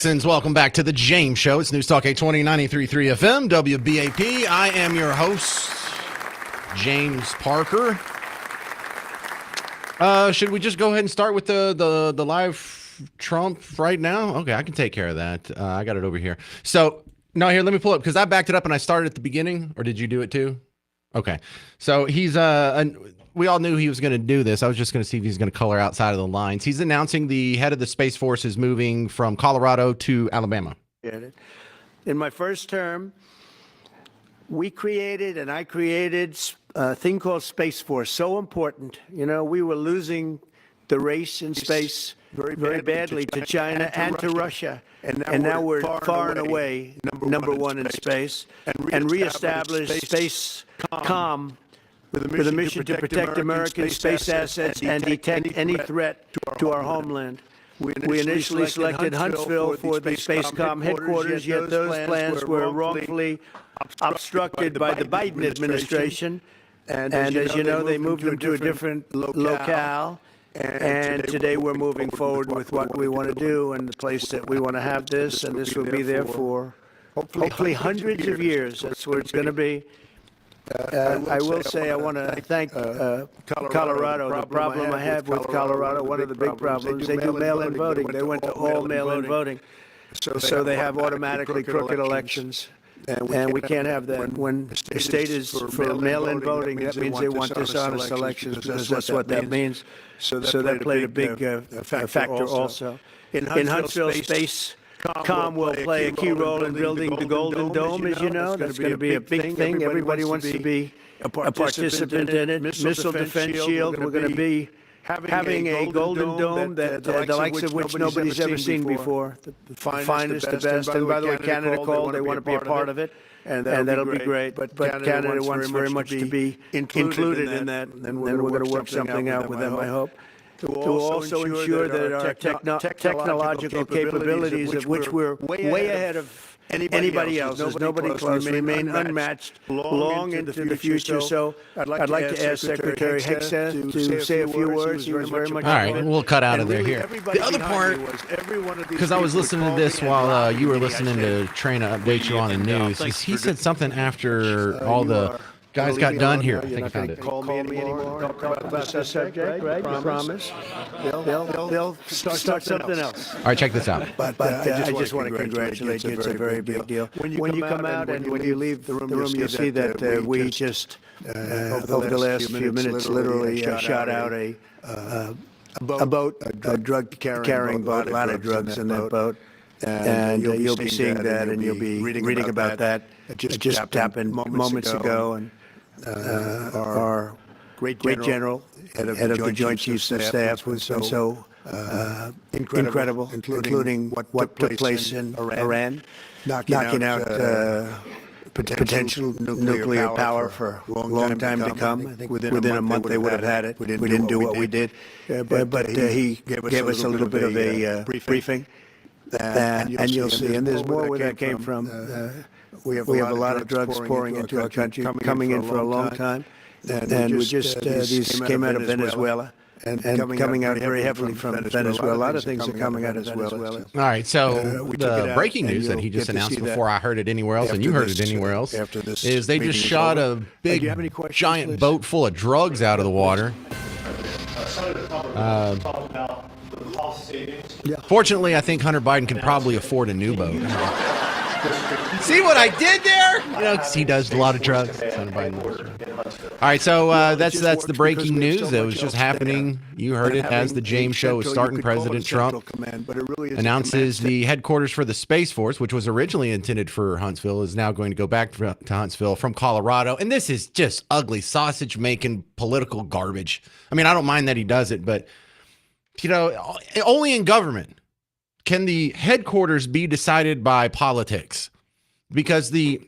Since welcome back to the James Show. It's News Talk 820 93.3 FM, WBAP. I am your host, James Parker. Should we just go ahead and start with the live Trump right now? Okay, I can take care of that. I got it over here. So, no, here, let me pull up, because I backed it up and I started at the beginning, or did you do it too? Okay. So he's we all knew he was going to do this. I was just going to see if he's going to color outside of the lines. He's announcing the head of the Space Force is moving from Colorado to Alabama. In my first term, I created a thing called Space Force. So important. You know, we were losing the race in space very badly to China and to Russia. And now we're far and away number one in space. And reestablished SpaceCom with a mission to protect American space assets and detect any threat to our homeland. We initially selected Huntsville for the SpaceCom headquarters, yet those plans were wrongfully obstructed by the Biden administration. And as you know, they moved them to a different locale. And today we're moving forward with what we want to do and the place that we want to have this. And this will be there for hopefully hundreds of years. That's where it's going to be. I will say I want to thank Colorado. The problem I have with Colorado, one of the big problems, they do mail-in voting. They went to all mail-in voting. So they have automatically crooked elections. And we can't have that. When the state is for mail-in voting, that means they want dishonest elections, because that's what that means. So that played a big factor also. In Huntsville, SpaceCom will play a key role in building the Golden Dome, as you know. That's going to be a big thing. Everybody wants to be a participant in it. Missile Defense Shield, we're going to be having a Golden Dome that the likes of which nobody's ever seen before. The finest, the best. And by the way, Canada called. They want to be a part of it. And that'll be great. But Canada wants very much to be included in that. And we're going to work something out with them, I hope. To also ensure that our technological capabilities, of which we're way ahead of anybody else, there's nobody close, remain unmatched long into the future. So I'd like to ask Secretary Hegseth to say a few words. He was very much. All right, we'll cut out of there here. The other part, because I was listening to this while you were listening to Train to update you on the news, he said something after all the guys got done here. I think I found it. Call me anymore. Don't talk about that subject, right? I promise. They'll start something else. All right, check this out. But I just want to congratulate you. It's a very big deal. When you come out and when you leave the room, you'll see that we just, over the last few minutes, literally shot out a boat, a drug-carrying boat, a lot of drugs in that boat. And you'll be seeing that, and you'll be reading about that. It just happened moments ago. And our great general, head of the Joint Chiefs of Staff, was so incredible, including what took place in Iran, knocking out potential nuclear power for a long time to come. I think within a month they would have had it. We didn't do what we did. But he gave us a little bit of a briefing. And you'll see, and there's more where that came from. We have a lot of drugs pouring into our country, coming in for a long time. And we just, these came out of Venezuela. And coming out very heavily from Venezuela. A lot of things are coming out as well. All right, so the breaking news that he just announced before I heard it anywhere else, and you heard it anywhere else, is they just shot a big, giant boat full of drugs out of the water. Fortunately, I think Hunter Biden can probably afford a new boat. See what I did there? You know, 'cause he does a lot of drugs. Hunter Biden. All right, so that's the breaking news that was just happening. You heard it as the James Show is starting. President Trump announces the headquarters for the Space Force, which was originally intended for Huntsville, is now going to go back to Huntsville from Colorado. And this is just ugly sausage-making political garbage. I mean, I don't mind that he does it, but you know, only in government can the headquarters be decided by politics, because the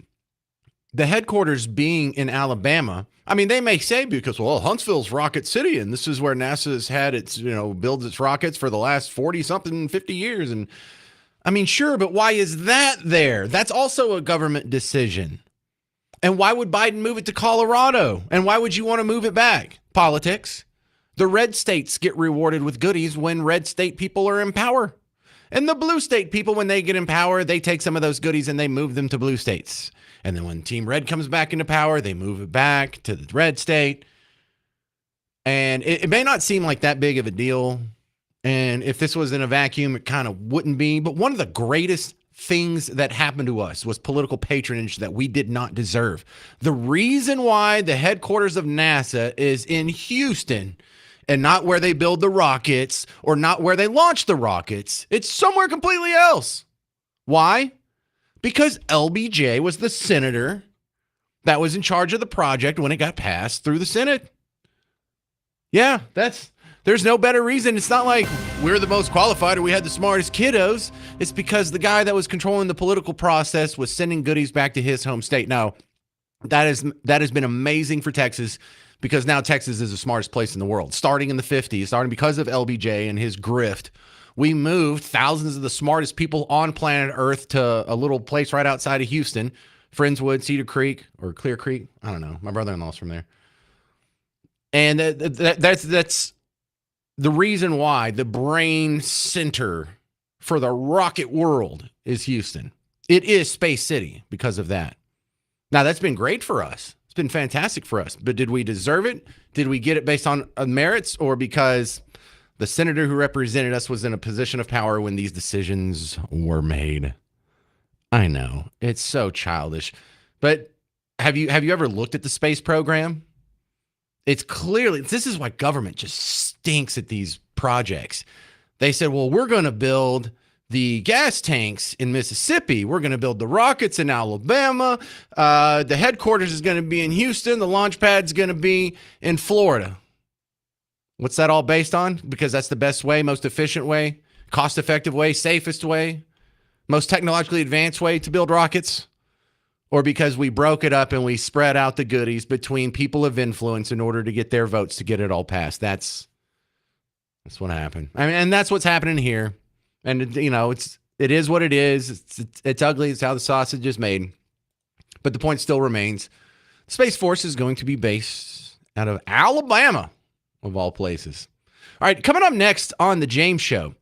headquarters being in Alabama, I mean, they may say because, well, Huntsville's Rocket City, and this is where NASA's had its, builds its rockets for the last 40-something, 50 years. And I mean, sure, but why is that there? That's also a government decision. And why would Biden move it to Colorado? And why would you want to move it back? Politics. The red states get rewarded with goodies when red state people are in power. And the blue state people, when they get in power, they take some of those goodies and they move them to blue states. And then when Team Red comes back into power, they move it back to the red state. And it may not seem like that big of a deal. And if this was in a vacuum, it kind of wouldn't be. But one of the greatest things that happened to us was political patronage that we did not deserve. The reason why the headquarters of NASA is in Houston and not where they build the rockets or not where they launch the rockets, it's somewhere completely else. Why? Because LBJ was the senator that was in charge of the project when it got passed through the Senate. Yeah, there's no better reason. It's not like we're the most qualified or we had the smartest kiddos. It's because the guy that was controlling the political process was sending goodies back to his home state. Now, that has been amazing for Texas because now Texas is the smartest place in the world. Starting in the 50s, starting because of LBJ and his grift, we moved thousands of the smartest people on planet Earth to a little place right outside of Houston, Friendswood, Cedar Creek, or Clear Creek. I don't know. My brother-in-law's from there. And that's the reason why the brain center for the rocket world is Houston. It is Space City because of that. Now, that's been great for us. It's been fantastic for us. But did we deserve it? Did we get it based on merits or because the senator who represented us was in a position of power when these decisions were made? I know. It's so childish. But have you ever looked at the space program? It's clearly, this is why government just stinks at these projects. They said, well, we're going to build the gas tanks in Mississippi. We're going to build the rockets in Alabama. The headquarters is going to be in Houston. The launch pad's going to be in Florida. What's that all based on? Because that's the best way, most efficient way, cost-effective way, safest way, most technologically advanced way to build rockets? Or because we broke it up and we spread out the goodies between people of influence in order to get their votes to get it all passed. That's what happened. I mean, and that's what's happening here. And it is what it is. It's ugly. It's how the sausage is made. But the point still remains: the Space Force is going to be based out of Alabama, of all places. All right, coming up next on the James Show,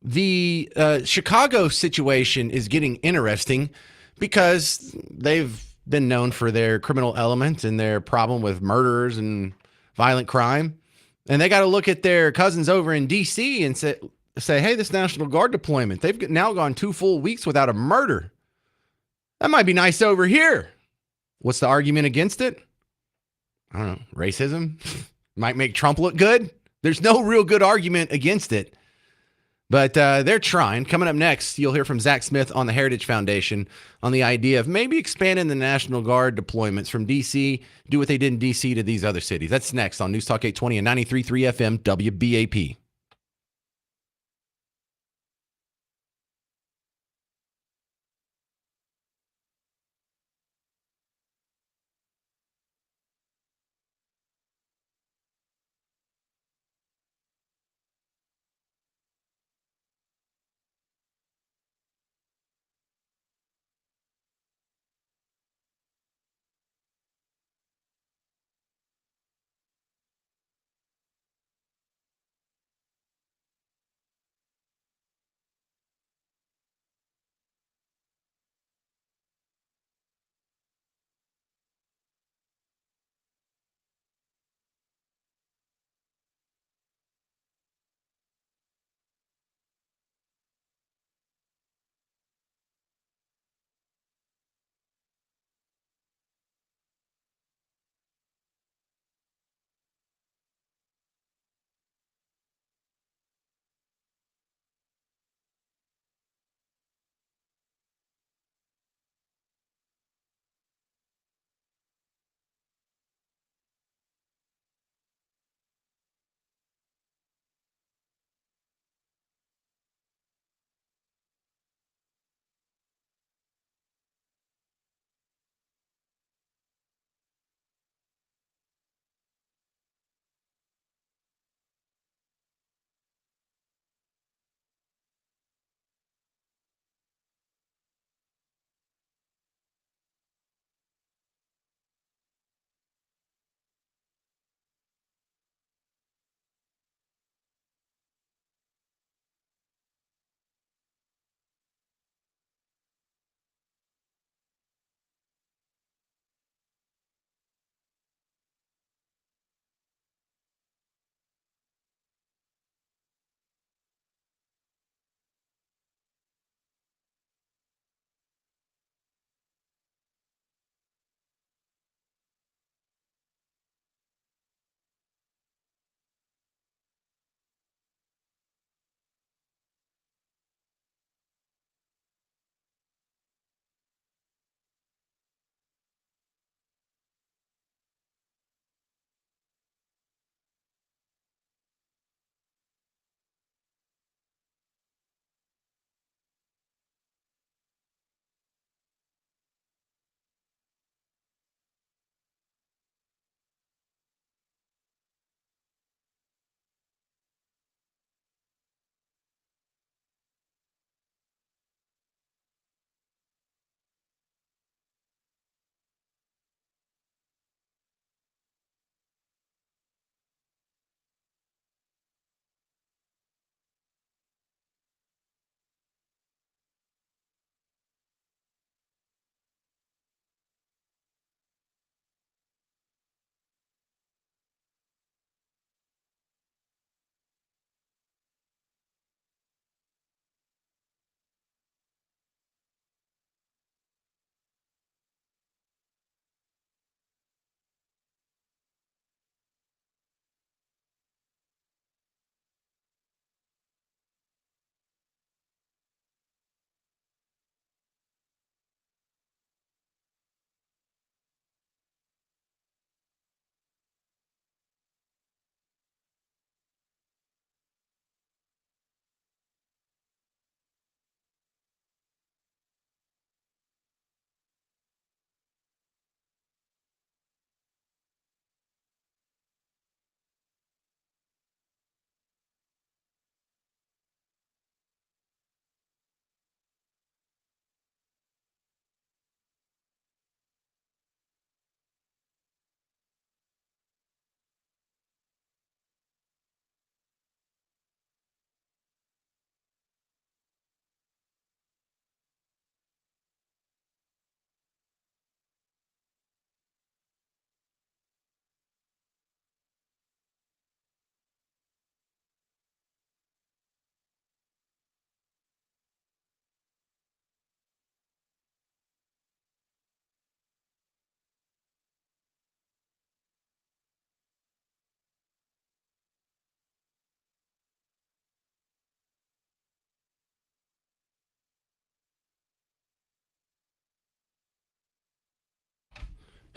the Chicago situation is getting interesting, because they've been known for their criminal element and their problem with murders and violent crime. And they got to look at their cousins over in D.C. and say, hey, this National Guard deployment, they've now gone 2 full weeks without a murder. That might be nice over here. What's the argument against it? I don't know. Racism? Might make Trump look good? There's no real good argument against it. But they're trying. Coming up next, you'll hear from Zach Smith on the Heritage Foundation on the idea of maybe expanding the National Guard deployments from D.C., do what they did in D.C. to these other cities. That's next on News Talk 820 and 93.3 FM WBAP.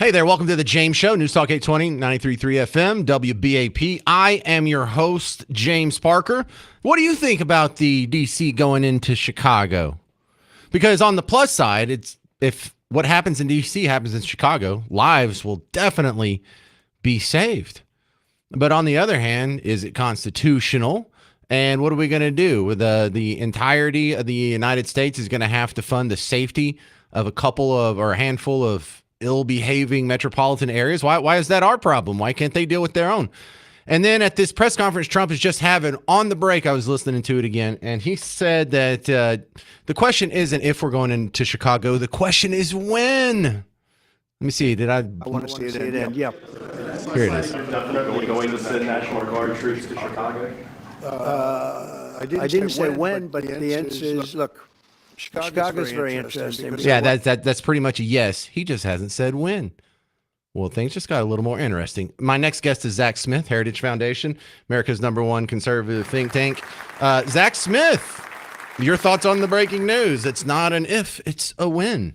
Hey there, welcome to the James Show, News Talk 820, 93.3 FM, WBAP. I am your host, James Parker. What do you think about the DC going into Chicago? Because on the plus side, it's if what happens in DC happens in Chicago, lives will definitely be saved. But on the other hand, is it constitutional? And what are we going to do? With the entirety of the United States is going to have to fund the safety of a couple of or a handful of ill-behaving metropolitan areas. Why is that our problem? Why can't they deal with their own? And then at this press conference Trump is just having on the break, I was listening to it again, and he said that the question isn't if we're going into Chicago. The question is when. Let me see. I want to see it end. Yeah. Here it is. Definitely going to send National Guard troops to Chicago. I didn't say when, but the answer is, look, Chicago's very interesting. Yeah, that's pretty much a yes. He just hasn't said when. Well, things just got a little more interesting. My next guest is Zach Smith, Heritage Foundation, America's #1 conservative think tank. Zach Smith, your thoughts on the breaking news? It's not an if, it's a when.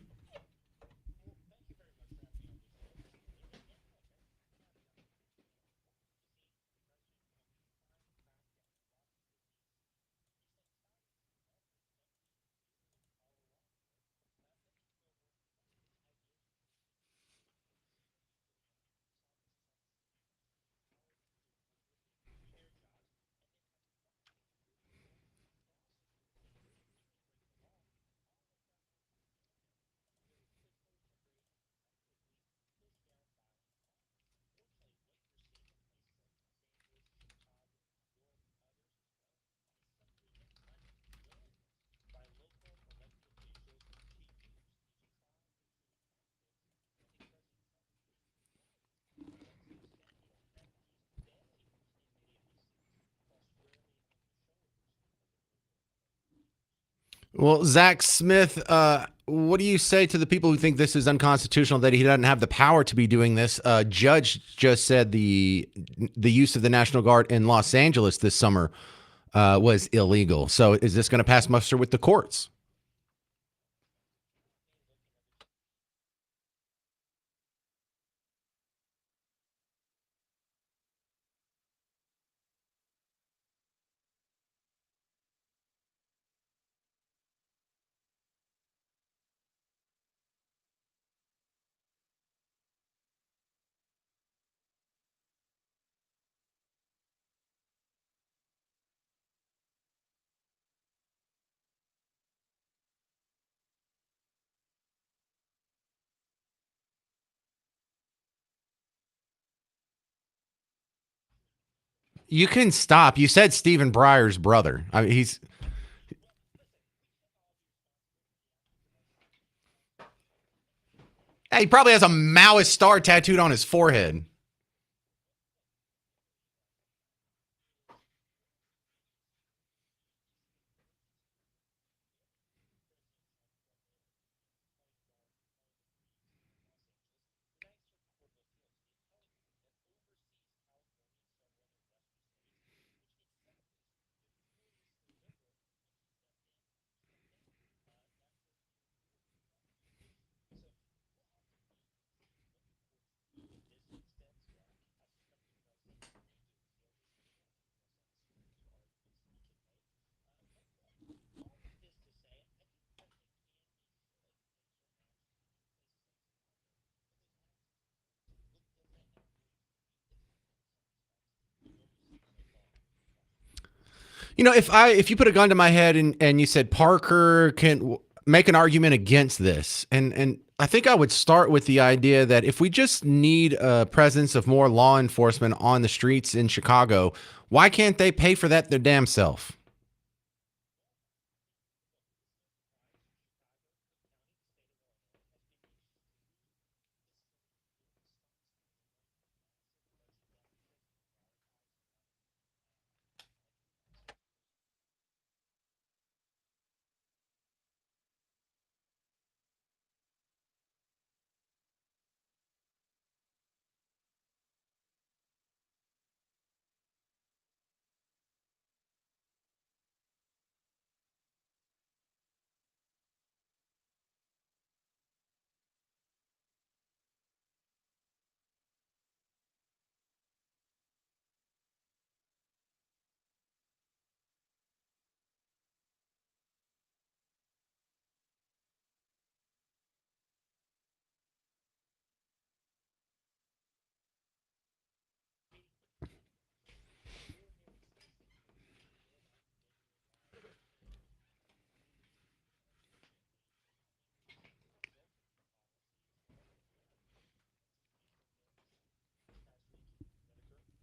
Well, Zach Smith, what do you say to the people who think this is unconstitutional, that he doesn't have the power to be doing this? Judge just said the use of the National Guard in Los Angeles this summer was illegal. So is this going to pass muster with the courts? You can stop. You said Stephen Breyer's brother. I mean, he probably has a Maoist star tattooed on his forehead. You know, if you put a gun to my head and you said Parker can make an argument against this, and I think I would start with the idea that if we just need a presence of more law enforcement on the streets in Chicago, why can't they pay for that their damn self?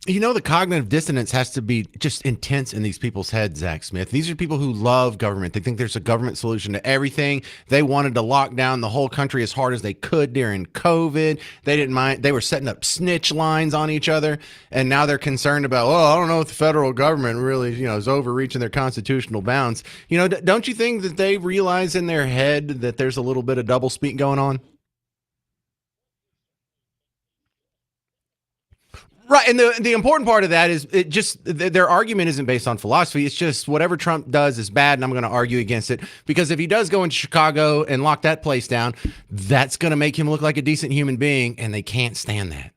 You know, the cognitive dissonance has to be just intense in these people's heads, Zach Smith. These are people who love government. They think there's a government solution to everything. They wanted to lock down the whole country as hard as they could during COVID. They didn't mind. They were setting up snitch lines on each other. And now they're concerned about, oh, I don't know if the federal government really, is overreaching their constitutional bounds. Don't you think that they realize in their head that there's a little bit of double speak going on? Right, and the important part of that is their argument isn't based on philosophy. It's just whatever Trump does is bad, and I'm going to argue against it because if he does go into Chicago and lock that place down, that's going to make him look like a decent human being, and they can't stand that.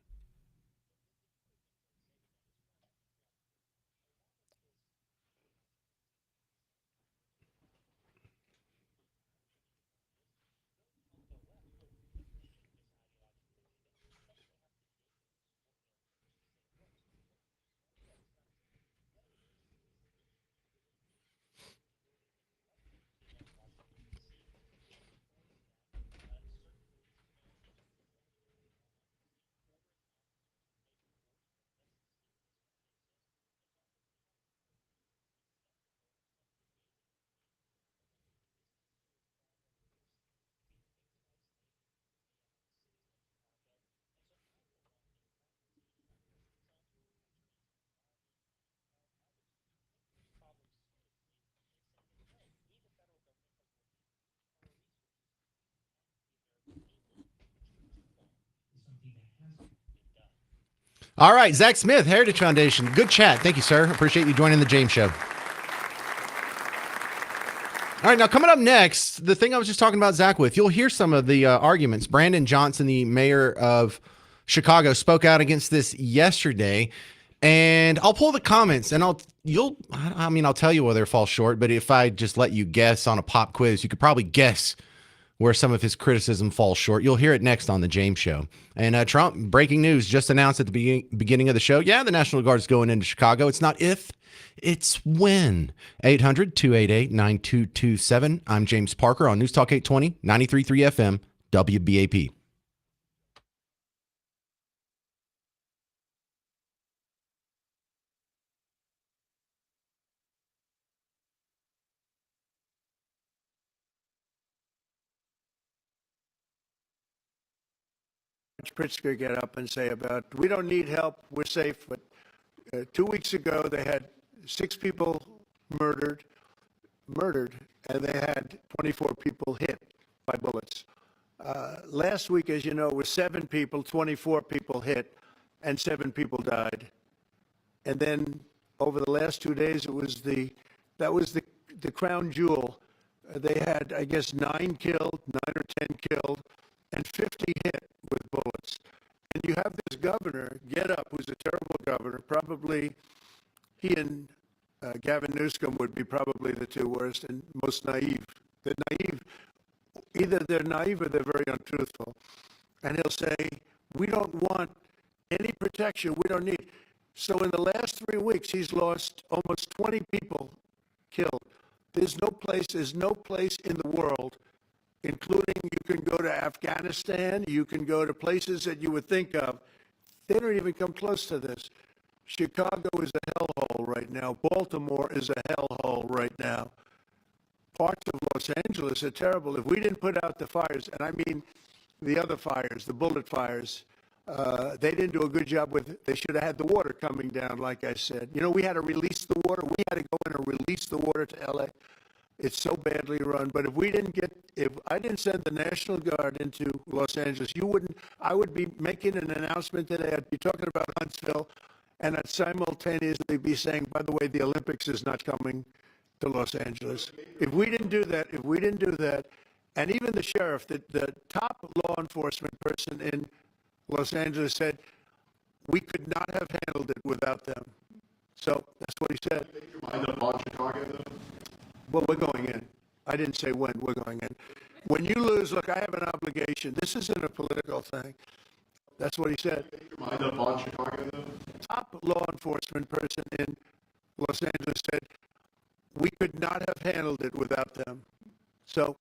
All right, Zach Smith, Heritage Foundation. Good chat. Thank you, sir. Appreciate you joining the James Show. All right, now coming up next, the thing I was just talking about Zach with, you'll hear some of the arguments. Brandon Johnson, the mayor of Chicago, spoke out against this yesterday, and I'll pull the comments and I'll tell you whether it falls short, but if I just let you guess on a pop quiz, you could probably guess where some of his criticism falls short. You'll hear it next on the James Show. And Trump, breaking news, just announced at the beginning of the show, the National Guard's going into Chicago. It's not if, it's when. 800-288-9227. I'm James Parker on News Talk 820, 93.3 FM, WBAP. Pritzker get up and say about, we don't need help, we're safe. But 2 weeks ago, they had 6 people murdered, and they had 24 people hit by bullets. Last week, as you know, was 7 people, 24 people hit, and 7 people died. And then over the last 2 days, that was the crown jewel. They had, I guess, 9 killed, 9 or 10 killed, and 50 hit with bullets. And you have this governor, Get Up, who's a terrible governor. Probably he and Gavin Newsom would be probably the 2 worst and most naive. They're naive. Either they're naive or they're very untruthful. And he'll say, we don't want any protection. We don't need. So in the last 3 weeks, he's lost almost 20 people killed. There's no place in the world, including you can go to Afghanistan, you can go to places that you would think of. They don't even come close to this. Chicago is a hellhole right now. Baltimore is a hellhole right now. Parts of Los Angeles are terrible. If we didn't put out the fires, and I mean the other fires, the bullet fires, they didn't do a good job with it. They should have had the water coming down, like I said. We had to release the water. We had to go in and release the water to LA. It's so badly run. But if I didn't send the National Guard into Los Angeles, I would be making an announcement today. I'd be talking about Huntsville, and I'd simultaneously be saying, by the way, the Olympics is not coming to Los Angeles. If we didn't do that, and even the sheriff, the top law enforcement person in Los Angeles said, we could not have handled it without them. So that's what he said. Make your mind up on Chicago, though? Well, we're going in. I didn't say when, we're going in. When you lose, look, I have an obligation. This isn't a political thing. That's what he said. Make your mind up on Chicago, though? Top law enforcement person in Los Angeles said, we could not have handled it without them. So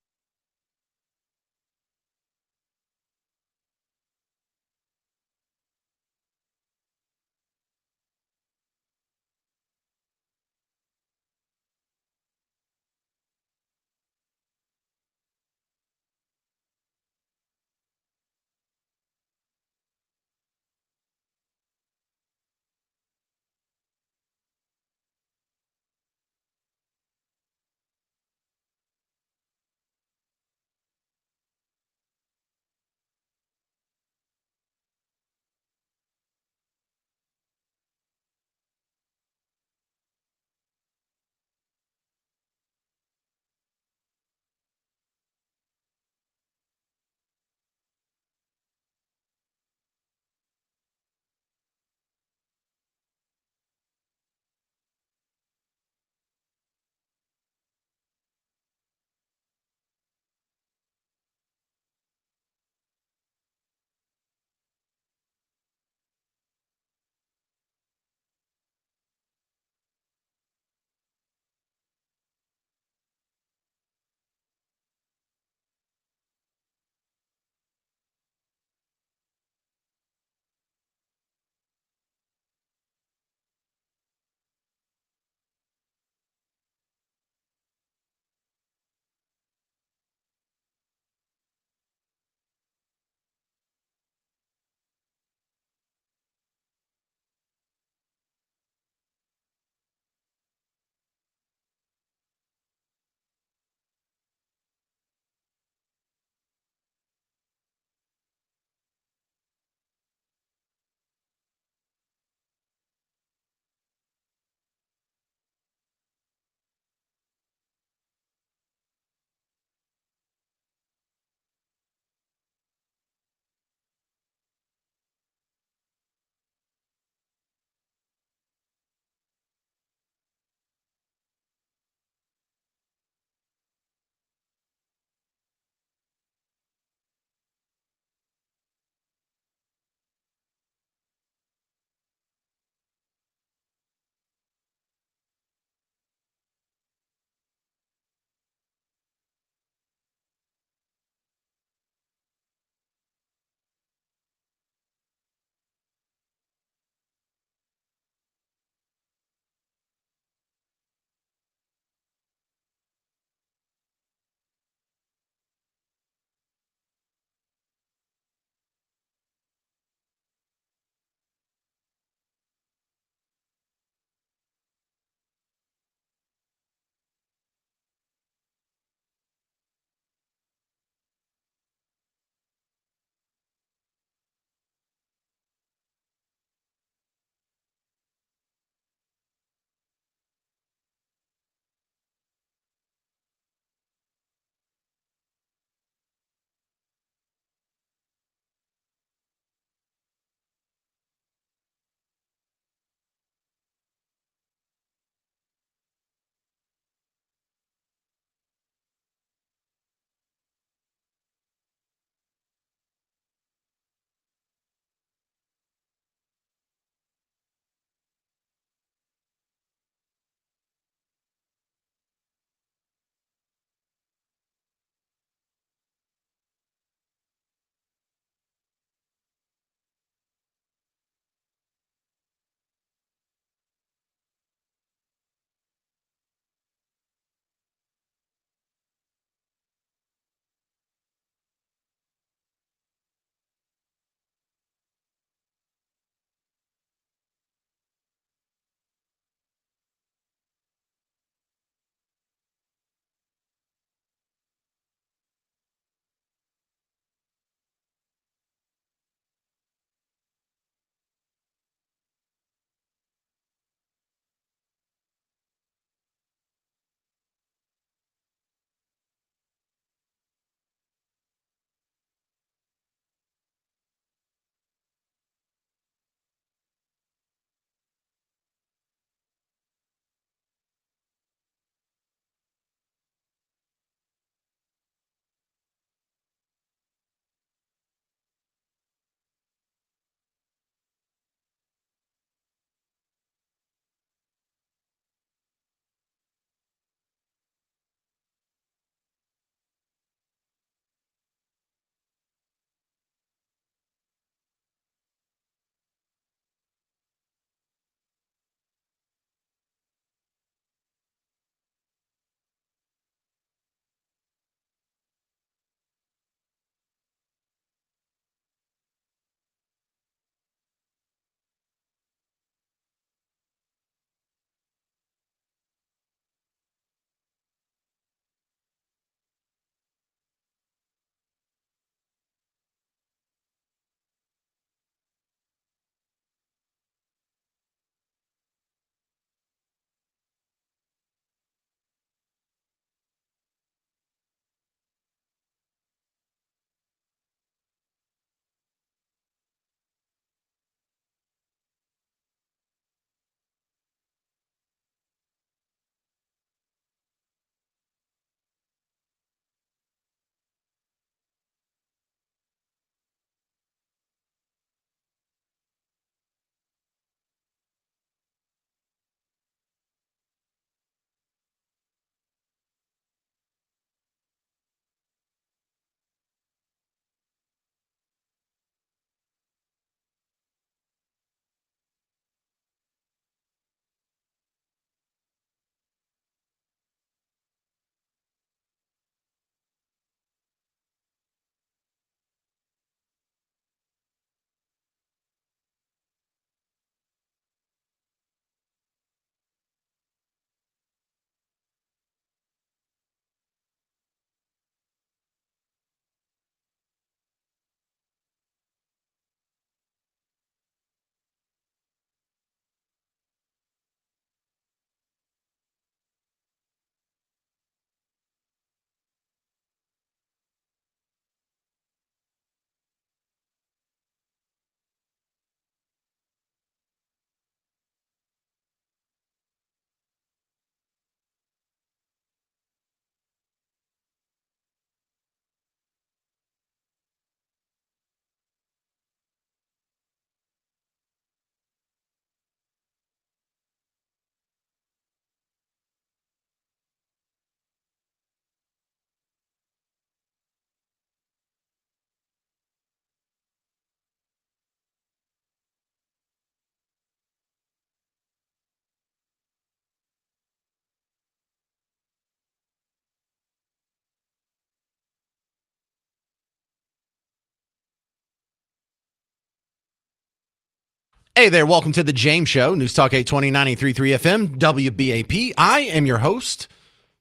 Hey there, welcome to the James Show, News Talk 820 93.3 FM, WBAP. I am your host,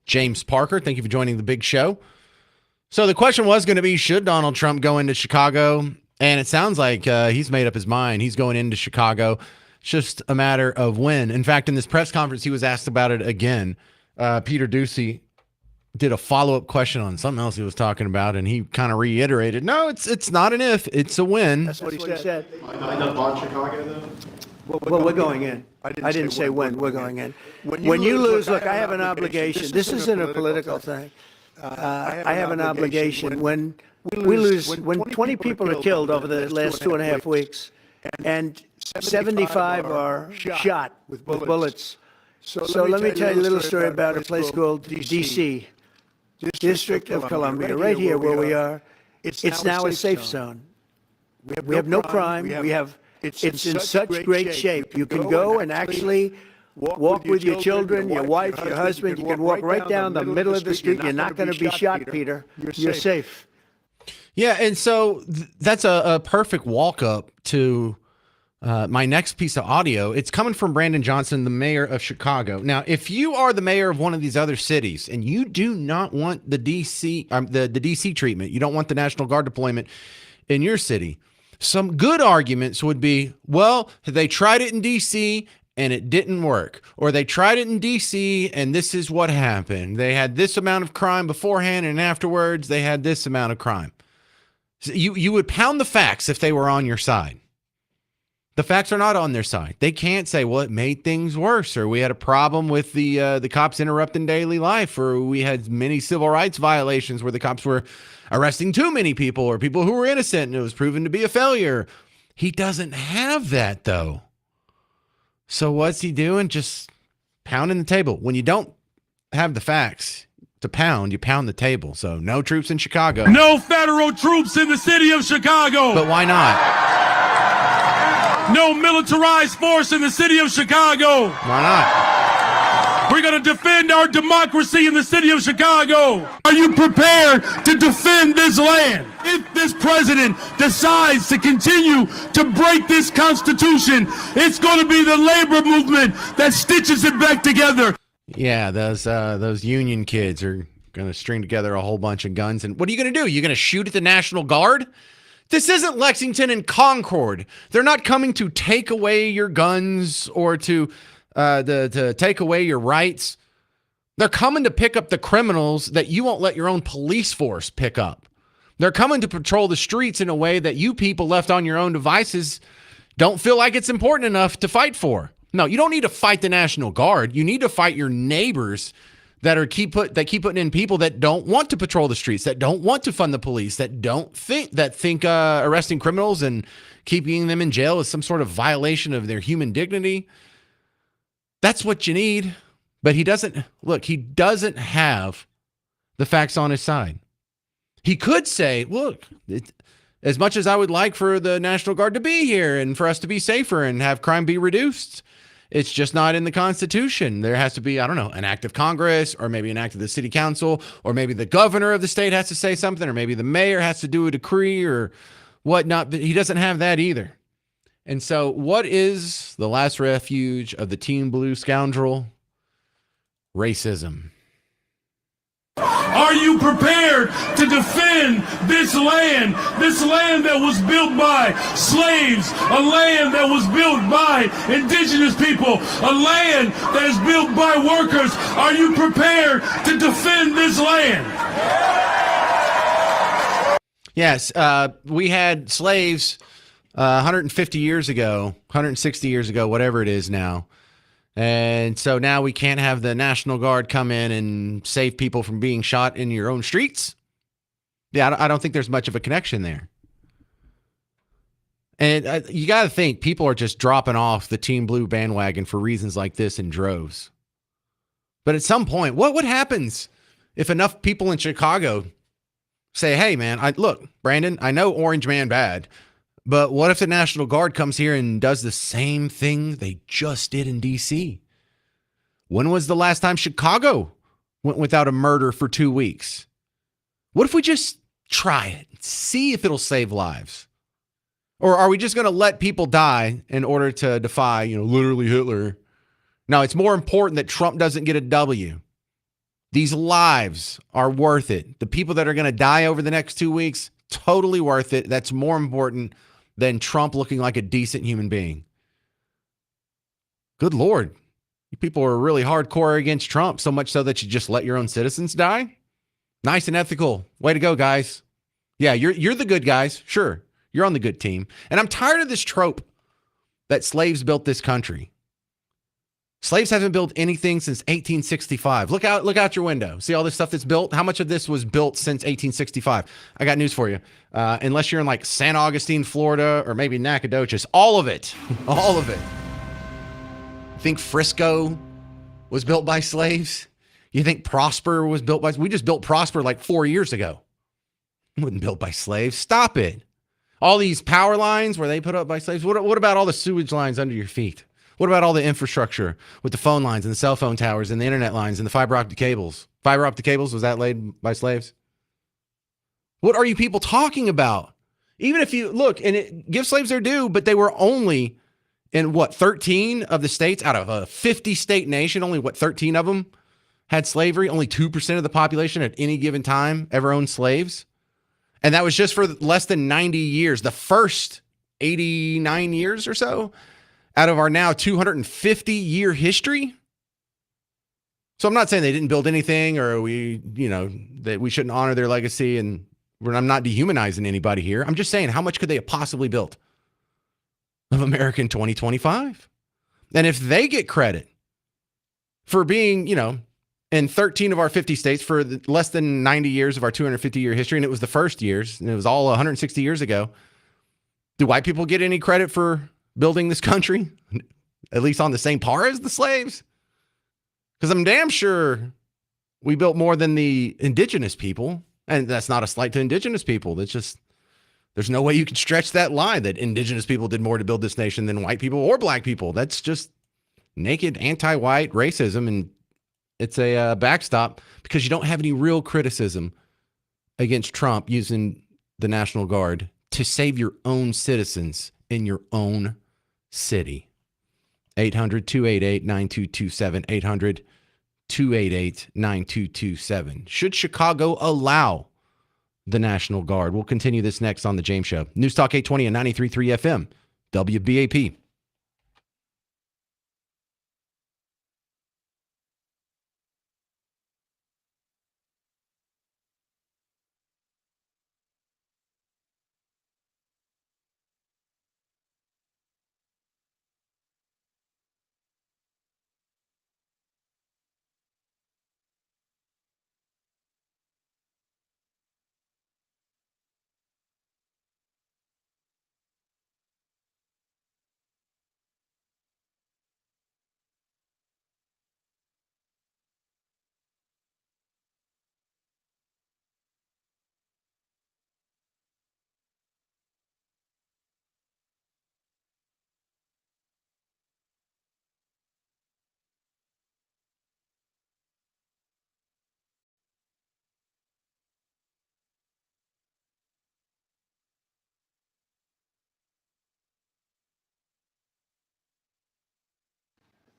James Parker. Thank you for joining the big show. So the question was going to be, should Donald Trump go into Chicago? And it sounds like he's made up his mind. He's going into Chicago. It's just a matter of when. In fact, in this press conference, he was asked about it again. Peter Doocy did a follow-up question on something else he was talking about, and he kind of reiterated, no, it's not an if, it's a when. That's what he said. End up on Chicago, though? Well, we're going in. I didn't say when. We're going in. When you lose, look, I have an obligation. This isn't a political thing. I have an obligation. When we lose, when 20 people are killed over the last 2.5 weeks, and 75 are shot with bullets. So let me tell you a little story about a place called D.C., District of Columbia, right here where we are. It's now a safe zone. We have no crime. It's in such great shape. You can go and actually walk with your children, your wife, your husband. You can walk right down the middle of the street. You're not going to be shot, Peter. You're safe. Yeah, and so that's a perfect walk-up to my next piece of audio. It's coming from Brandon Johnson, the mayor of Chicago. Now, if you are the mayor of one of these other cities and you do not want the DC the DC treatment, you don't want the National Guard deployment in your city, some good arguments would be, well, they tried it in DC and it didn't work, or they tried it in DC and this is what happened. They had this amount of crime beforehand and afterwards they had this amount of crime. So you would pound the facts if they were on your side. The facts are not on their side. They can't say, well, it made things worse, or we had a problem with the cops interrupting daily life, or we had many civil rights violations where the cops were arresting too many people or people who were innocent and it was proven to be a failure. He doesn't have that, though. So what's he doing? Just pounding the table. When you don't have the facts to pound, you pound the table. So no troops in Chicago. No federal troops in the city of Chicago. But why not? No militarized force in the city of Chicago. Why not? We're going to defend our democracy in the city of Chicago. Are you prepared to defend this land? If this president decides to continue to break this Constitution, it's going to be the labor movement that stitches it back together. Yeah, those union kids are going to string together a whole bunch of guns. And what are you going to do? You're going to shoot at the National Guard? This isn't Lexington and Concord. They're not coming to take away your guns or to take away your rights. They're coming to pick up the criminals that you won't let your own police force pick up. They're coming to patrol the streets in a way that you people left on your own devices don't feel like it's important enough to fight for. No, you don't need to fight the National Guard. You need to fight your neighbors that keep putting in people that don't want to patrol the streets, that don't want to fund the police, that think arresting criminals and keeping them in jail is some sort of violation of their human dignity. That's what you need. But he doesn't have the facts on his side. He could say, look, as much as I would like for the National Guard to be here and for us to be safer and have crime be reduced, it's just not in the Constitution. There has to be, I don't know, an act of Congress, or maybe an act of the city council, or maybe the governor of the state has to say something, or maybe the mayor has to do a decree or whatnot. But he doesn't have that either. And so what is the last refuge of the Team Blue scoundrel? Racism. Are you prepared to defend this land that was built by slaves, a land that was built by indigenous people, a land that is built by workers? Are you prepared to defend this land? Yes, we had slaves 150 years ago, 160 years ago, whatever it is now. And so now we can't have the National Guard come in and save people from being shot in your own streets. Yeah, I don't think there's much of a connection there. And you got to think people are just dropping off the Team Blue bandwagon for reasons like this in droves. But at some point, what happens if enough people in Chicago say, hey, man, look, Brandon, I know Orange Man bad, but what if the National Guard comes here and does the same thing they just did in D.C.? When was the last time Chicago went without a murder for 2 weeks? What if we just try it, see if it'll save lives? Or are we just going to let people die in order to defy, literally Hitler? No, it's more important that Trump doesn't get a W. These lives are worth it. The people that are going to die over the next 2 weeks, totally worth it. That's more important than Trump looking like a decent human being. Good Lord. You people are really hardcore against Trump, so much so that you just let your own citizens die? Nice and ethical. Way to go, guys. Yeah, you're the good guys. Sure. You're on the good team. And I'm tired of this trope that slaves built this country. Slaves haven't built anything since 1865. Look out your window. See all this stuff that's built? How much of this was built since 1865? I got news for you. Unless you're in like San Augustine, Florida, or maybe Nacogdoches, all of it. All of it. Think Frisco was built by slaves? You think Prosper was built by... We just built Prosper like 4 years ago. It wasn't built by slaves. Stop it. All these power lines were they put up by slaves? What about all the sewage lines under your feet? What about all the infrastructure with the phone lines and the cell phone towers and the internet lines and the fiber optic cables? Fiber optic cables, was that laid by slaves? What are you people talking about? Even if you look, and give slaves their due, but they were only in 13 of the states out of a 50-state nation, only 13 of them had slavery. Only 2% of the population at any given time ever owned slaves. And that was just for less than 90 years. The first 89 years or so out of our now 250-year history. So I'm not saying they didn't build anything or that we shouldn't honor their legacy, and I'm not dehumanizing anybody here. I'm just saying, how much could they have possibly built of America in 2025? And if they get credit for being, in 13 of our 50 states for less than 90 years of our 250-year history, and it was the first years, and it was all 160 years ago, do white people get any credit for building this country? At least on the same par as the slaves? Because I'm damn sure we built more than the indigenous people. And that's not a slight to indigenous people. That's just, there's no way you can stretch that line that indigenous people did more to build this nation than white people or black people. That's just naked anti-white racism. And it's a backstop because you don't have any real criticism against Trump using the National Guard to save your own citizens in your own city. 800-288-9227. 800-288-9227. Should Chicago allow the National Guard? We'll continue this next on The James Show. News Talk 820 and 93.3 FM. WBAP.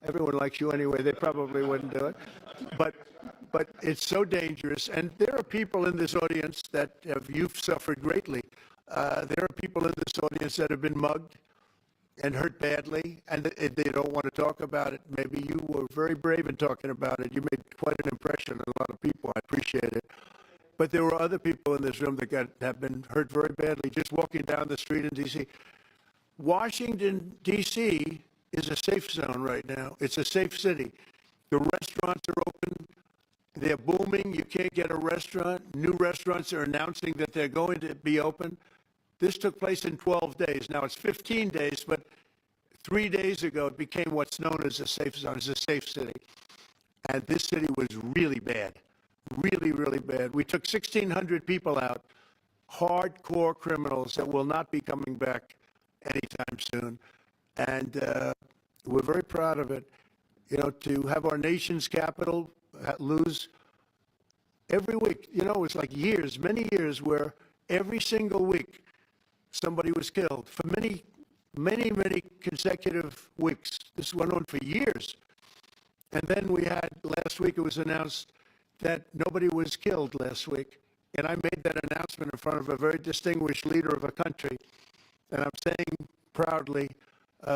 Everyone likes you anyway. They probably wouldn't do it. But it's so dangerous. And there are people in this audience that you've suffered greatly. There are people in this audience that have been mugged and hurt badly, and they don't want to talk about it. Maybe you were very brave in talking about it. You made quite an impression on a lot of people. I appreciate it. But there were other people in this room that have been hurt very badly just walking down the street in D.C. Washington, D.C. is a safe zone right now. It's a safe city. The restaurants are open. They're booming. You can't get a restaurant. New restaurants are announcing that they're going to be open. This took place in 12 days. Now it's 15 days, but 3 days ago it became what's known as a safe zone. It's a safe city. And this city was really bad. Really, really bad. We took 1,600 people out, hardcore criminals that will not be coming back anytime soon. And we're very proud of it. You know, to have our nation's capital lose every week, it's like years, many years, where every single week somebody was killed for many consecutive weeks. This went on for years. And then last week it was announced that nobody was killed last week. And I made that announcement in front of a very distinguished leader of a country. And I'm saying proudly,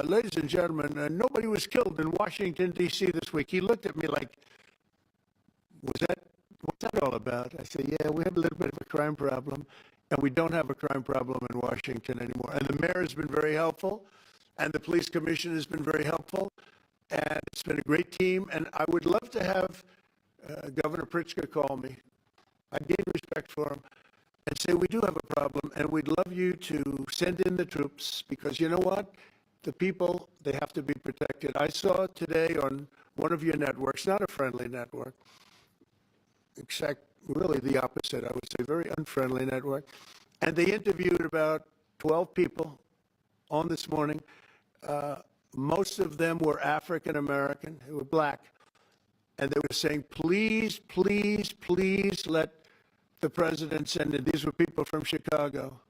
ladies and gentlemen, nobody was killed in Washington, D.C. this week. He looked at me like, what's that all about? I said, yeah, we have a little bit of a crime problem, and we don't have a crime problem in Washington anymore. And the mayor has been very helpful, and the police commissioner has been very helpful, and it's been a great team. And I would love to have Governor Pritzker call me. I gain respect for him and say, we do have a problem, and we'd love you to send in the troops, because you know what? The people, they have to be protected. I saw today on one of your networks, not a friendly network, except really the opposite, I would say, very unfriendly network, and they interviewed about 12 people on this morning. Most of them were African American, who were black, and they were saying, please, please, please let the president send in. These were people from Chicago.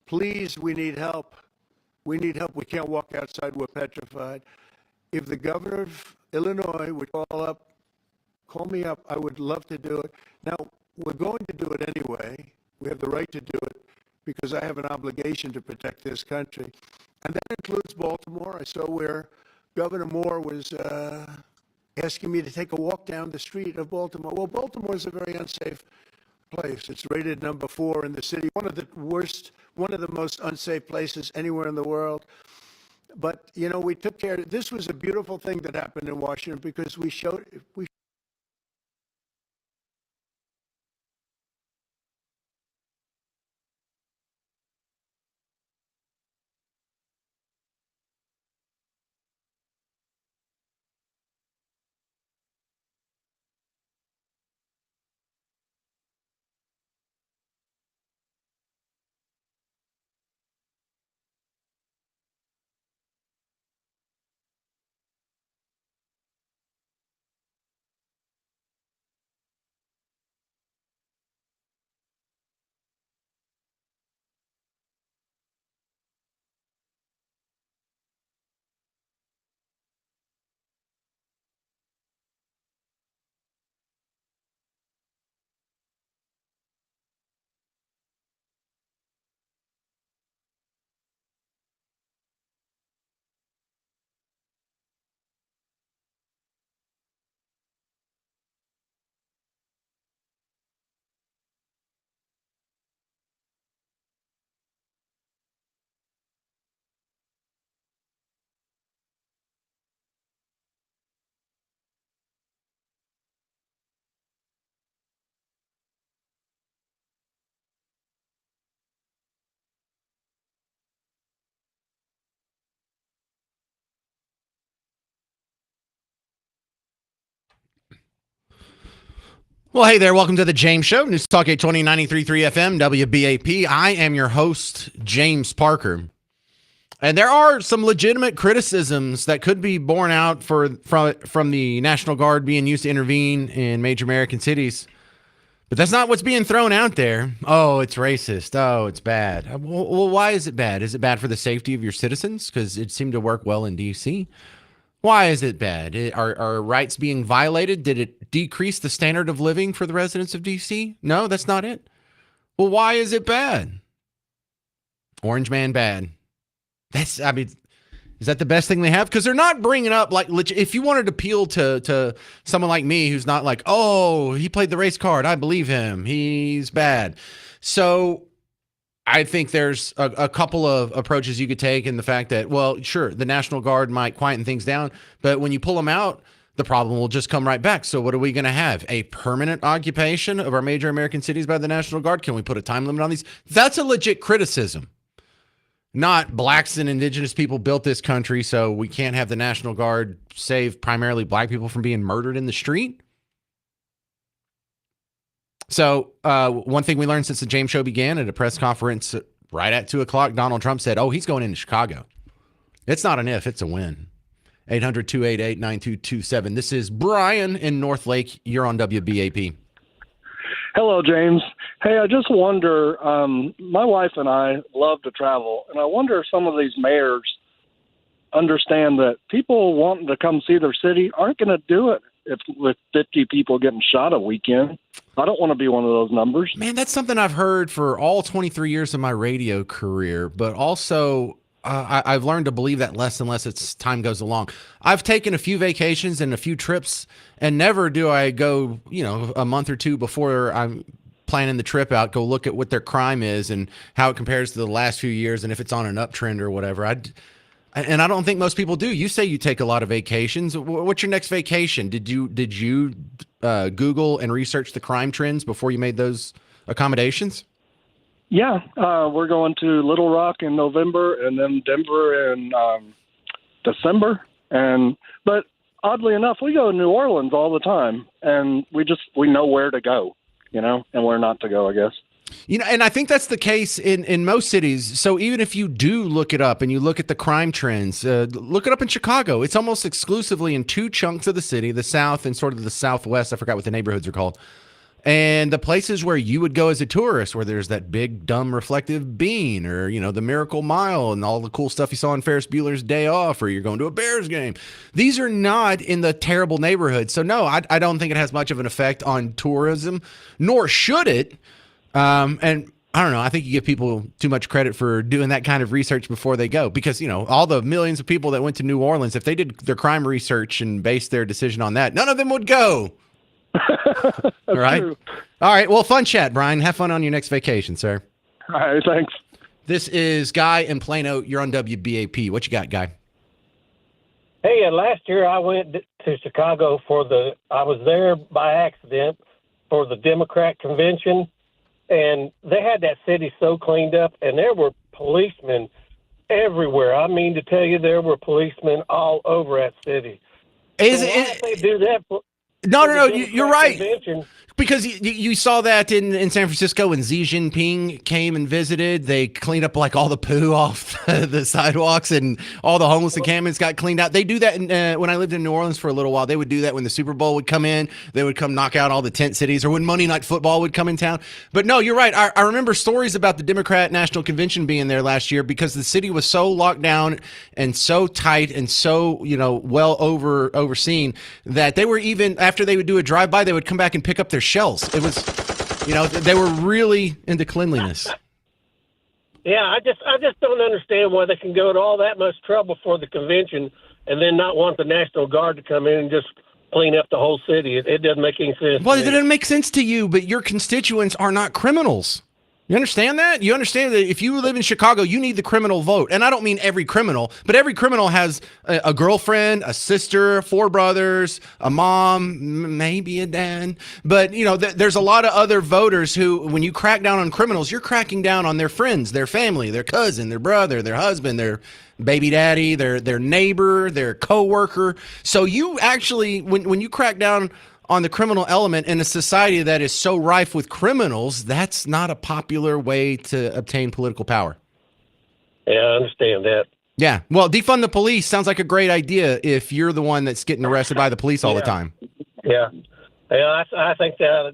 Please, we need help. We need help. We can't walk outside. We're petrified. If the governor of Illinois would call me up, I would love to do it. Now, we're going to do it anyway. We have the right to do it because I have an obligation to protect this country. And that includes Baltimore. I saw where Governor Moore was asking me to take a walk down the street of Baltimore. Well, Baltimore is a very unsafe place. It's rated number 4 in the city, one of the most unsafe places anywhere in the world. But, you know, we took care of it. This was a beautiful thing that happened in Washington because we Well, hey there. Welcome to the James Show. News Talk 820 93.3 FM, WBAP. I am your host, James Parker. And there are some legitimate criticisms that could be borne out from the National Guard being used to intervene in major American cities. But that's not what's being thrown out there. Oh, it's racist. Oh, it's bad. Well, why is it bad? Is it bad for the safety of your citizens? Because it seemed to work well in D.C. Why is it bad? Are rights being violated? Did it decrease the standard of living for the residents of D.C.? No, that's not it. Well, why is it bad? Orange man bad. Is that the best thing they have? Because they're not bringing up, like, if you wanted to appeal to someone like me who's not like, oh, he played the race card, I believe him, he's bad. So I think there's a couple of approaches you could take in the fact that, well, sure, the National Guard might quieten things down, but when you pull them out, the problem will just come right back. So what are we going to have? A permanent occupation of our major American cities by the National Guard? Can we put a time limit on these? That's a legit criticism. Not blacks and indigenous people built this country, so we can't have the National Guard save primarily black people from being murdered in the street. So one thing we learned since the James Show began at a press conference right at 2 o'clock, Donald Trump said, oh, he's going into Chicago. It's not an if, it's a win. 800-288-9227. This is Brian in North Lake. You're on WBAP. Hello, James. Hey, I just wonder, my wife and I love to travel, and I wonder if some of these mayors understand that people wanting to come see their city aren't going to do it if with 50 people getting shot a weekend. I don't want to be one of those numbers. Man, that's something I've heard for all 23 years of my radio career, but also I've learned to believe that less and less as time goes along. I've taken a few vacations and a few trips, and never do I go, a month or two before I'm planning the trip out, go look at what their crime is and how it compares to the last few years and if it's on an uptrend or whatever. And I don't think most people do. You say you take a lot of vacations. What's your next vacation? Did you Google and research the crime trends before you made those accommodations? Yeah, we're going to Little Rock in November and then Denver in December. But oddly enough, we go to New Orleans all the time, and we know where to go, and where not to go, I guess. And I think that's the case in most cities. So even if you do look it up and you look at the crime trends, look it up in Chicago. It's almost exclusively in two chunks of the city, the South and sort of the Southwest. I forgot what the neighborhoods are called. And the places where you would go as a tourist, where there's that big, dumb, reflective bean or, the Miracle Mile and all the cool stuff you saw in Ferris Bueller's Day Off, or you're going to a Bears game. These are not in the terrible neighborhoods. So, no, I don't think it has much of an effect on tourism, nor should it. And I don't know. I think you give people too much credit for doing that kind of research before they go, because, all the millions of people that went to New Orleans, if they did their crime research and based their decision on that, none of them would go. All right. True. All right. Well, fun chat, Brian. Have fun on your next vacation, sir. All right, thanks. This is Guy in Plano. You're on WBAP. What you got, Guy? Hey, last year I went to Chicago I was there by accident for the Democrat convention, and they had that city so cleaned up, and there were policemen everywhere. I mean to tell you, there were policemen all over that city. Is So why it? don't they do that for No. the You're Democrat right. convention? Because you saw that in San Francisco when Xi Jinping came and visited. They cleaned up like all the poo off the sidewalks, and all the homeless encampments got cleaned out. They do that when I lived in New Orleans for a little while. They would do that when the Super Bowl would come in. They would come knock out all the tent cities, or when Monday Night Football would come in town. But no, you're right. I remember stories about the Democrat National Convention being there last year because the city was so locked down and so tight and so well overseen that they were, even after they would do a drive-by, they would come back and pick up their shells. It was, they were really into cleanliness. Yeah, I just don't understand why they can go to all that much trouble for the convention and then not want the National Guard to come in and just clean up the whole city. It doesn't make any sense. Well, to it me. doesn't make sense to you, but your constituents are not criminals. You understand that? You understand that if you live in Chicago, you need the criminal vote. And I don't mean every criminal, but every criminal has a girlfriend, a sister, 4 brothers, a mom, maybe a dad. But, there's a lot of other voters who, when you crack down on criminals, you're cracking down on their friends, their family, their cousin, their brother, their husband, their baby daddy, their neighbor, their coworker. So you actually, when you crack down on the criminal element in a society that is so rife with criminals, that's not a popular way to obtain political power. Yeah, I understand that. Yeah. Well, defund the police sounds like a great idea if you're the one that's getting arrested by the police all the time. Yeah. Yeah, I think I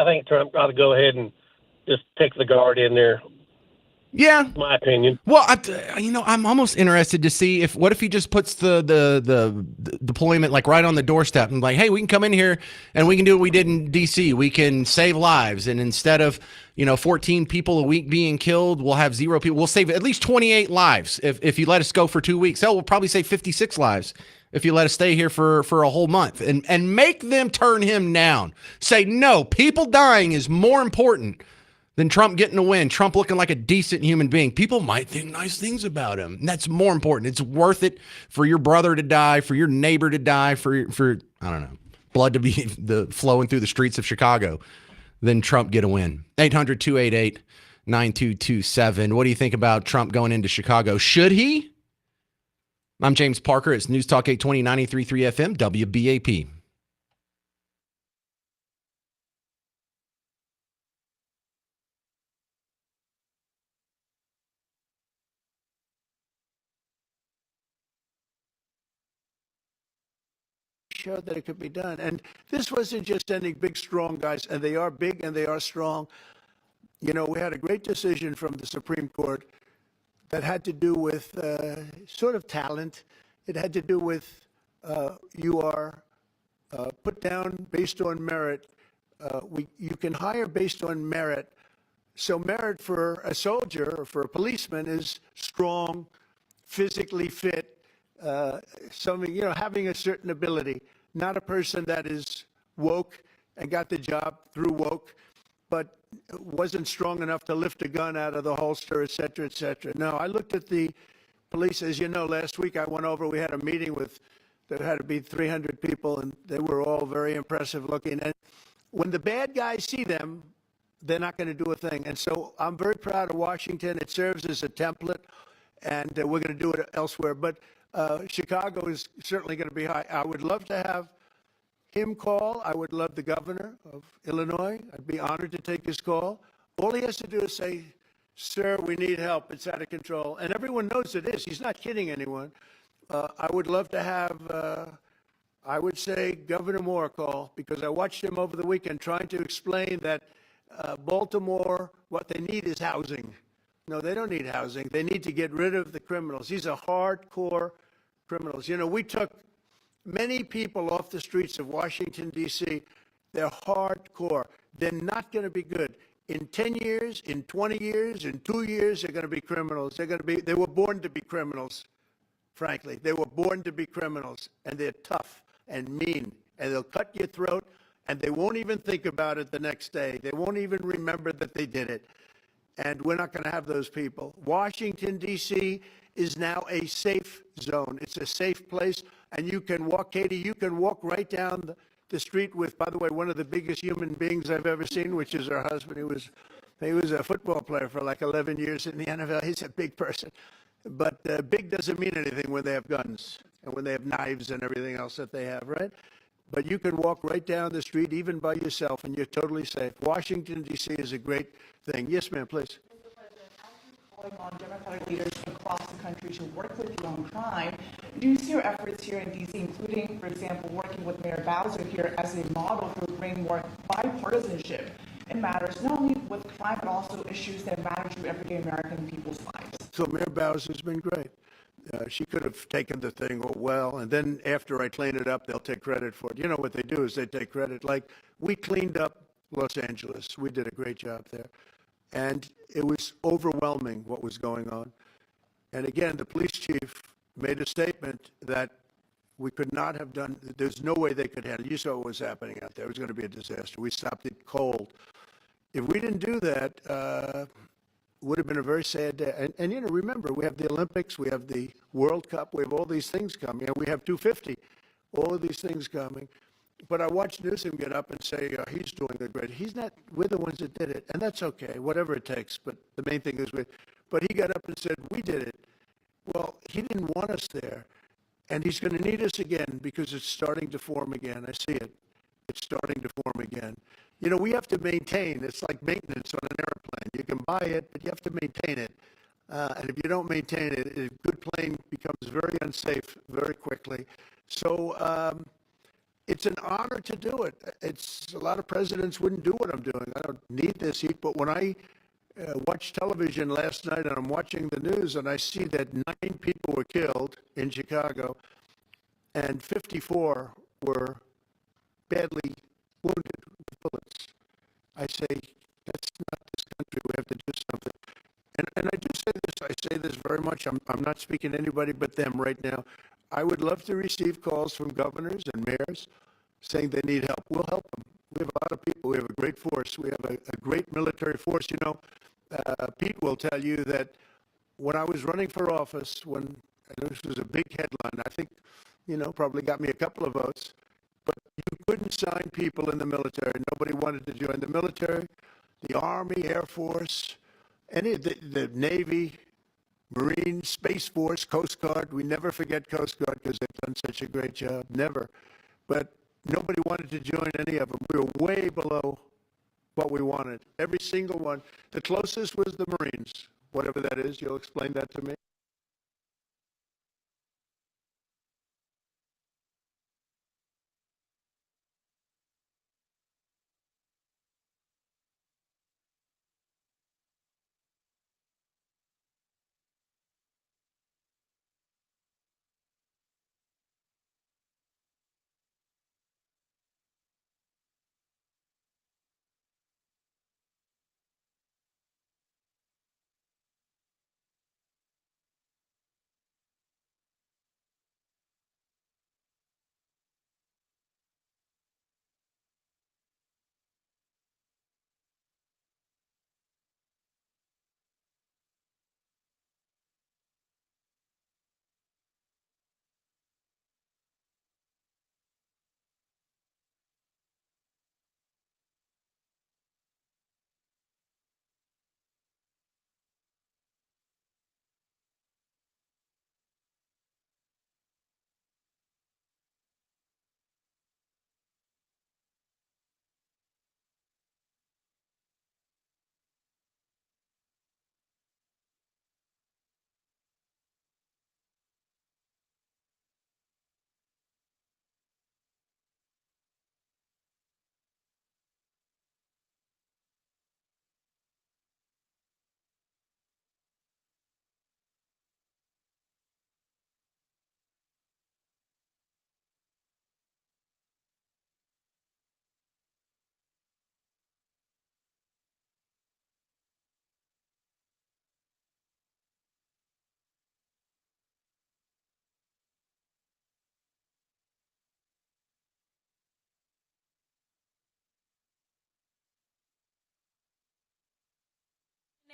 think Trump ought to go ahead and just take the Guard in there. Yeah. My opinion. Well, I'm almost interested to see what if he just puts the deployment like right on the doorstep and like, hey, we can come in here and we can do what we did in D.C. We can save lives, and instead of 14 people a week being killed, we'll have 0 people. We'll save at least 28 lives if you let us go for 2 weeks. Hell, we'll probably save 56 lives if you let us stay here for a whole month, and make them turn him down. Say no, people dying is more important than Trump getting a win, Trump looking like a decent human being. People might think nice things about him. And that's more important. It's worth it for your brother to die, for your neighbor to die, for I don't know, blood to be flowing through the streets of Chicago than Trump get a win. 800-288-9227. What do you think about Trump going into Chicago? Should he? I'm James Parker. It's News Talk 820 93.3 FM, WBAP. showed that it could be done. And this wasn't just any big, strong guys, and they are big and they are strong. You know, we had a great decision from the Supreme Court that had to do with sort of talent. It had to do with you are put down based on merit. You can hire based on merit. So merit for a soldier or for a policeman is strong, physically fit, having a certain ability, not a person that is woke and got the job through woke, but wasn't strong enough to lift a gun out of the holster, et cetera, et cetera. No, I looked at the police, as you know, last week I went over, we had a meeting that had to be 300 people, and they were all very impressive looking. And when the bad guys see them, they're not going to do a thing. And so I'm very proud of Washington. It serves as a template, and we're going to do it elsewhere. But Chicago is certainly going to be high. I would love to have him call. I would love the governor of Illinois. I'd be honored to take his call. All he has to do is say, sir, we need help. It's out of control. And everyone knows it is. He's not kidding anyone. I would love to have, I would say, Governor Moore call, because I watched him over the weekend trying to explain that Baltimore, what they need is housing. No, they don't need housing. They need to get rid of the criminals. These are hardcore criminals. You know, we took many people off the streets of Washington, D.C. They're hardcore. They're not going to be good. In 10 years, in 20 years, in 2 years, they're going to be criminals. They were born to be criminals, frankly. They were born to be criminals, and they're tough and mean, and they'll cut your throat, and they won't even think about it the next day. They won't even remember that they did it. And we're not going to have those people. Washington, D.C. is now a safe zone. It's a safe place. And you can walk, Katie, you can walk right down the street with, by the way, one of the biggest human beings I've ever seen, which is her husband. He was a football player for like 11 years in the NFL. He's a big person. But big doesn't mean anything when they have guns and when they have knives and everything else that they have, right? But you can walk right down the street, even by yourself, and you're totally safe. Washington, D.C. is a great thing. Yes, ma'am, please. Mr. President, as you're calling on Democratic leaders across the country to work with you on crime, do you see your efforts here in D.C., including, for example, working with Mayor Bowser here as a model to bring more bipartisanship in matters not only with crime, but also issues that matter to everyday American people's lives? So Mayor Bowser's been great. She could have taken the thing, oh, well, and then after I clean it up, they'll take credit for it. You know what they do is they take credit. Like, we cleaned up Los Angeles. We did a great job there. And it was overwhelming what was going on. And again, the police chief made a statement that we could not have done, there's no way they could handle it. You saw what was happening out there. It was going to be a disaster. We stopped it cold. If we didn't do that, would have been a very sad day. And, you know, remember, we have the Olympics, we have the World Cup, we have all these things coming, and we have 250, all of these things coming. But I watched Newsom get up and say, he's doing a great, he's not, we're the ones that did it, and that's okay, whatever it takes, but the main thing is, but he got up and said, we did it. Well, he didn't want us there, and he's going to need us again because it's starting to form again. I see it. It's starting to form again. You know, we have to maintain. It's like maintenance on an airplane. You can buy it, but you have to maintain it. And if you don't maintain it, a good plane becomes very unsafe very quickly. So it's an honor to do it. It's a lot of presidents wouldn't do what I'm doing. I don't need this heat, but when I watched television last night and I'm watching the news and I see that 9 people were killed in Chicago and 54 were badly wounded with bullets, I say, that's not this country. We have to do something. And I do say this, I say this very much. I'm not speaking to anybody but them right now. I would love to receive calls from governors and mayors saying they need help. We'll help them. We have a lot of people. We have a great force. We have a great military force. You know, Pete will tell you that when I was running for office, when this was a big headline, I think, you know, probably got me a couple of votes, but you couldn't sign people in the military. Nobody wanted to join the military, the Army, Air Force, any of the Navy, Marines, Space Force, Coast Guard. We never forget Coast Guard because they've done such a great job. Never. But nobody wanted to join any of them. We were way below what we wanted. Every single one. The closest was the Marines, whatever that is. You'll explain that to me.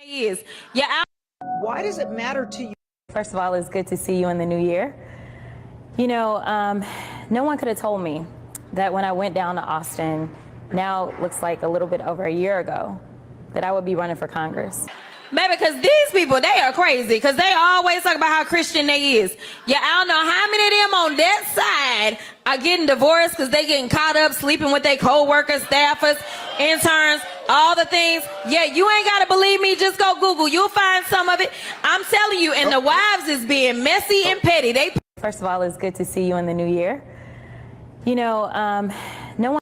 Is yeah. Why does it matter to you? First of all, it's good to see you in the new year. You know, no one could have told me that when I went down to Austin, now it looks like a little bit over a year ago, that I would be running for Congress. Baby, because these people, they are crazy, because they always talk about how Christian they is. Yeah, I don't know how many of them on that side are getting divorced because they getting caught up sleeping with their co-workers, staffers, interns, all the things. Yeah, you ain't got to believe me. Just go Google. You'll find some of it. I'm telling you, and the wives is being messy and petty. First of all, it's good to see you in the new year. You know, no one.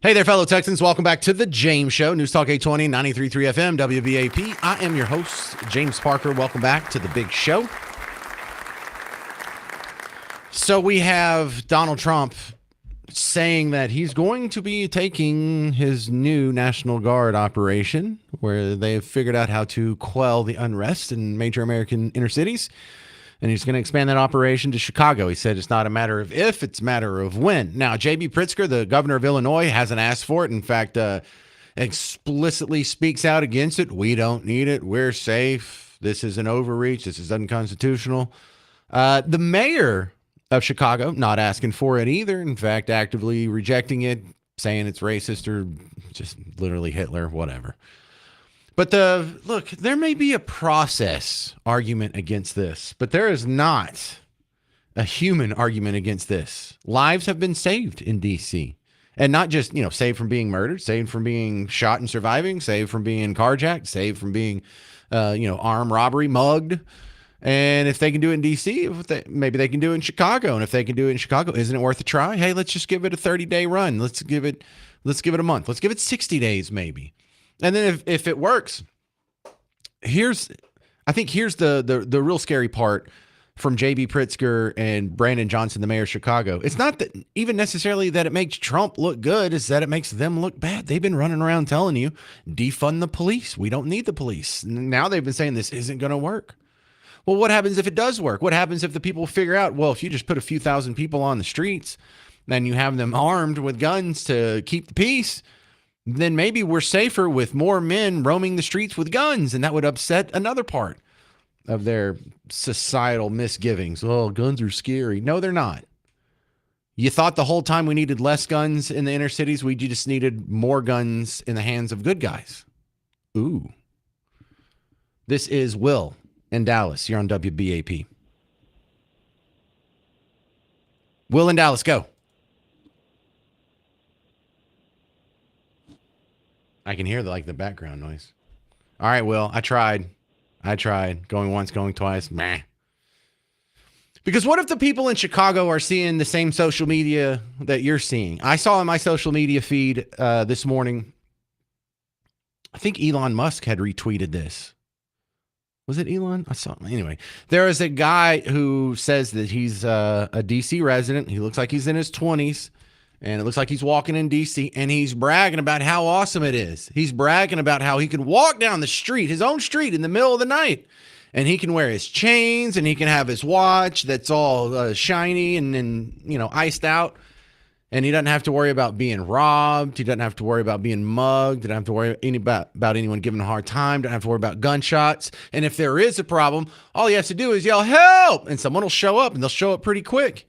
Hey there, fellow Texans. Welcome back to the James Show. News Talk 820, 93.3 FM, WBAP. I am your host, James Parker. Welcome back to the big show. So we have Donald Trump saying that he's going to be taking his new National Guard operation, where they've figured out how to quell the unrest in major American inner cities. And he's going to expand that operation to Chicago. He said it's not a matter of if, it's a matter of when. Now, J.B. Pritzker, the governor of Illinois, hasn't asked for it. In fact, explicitly speaks out against it. We don't need it. We're safe. This is an overreach. This is unconstitutional. The mayor of Chicago, not asking for it either. In fact, actively rejecting it, saying it's racist or just literally Hitler, whatever. But look, there may be a process argument against this, but there is not a human argument against this. Lives have been saved in D.C. And not just, saved from being murdered, saved from being shot and surviving, saved from being carjacked, saved from being, armed robbery, mugged. And if they can do it in D.C., maybe they can do it in Chicago. And if they can do it in Chicago, isn't it worth a try? Hey, let's just give it a 30-day run. Let's give it a month. Let's give it 60 days maybe. And then if it works, here's the real scary part from J.B. Pritzker and Brandon Johnson, the mayor of Chicago. It's not that even necessarily that it makes Trump look good, it's that it makes them look bad. They've been running around telling you, defund the police. We don't need the police. Now they've been saying this isn't going to work. Well, what happens if it does work? What happens if the people figure out, well, if you just put a few thousand people on the streets, then you have them armed with guns to keep the peace, then maybe we're safer with more men roaming the streets with guns, and that would upset another part of their societal misgivings. Oh, guns are scary. No, they're not. You thought the whole time we needed less guns in the inner cities, we just needed more guns in the hands of good guys. Ooh. This is Will in Dallas. You're on WBAP. Will in Dallas, go. I can hear the background noise. All right, Will, I tried. Going once, going twice. Meh. Because what if the people in Chicago are seeing the same social media that you're seeing? I saw in my social media feed this morning, I think Elon Musk had retweeted this. Was it Elon? I saw. Anyway, there is a guy who says that he's a DC resident. He looks like he's in his 20s, and it looks like he's walking in DC, and he's bragging about how awesome it is. He's bragging about how he can walk down the street, his own street, in the middle of the night, and he can wear his chains, and he can have his watch that's all shiny and iced out. And he doesn't have to worry about being robbed. He doesn't have to worry about being mugged. He doesn't have to worry about anyone giving him a hard time. Doesn't have to worry about gunshots. And if there is a problem, all he has to do is yell, "Help!" And someone will show up, and they'll show up pretty quick.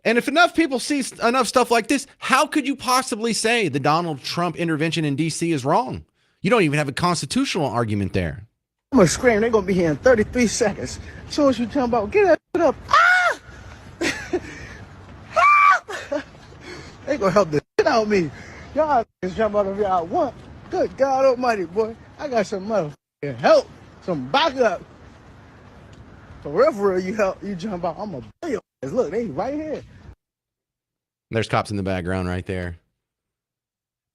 And if enough people see enough stuff like this, how could you possibly say the Donald Trump intervention in D.C. is wrong? You don't even have a constitutional argument there. I'm going to scream. They're going to be here in 33 seconds. As soon as you tell about, get that shit up. Ah! They gonna help the shit out of me. Y'all can jump out of here I want. Good God almighty, boy. I got some motherfucking help. Some backup. For real, you jump out. I'm a bill. Look, they right here. There's cops in the background right there.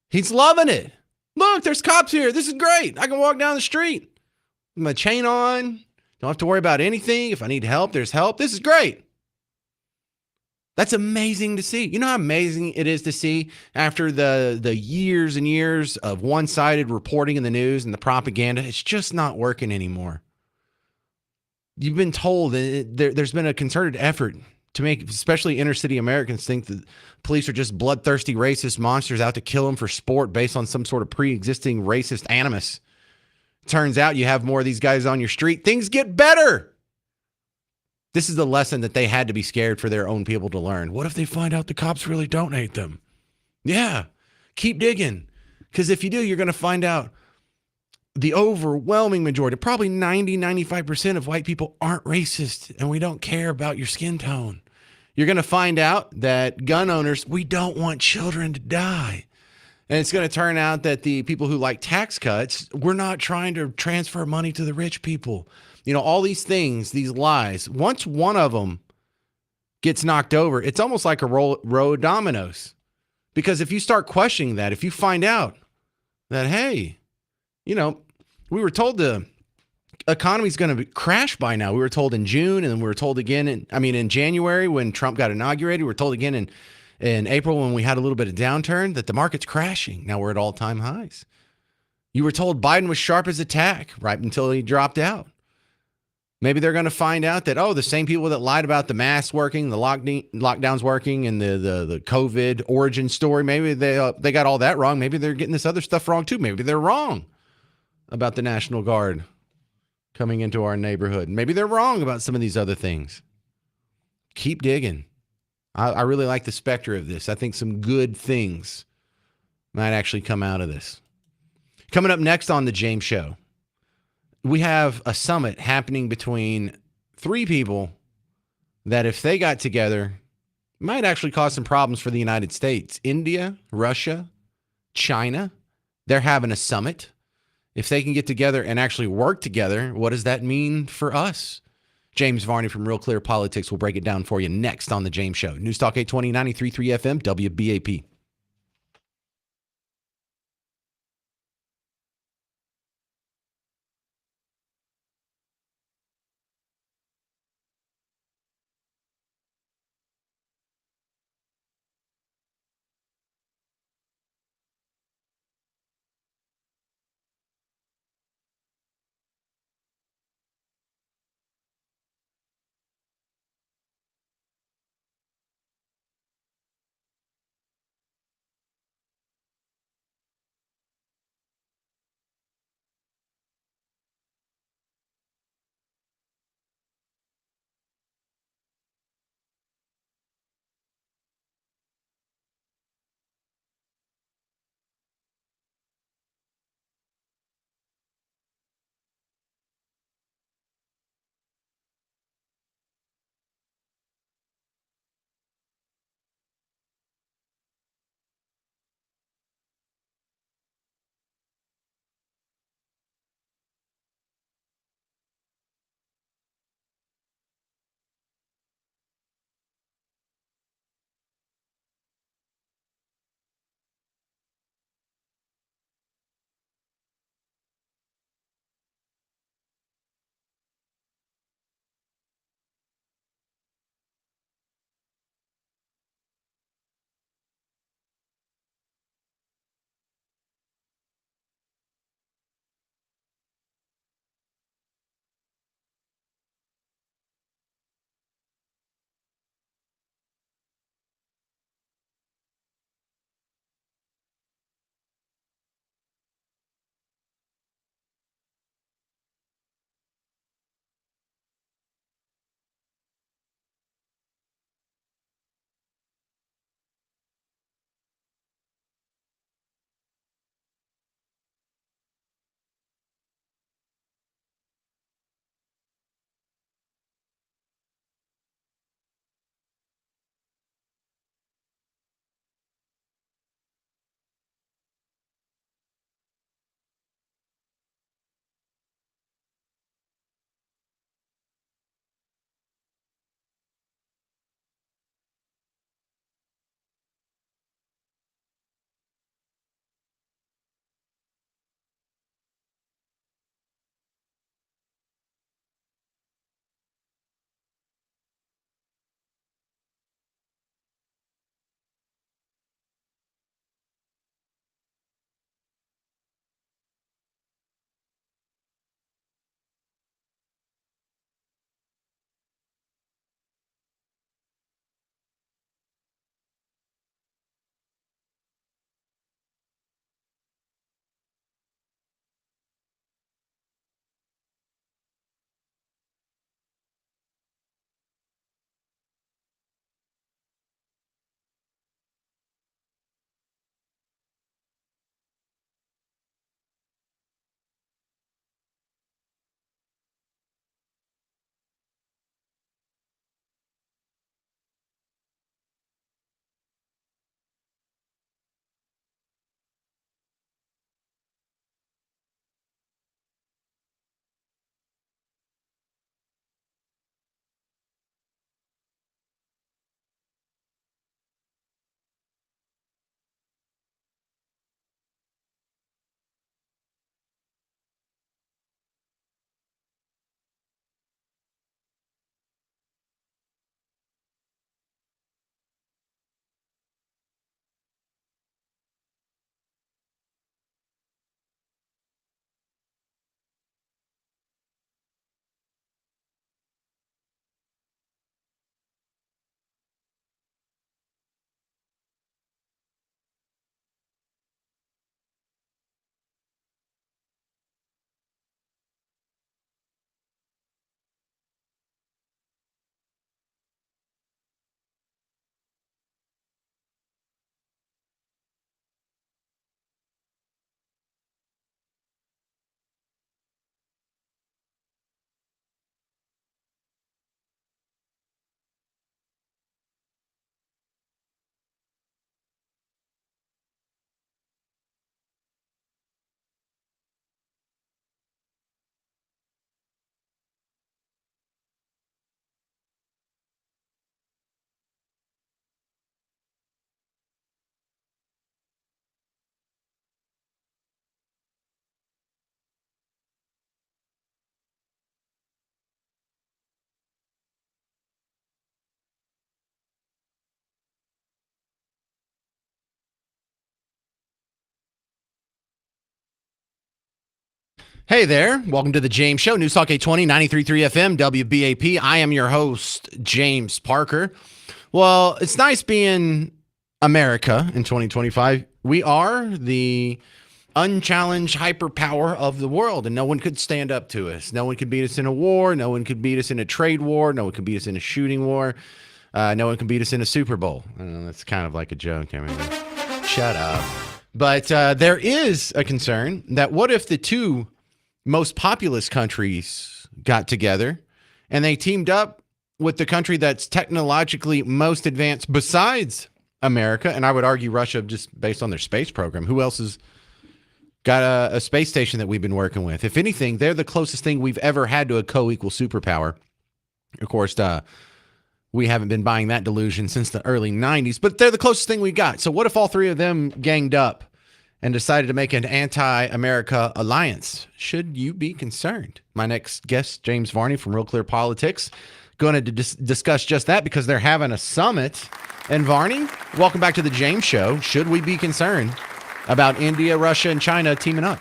He's loving it. Look, there's cops here. This is great. I can walk down the street with my chain on. Don't have to worry about anything. If I need help, there's help. This is great. That's amazing to see. You know how amazing it is to see after the years and years of one-sided reporting in the news and the propaganda? It's just not working anymore. You've been told that there's been a concerted effort to make especially inner city Americans think that police are just bloodthirsty racist monsters out to kill them for sport based on some sort of pre-existing racist animus. Turns out you have more of these guys on your street, things get better. This is the lesson that they had to be scared for their own people to learn. What if they find out the cops really don't hate them? Yeah, keep digging. Because if you do, you're going to find out the overwhelming majority, probably 95% of white people aren't racist, and we don't care about your skin tone. You're going to find out that gun owners, we don't want children to die. And it's going to turn out that the people who like tax cuts, we're not trying to transfer money to the rich people. You know, all these things, these lies, once one of them gets knocked over, it's almost like a row of dominoes. Because if you start questioning that, if you find out that, hey, you know, we were told the economy's going to crash by now. We were told in June, and then we were told again in January when Trump got inaugurated. We were told again in April when we had a little bit of downturn that the market's crashing. Now we're at all-time highs. You were told Biden was sharp as a tack right until he dropped out. Maybe they're going to find out that, the same people that lied about the masks working, the lockdowns working, and the COVID origin story, maybe they got all that wrong. Maybe they're getting this other stuff wrong too. Maybe they're wrong about the National Guard coming into our neighborhood. Maybe they're wrong about some of these other things. Keep digging. I really like the specter of this. I think some good things might actually come out of this. Coming up next on The James Show, we have a summit happening between three people that if they got together might actually cause some problems for the United States. India, Russia, China, they're having a summit. If they can get together and actually work together, what does that mean for us? James Varney from Real Clear Politics will break it down for you next on The James Show. News Talk 820, 93.3 FM, WBAP. Hey there. Welcome to the James Show. News Talk 820, 93.3 FM, WBAP. I am your host, James Parker. Well, it's nice being America in 2025. We are the unchallenged hyperpower of the world, and no one could stand up to us. No one could beat us in a war. No one could beat us in a trade war. No one could beat us in a shooting war. No one can beat us in a Super Bowl. I know, that's kind of like a joke. I mean, shut up. But there is a concern that what if the two most populous countries got together and they teamed up with the country that's technologically most advanced besides America? And I would argue Russia, just based on their space program. Who else has got a space station that we've been working with? If anything, they're the closest thing we've ever had to a co-equal superpower. Of course, we haven't been buying that delusion since the early 90s, but they're the closest thing we got. So what if all three of them ganged up and decided to make an anti-America alliance? Should you be concerned? My next guest, James Varney from Real Clear Politics, going to discuss just that because they're having a summit. And Varney, welcome back to the James Show. Should we be concerned about India, Russia, and China teaming up?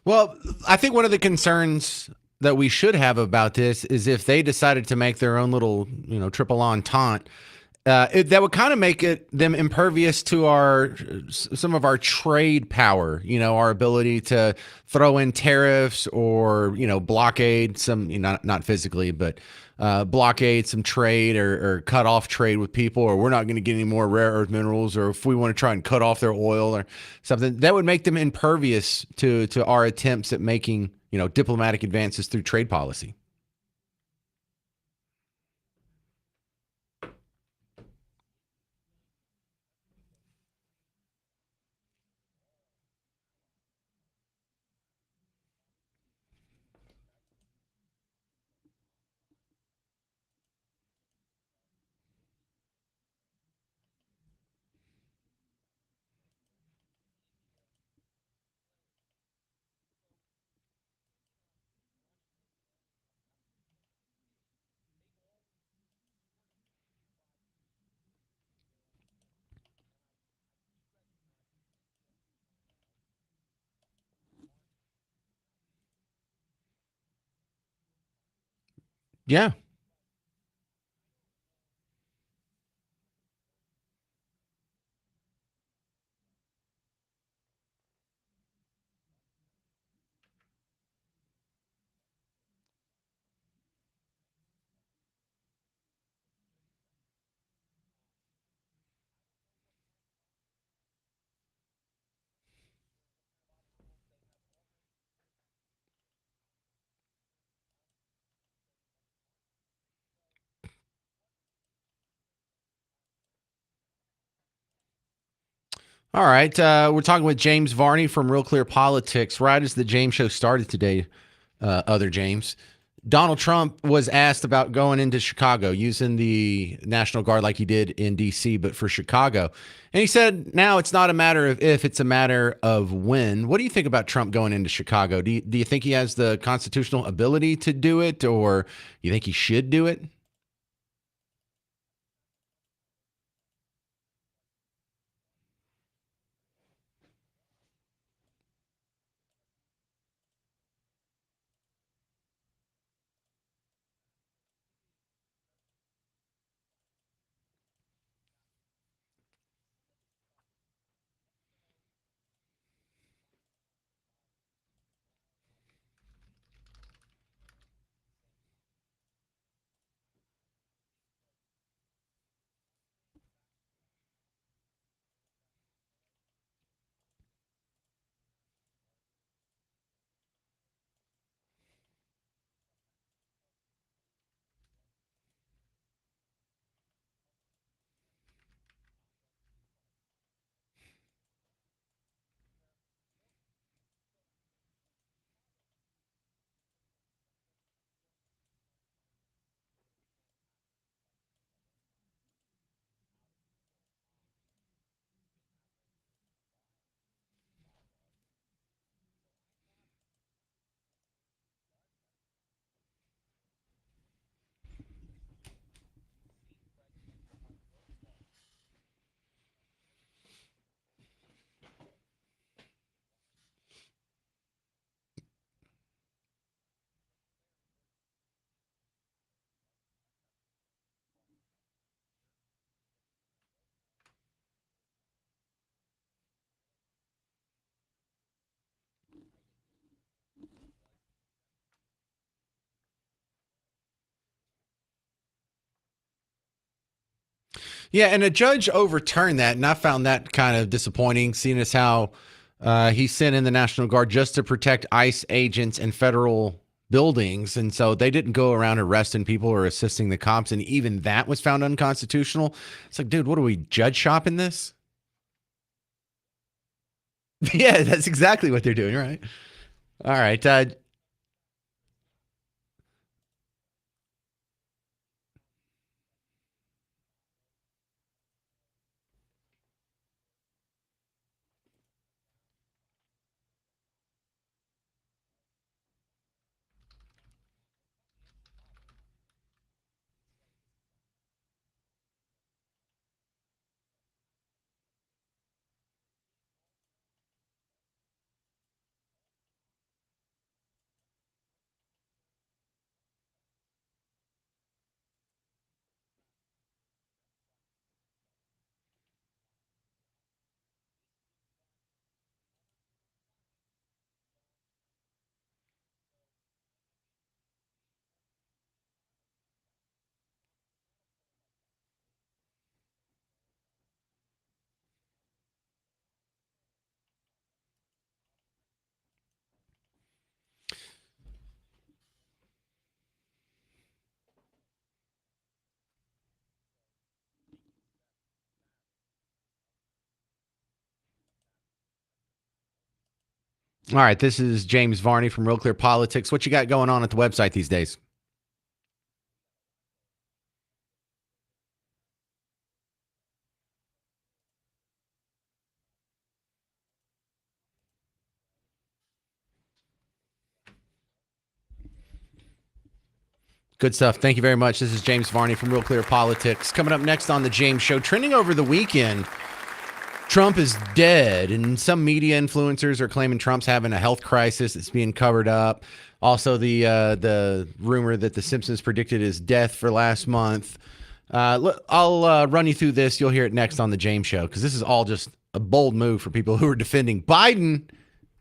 Well, I think one of the concerns that we should have about this is if they decided to make their own little, triple entente, that would kind of make them impervious to some of our trade power. Our ability to throw in tariffs or blockade some, not physically, but blockade some trade or cut off trade with people, or we're not going to get any more rare earth minerals, or if we want to try and cut off their oil or something, that would make them impervious to our attempts at making diplomatic advances through trade policy. Yeah. All right. We're talking with James Varney from Real Clear Politics. Right as the James Show started today, other James, Donald Trump was asked about going into Chicago, using the National Guard like he did in D.C., but for Chicago. And he said, now it's not a matter of if, it's a matter of when. What do you think about Trump going into Chicago? Do you think he has the constitutional ability to do it, or you think he should do it? Yeah, and a judge overturned that, and I found that kind of disappointing, seeing as how he sent in the National Guard just to protect ICE agents and federal buildings, and so they didn't go around arresting people or assisting the cops, and even that was found unconstitutional. It's like, dude, what are we, judge shopping this? Yeah, that's exactly what they're doing, right? All right. All right, this is James Varney from Real Clear Politics. What you got going on at the website these days? Good stuff. Thank you very much. This is James Varney from Real Clear Politics. Coming up next on The James Show, trending over the weekend, Trump is dead, and some media influencers are claiming Trump's having a health crisis that's being covered up. Also, the rumor that The Simpsons predicted his death for last month. I'll run you through this. You'll hear it next on The James Show, because this is all just a bold move for people who are defending Biden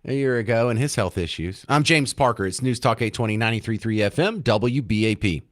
a year ago and his health issues. I'm James Parker. It's News Talk 820, 93.3 FM, WBAP.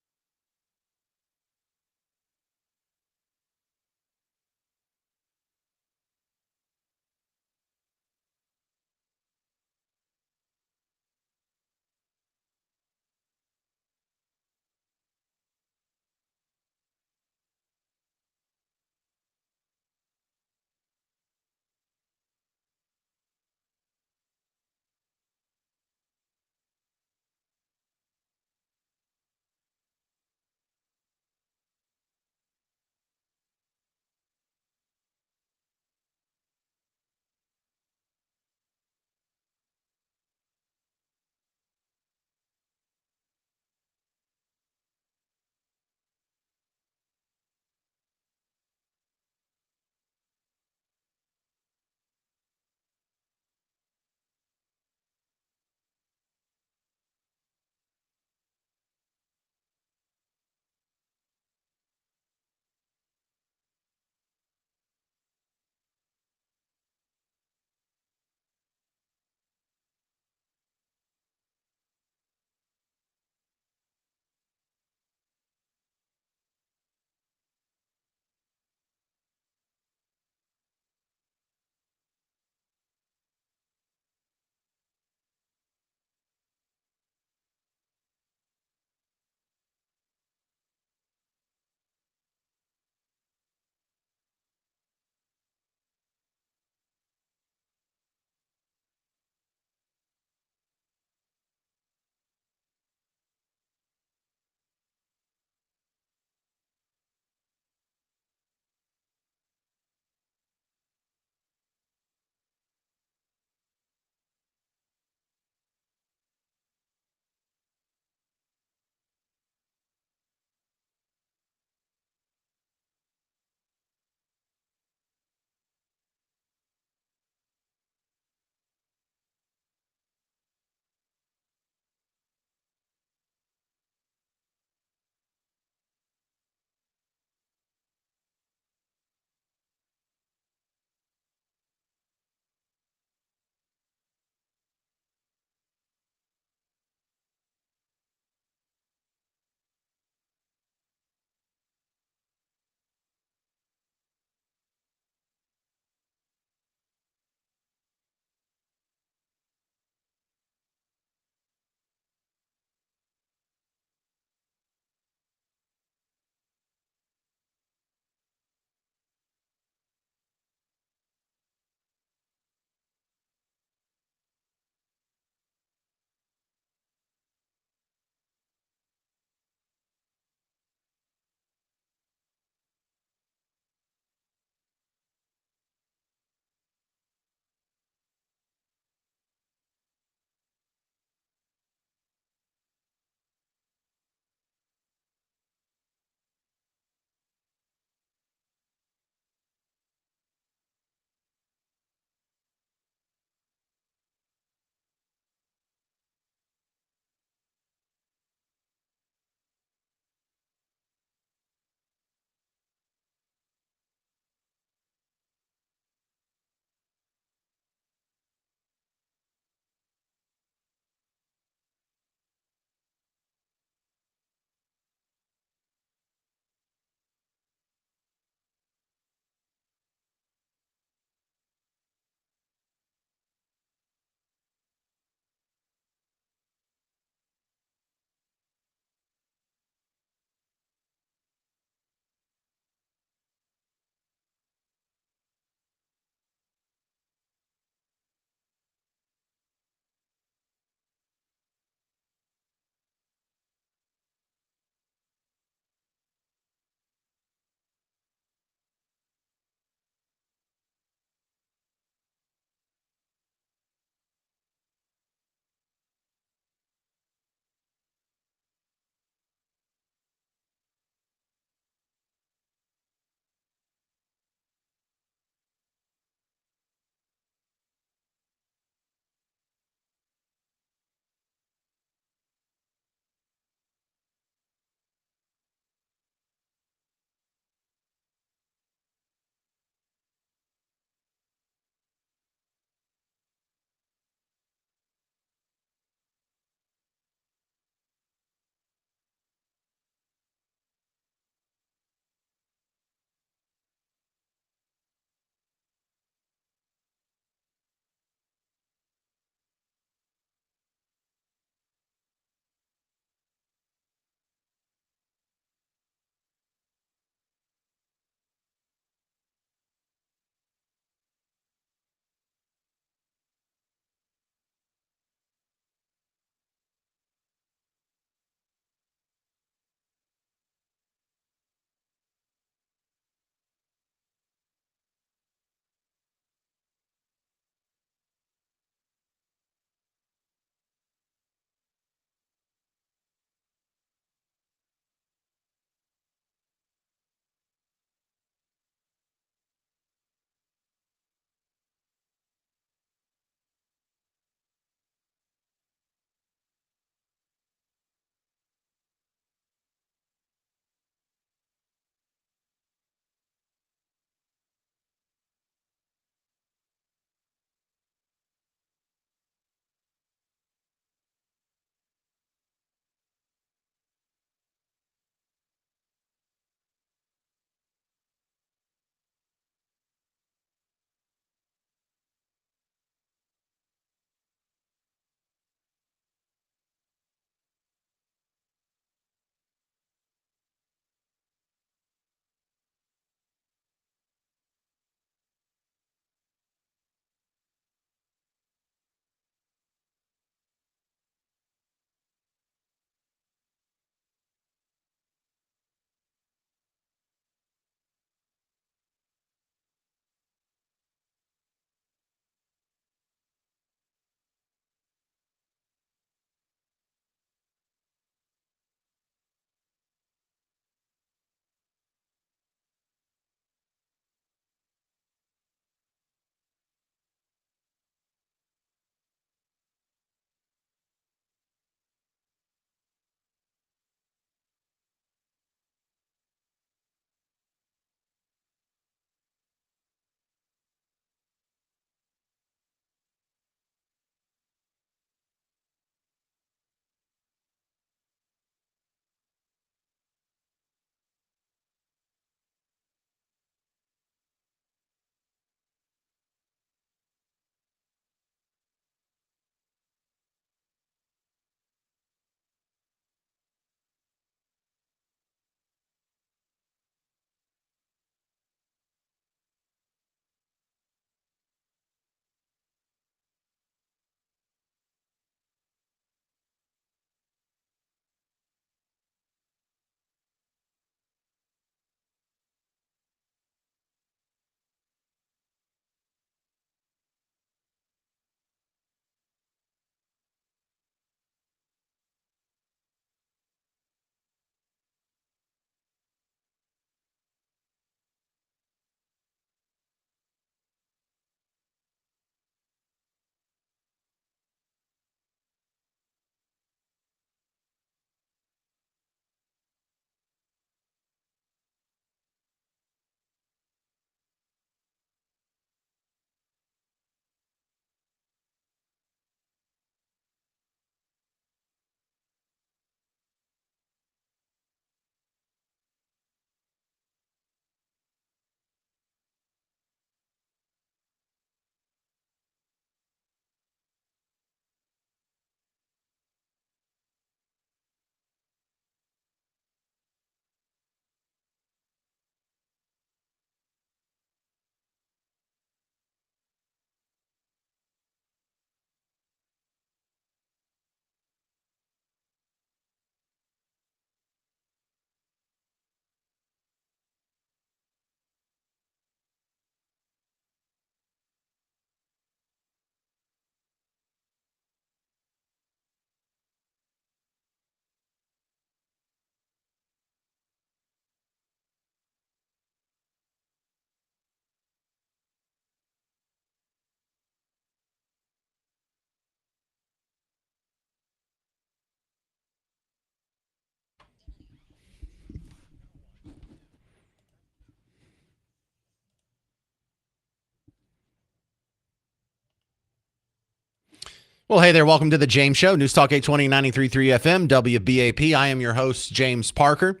Well, hey there. Welcome to the James Show. News Talk 820, 93.3 FM, WBAP. I am your host, James Parker.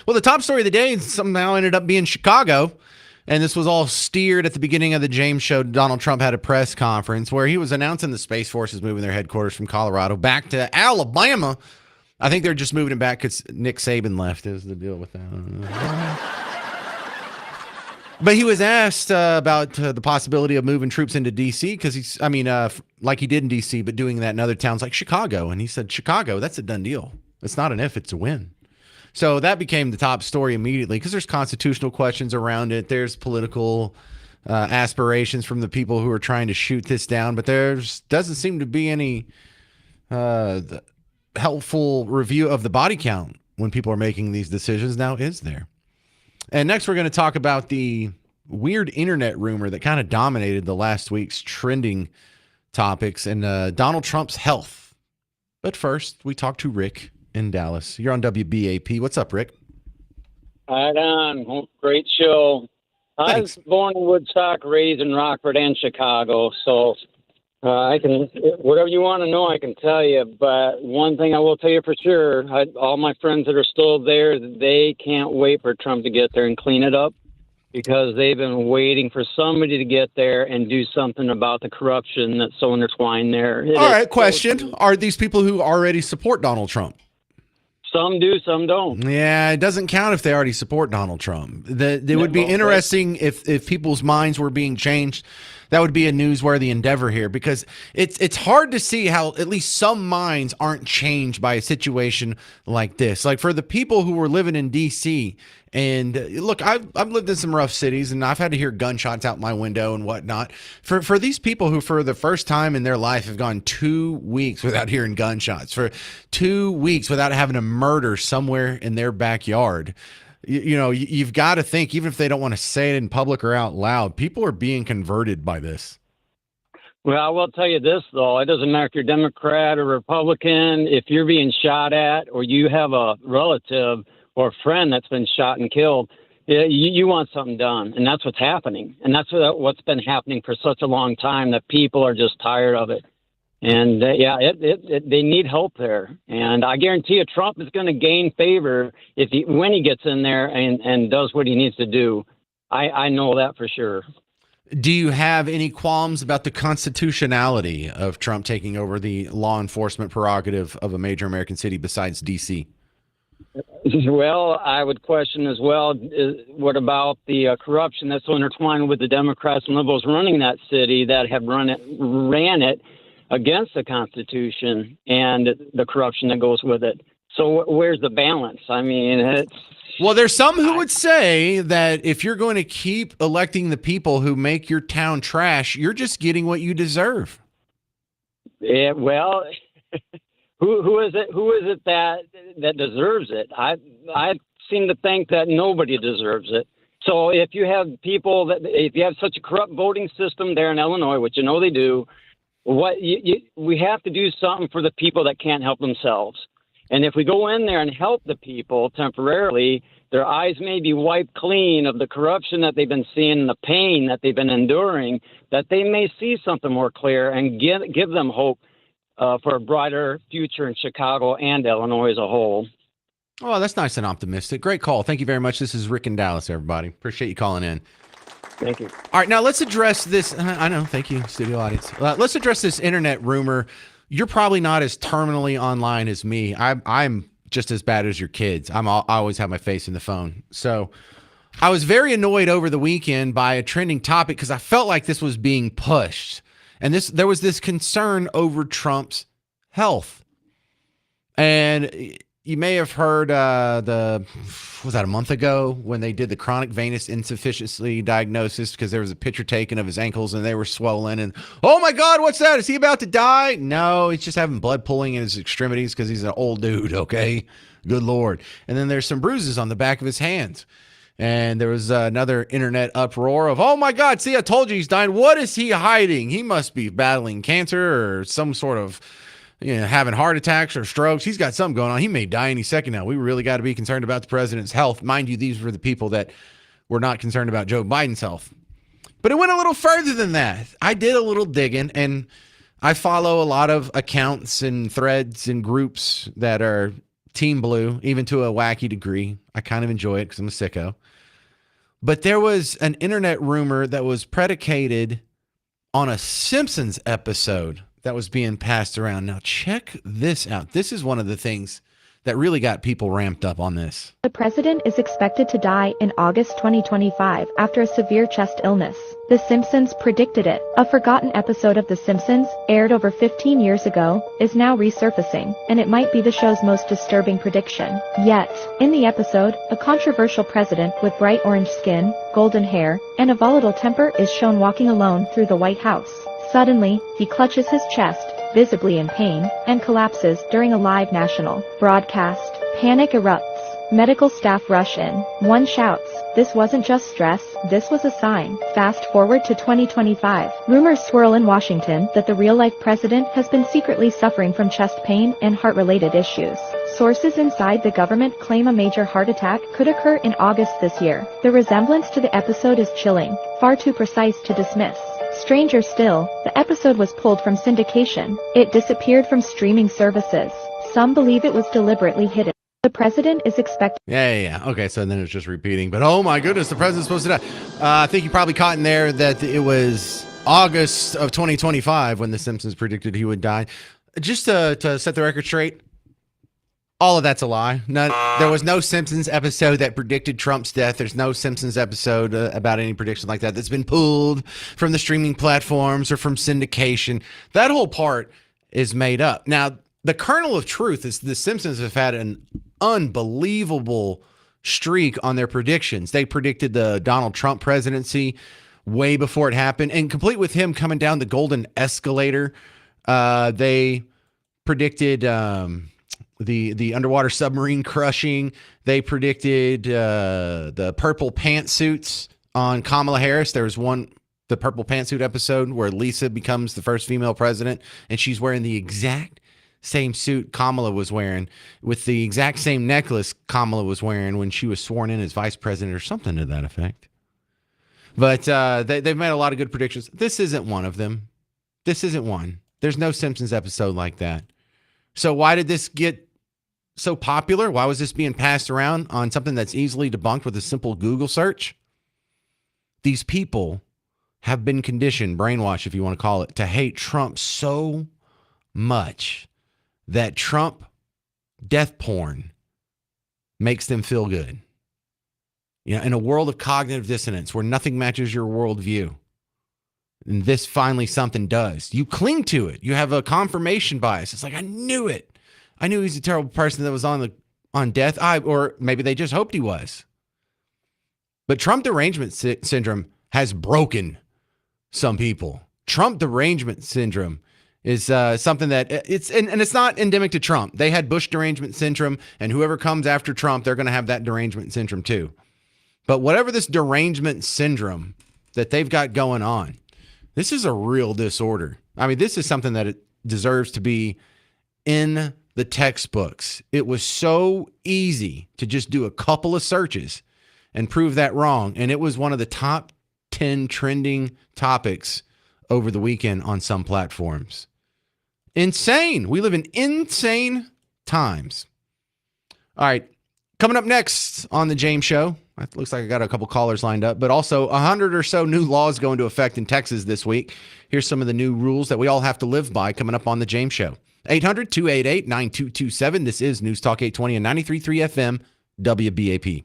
Well, the top story of the day somehow ended up being Chicago. And this was all steered at the beginning of the James Show. Donald Trump had a press conference where he was announcing the Space Force is moving their headquarters from Colorado back to Alabama. I think they're just moving it back because Nick Saban left is the deal with that. But he was asked about the possibility of moving troops into D.C. because like he did in D.C., but doing that in other towns like Chicago. And he said, Chicago, that's a done deal. It's not an if, it's a win. So that became the top story immediately because there's constitutional questions around it. There's political aspirations from the people who are trying to shoot this down. But there doesn't seem to be any helpful review of the body count when people are making these decisions. Now, is there? And next, we're going to talk about the weird internet rumor that kind of dominated the last week's trending topics and Donald Trump's health. But first, we talk to Rick in Dallas. You're on WBAP. What's up, Rick? Right on. Great show. I was born in Woodstock, raised in Rockford and Chicago, so I can, whatever you want to know, I can tell you. But one thing I will tell you for sure, all my friends that are still there, they can't wait for Trump to get there and clean it up because they've been waiting for somebody to get there and do something about the corruption that's so intertwined there. All right, question. Are these people who already support Donald Trump? Some do, some don't. Yeah, it doesn't count if they already support Donald Trump. It would be interesting if people's minds were being changed. That would be a newsworthy endeavor here because it's hard to see how at least some minds aren't changed by a situation like this. Like for the people who were living in D.C. and look, I've lived in some rough cities and I've had to hear gunshots out my window and whatnot. For these people who for the first time in their life have gone 2 weeks without hearing gunshots, for 2 weeks without having a murder somewhere in their backyard. You've got to think, even if they don't want to say it in public or out loud, people are being converted by this. Well, I will tell you this, though. It doesn't matter if you're Democrat or Republican. If you're being shot at or you have a relative or a friend that's been shot and killed, you want something done. And that's what's happening. And that's what's been happening for such a long time that people are just tired of it. And they need help there. And I guarantee you Trump is going to gain favor when he gets in there and does what he needs to do. I know that for sure. Do you have any qualms about the constitutionality of Trump taking over the law enforcement prerogative of a major American city besides D.C.? Well, I would question as well, what about the corruption that's so intertwined with the Democrats and liberals running that city that have ran it against the Constitution and the corruption that goes with it. So where's the balance? I mean, well, there's some who would say that if you're going to keep electing the people who make your town trash, you're just getting what you deserve. Yeah, well, who is it that deserves it? I seem to think that nobody deserves it. So if you have if you have such a corrupt voting system there in Illinois, which they do, we have to do something for the people that can't help themselves. And if we go in there and help the people temporarily, their eyes may be wiped clean of the corruption that they've been seeing and the pain that they've been enduring, that they may see something more clear and give them hope for a brighter future in Chicago and Illinois as a whole. Oh, that's nice and optimistic. Great call. Thank you very much. This is Rick in Dallas, everybody. Appreciate you calling in. Thank you. All right, now let's address this. I know. Thank you, studio audience. Let's address this internet rumor. You're probably not as terminally online as me. I'm just as bad as your kids. I always have my face in the phone. So I was very annoyed over the weekend by a trending topic because I felt like this was being pushed. And there was this concern over Trump's health. And you may have heard was that a month ago when they did the chronic venous insufficiency diagnosis because there was a picture taken of his ankles and they were swollen and, oh my God, what's that? Is he about to die? No, he's just having blood pooling in his extremities because he's an old dude, okay? Good Lord. And then there's some bruises on the back of his hands. And there was another internet uproar of, oh my God, see, I told you he's dying. What is he hiding? He must be battling cancer or some sort of having heart attacks or strokes. He's got something going on. He may die any second now. We really got to be concerned about the president's health. Mind you, these were the people that were not concerned about Joe Biden's health. But it went a little further than that. I did a little digging, and I follow a lot of accounts and threads and groups that are Team Blue, even to a wacky degree. I kind of enjoy it because I'm a sicko. But there was an internet rumor that was predicated on a Simpsons episode that was being passed around. Now, check this out. This is one of the things that really got people ramped up on this. The president is expected to die in August 2025 after a severe chest illness. The Simpsons predicted it. A forgotten episode of The Simpsons, aired over 15 years ago, is now resurfacing, and it might be the show's most disturbing prediction yet. In the episode, a controversial president with bright orange skin, golden hair, and a volatile temper is shown walking alone through the White House. Suddenly, he clutches his chest, visibly in pain, and collapses during a live national broadcast. Panic erupts. Medical staff rush in. One shouts, "This wasn't just stress, this was a sign." Fast forward to 2025. Rumors swirl in Washington that the real-life president has been secretly suffering from chest pain and heart-related issues. Sources inside the government claim a major heart attack could occur in August this year. The resemblance to the episode is chilling, far too precise to dismiss. Stranger still, the episode was pulled from syndication. It disappeared from streaming services. Some believe it was deliberately hidden. The president is expected. Yeah. Okay, so then it's just repeating. But oh my goodness, the president's supposed to die. I think you probably caught in there that it was August of 2025 when The Simpsons predicted he would die. Just to set the record straight, all of that's a lie. There was no Simpsons episode that predicted Trump's death. There's no Simpsons episode about any prediction like that that's been pulled from the streaming platforms or from syndication. That whole part is made up. Now, the kernel of truth is the Simpsons have had an unbelievable streak on their predictions. They predicted the Donald Trump presidency way before it happened, and complete with him coming down the golden escalator. They predicted the underwater submarine crushing. They predicted the purple pantsuits on Kamala Harris. There was the purple pantsuit episode where Lisa becomes the first female president, and she's wearing the exact same suit Kamala was wearing, with the exact same necklace Kamala was wearing when she was sworn in as vice president, or something to that effect. But they've made a lot of good predictions. This isn't one of them. This isn't one. There's no Simpsons episode like that. So why did this get so popular? Why was this being passed around on something that's easily debunked with a simple Google search? These people have been conditioned, brainwashed if you want to call it, to hate Trump so much that Trump death porn makes them feel good. You know, in a world of cognitive dissonance where nothing matches your worldview, and this finally something does, you cling to it. You have a confirmation bias. It's like, I knew it. I knew he's a terrible person that was on death. Or maybe they just hoped he was. But Trump derangement syndrome has broken some people. Trump derangement syndrome is something that and it's not endemic to Trump. They had Bush derangement syndrome, and whoever comes after Trump, they're going to have that derangement syndrome too. But whatever this derangement syndrome that they've got going on, this is a real disorder. I mean, this is something that it deserves to be in the textbooks. It was so easy to just do a couple of searches and prove that wrong. And it was one of the top 10 trending topics over the weekend on some platforms. Insane. We live in insane times. All right. Coming up next on the James Show, it looks like I got a couple callers lined up, but also 100 or so new laws go into effect in Texas this week. Here's some of the new rules that we all have to live by coming up on the James Show. 800-288-9227. This is News Talk 820 and 93.3 FM WBAP.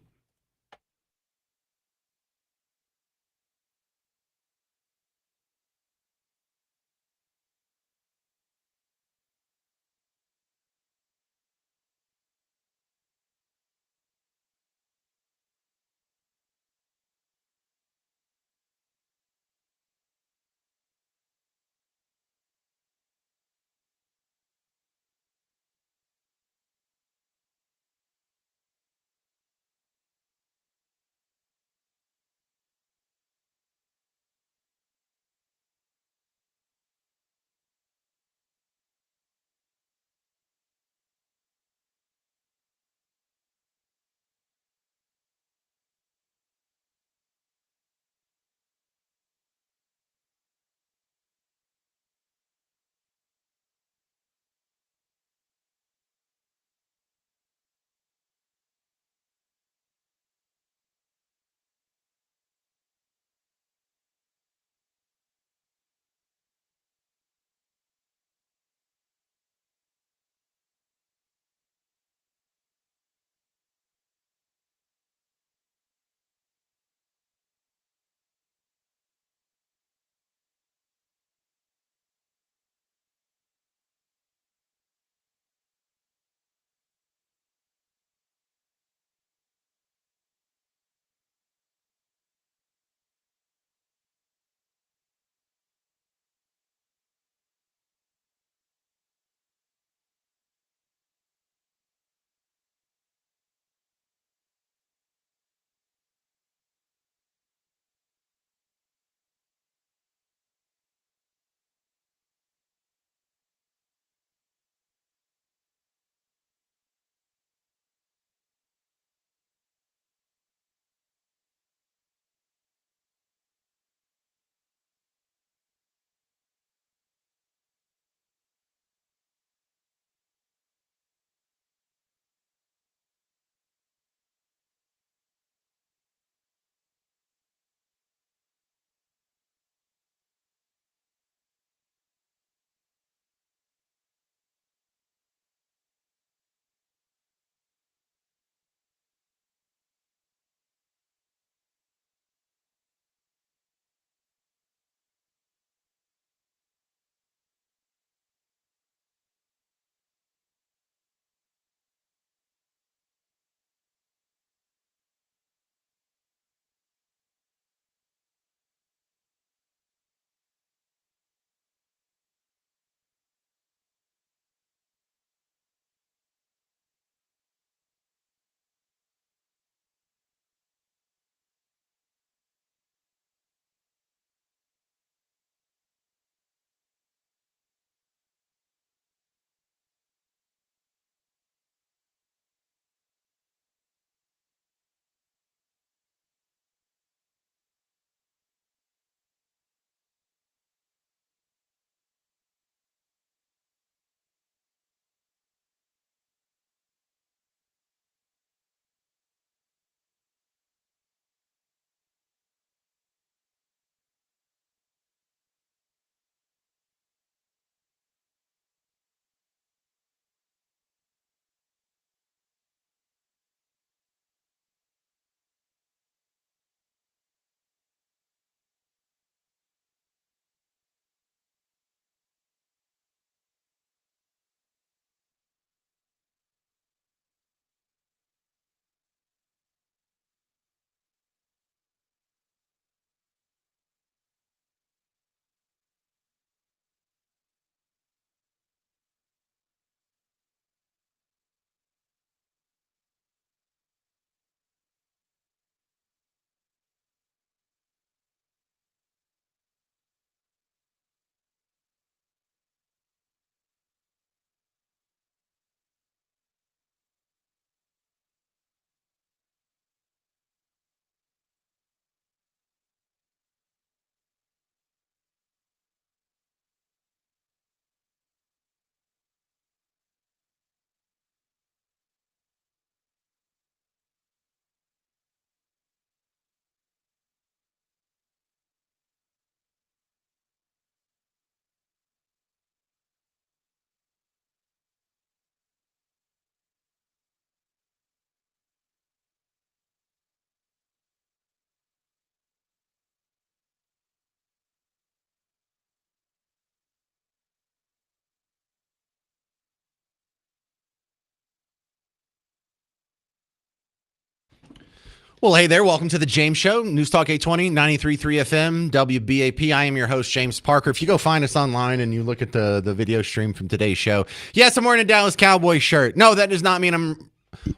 Well, hey there. Welcome to the James Show. News Talk 820, 93.3 FM, WBAP. I am your host, James Parker. If you go find us online and you look at the video stream from today's show, yes, I'm wearing a Dallas Cowboys shirt. No, that does not mean I'm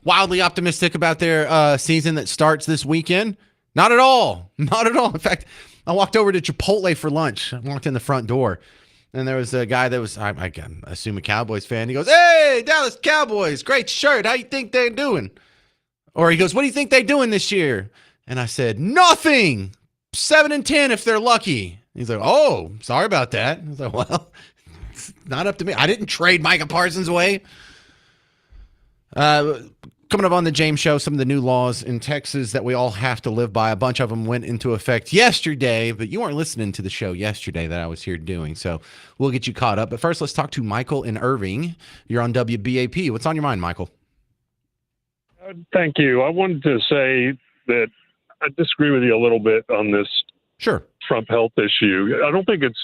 wildly optimistic about their season that starts this weekend. Not at all. Not at all. In fact, I walked over to Chipotle for lunch. I walked in the front door, and there was a guy that was, I can assume, a Cowboys fan. He goes, "Hey, Dallas Cowboys, great shirt. How you think they're doing?" Or he goes, "What do you think they're doing this year?" And I said, "Nothing. 7-10 if they're lucky." He's like, "Oh, sorry about that." I was like, "Well, it's not up to me. I didn't trade Micah Parsons away." Coming up on the James Show, some of the new laws in Texas that we all have to live by. A bunch of them went into effect yesterday, but you weren't listening to the show yesterday that I was here doing. So we'll get you caught up. But first, let's talk to Michael in Irving. You're on WBAP. What's on your mind, Michael? Thank you. I wanted to say that I disagree with you a little bit on this Trump health issue. I don't think it's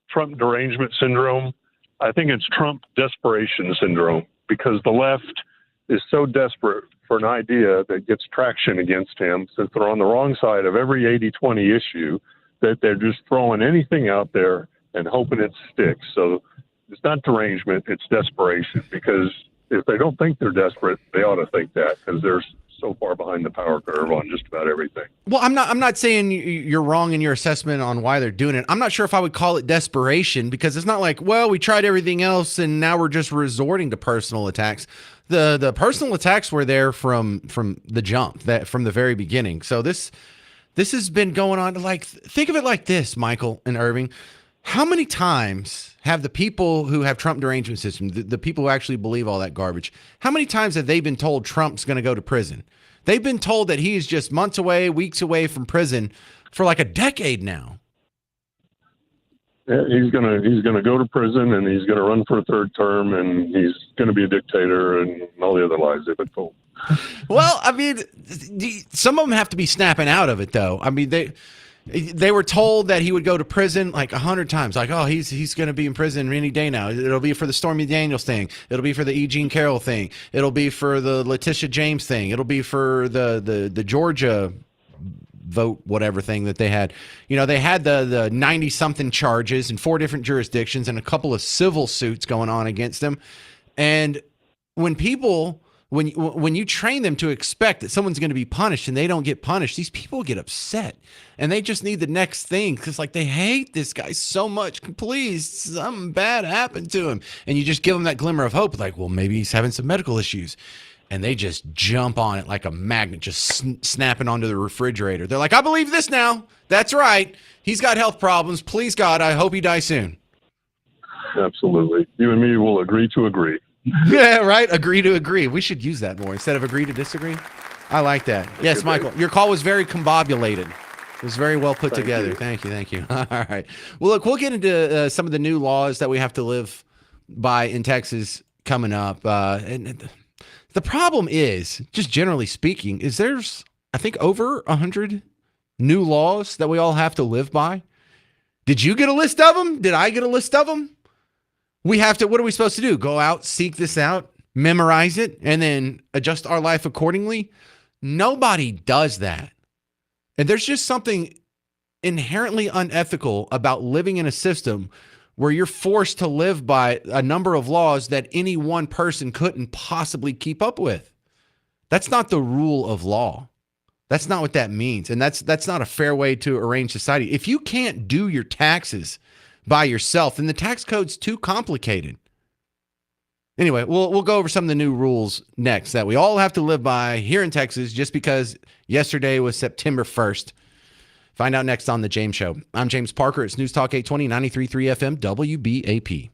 Trump derangement syndrome. I think it's Trump desperation syndrome, because the left is so desperate for an idea that gets traction against him, since they're on the wrong side of every 80-20 issue, that they're just throwing anything out there and hoping it sticks. So it's not derangement, it's desperation, because if they don't think they're desperate, they ought to think that, because they're so far behind the power curve on just about everything. Well, I'm not saying you're wrong in your assessment on why they're doing it. I'm not sure if I would call it desperation, because it's not like, well, we tried everything else and now we're just resorting to personal attacks. The personal attacks were there from the jump, that from the very beginning. So this has been going on. Like, think of it like this, Michael and Irving. How many times have the people who have Trump derangement system, the people who actually believe all that garbage, how many times have they been told Trump's going to go to prison? They've been told that he's just months away, weeks away from prison for like a decade now. Yeah, he's gonna go to prison, and he's gonna run for a third term, and he's gonna be a dictator, and all the other lies they've been told. Well, I mean, some of them have to be snapping out of it, though. I mean, they were told that he would go to prison like 100 times. Like, oh, he's going to be in prison any day now. It'll be for the Stormy Daniels thing. It'll be for the E. Jean Carroll thing. It'll be for the Letitia James thing. It'll be for the Georgia vote, whatever thing that they had. You know, they had the 90-something charges in 4 different jurisdictions and a couple of civil suits going on against them. And when people... When you train them to expect that someone's going to be punished and they don't get punished, these people get upset and they just need the next thing, because like they hate this guy so much. Please, something bad happened to him, and you just give them that glimmer of hope, like, well, maybe he's having some medical issues, and they just jump on it like a magnet, just snapping onto the refrigerator. They're like, I believe this now. That's right. He's got health problems. Please, God, I hope he dies soon. Absolutely. You and me will agree to agree. Yeah, right. Agree to agree. We should use that more instead of agree to disagree. I like that. Yes, Michael, your call was very combobulated. It was very well put together. Thank you. All right. Well, look, we'll get into some of the new laws that we have to live by in Texas coming up. And the problem is, just generally speaking, is there's, I think, over 100 new laws that we all have to live by. Did you get a list of them? Did I get a list of them? We have to, what are we supposed to do? Go out, seek this out, memorize it, and then adjust our life accordingly? Nobody does that. And there's just something inherently unethical about living in a system where you're forced to live by a number of laws that any one person couldn't possibly keep up with. That's not the rule of law. That's not what that means. And that's not a fair way to arrange society. If you can't do your taxes by yourself, then the tax code's too complicated. Anyway, we'll go over some of the new rules next that we all have to live by here in Texas, just because yesterday was September 1st. Find out next on The James Show. I'm James Parker. It's News Talk 820, 93.3 FM, WBAP.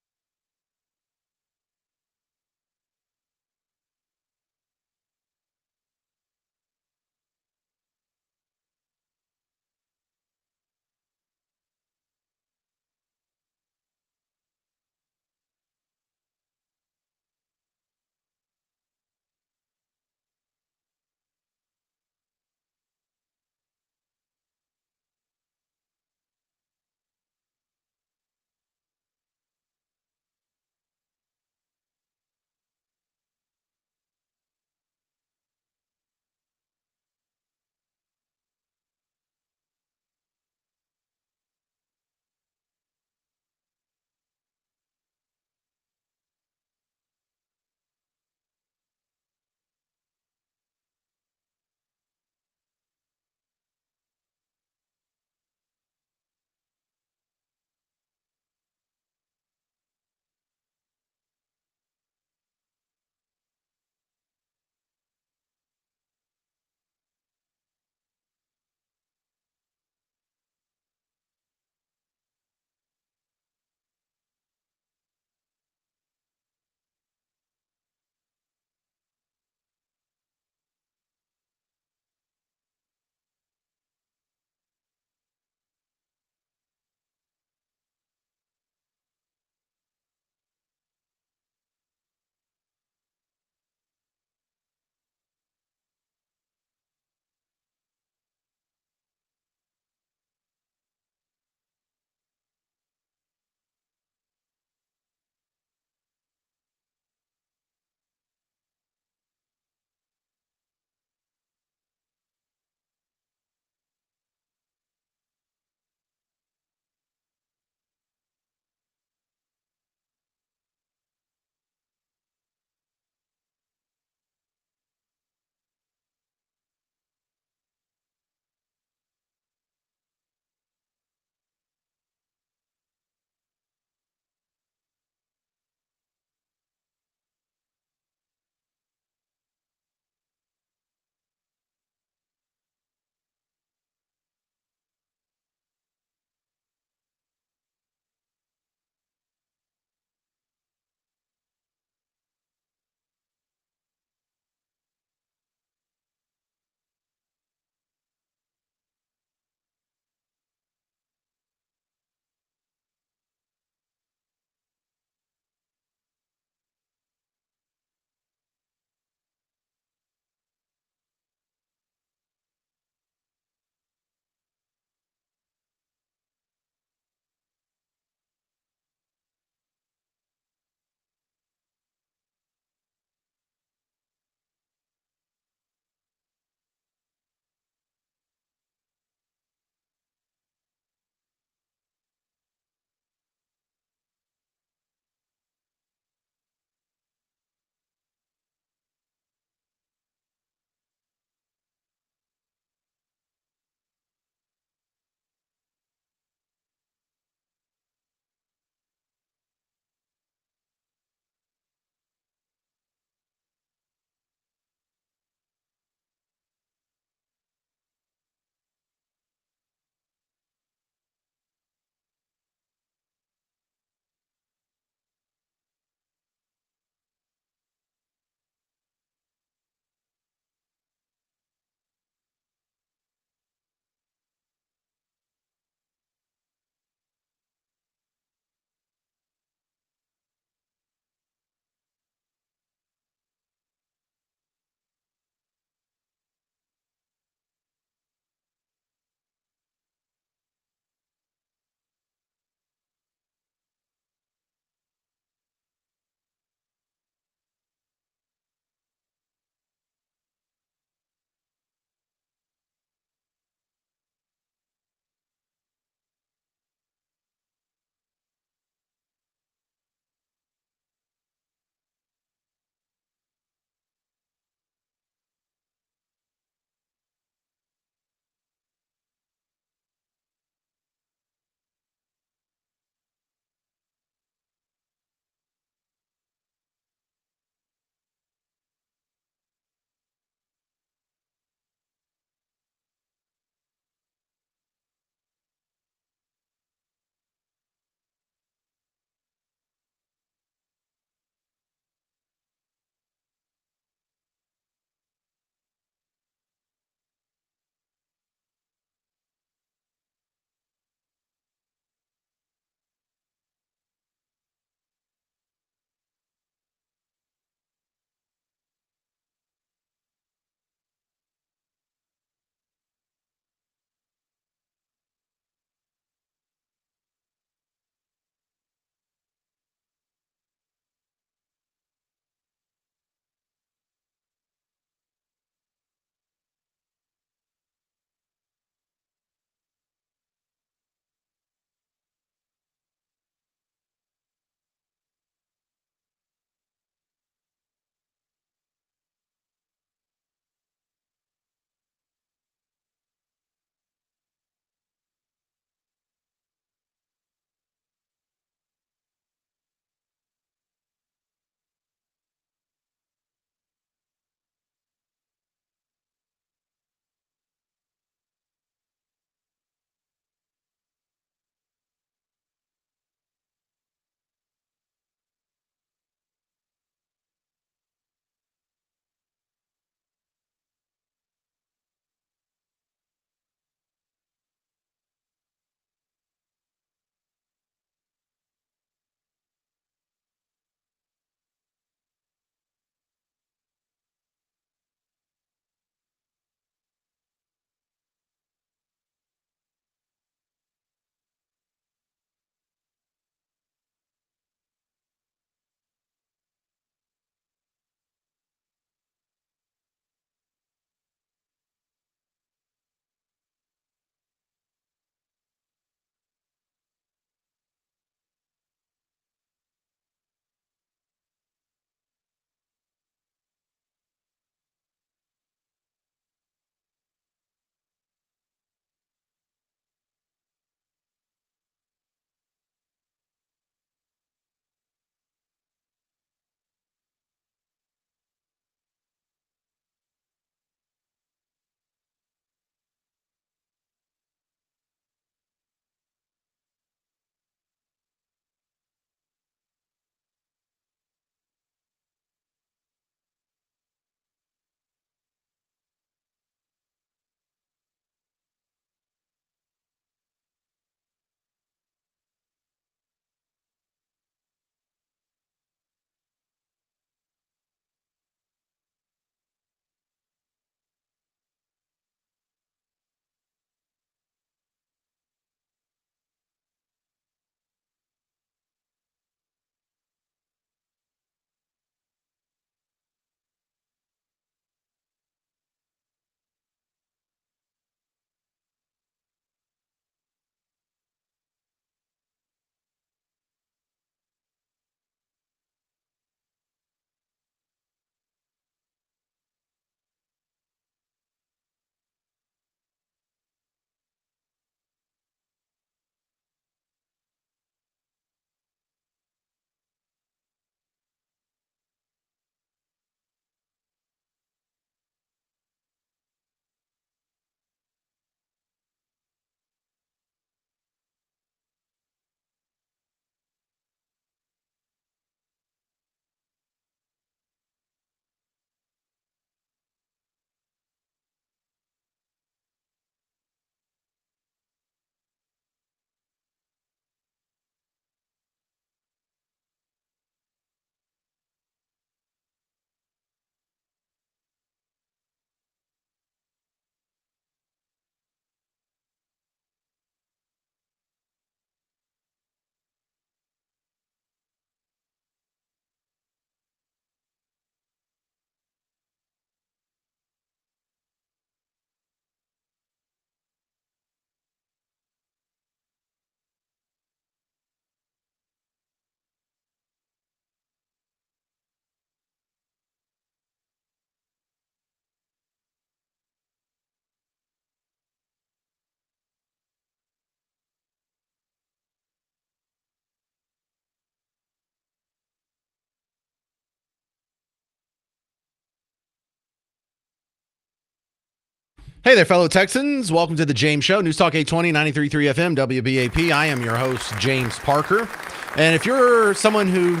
Hey there, fellow Texans. Welcome to the James Show. News Talk 820, 93.3 FM, WBAP. I am your host, James Parker. And if you're someone who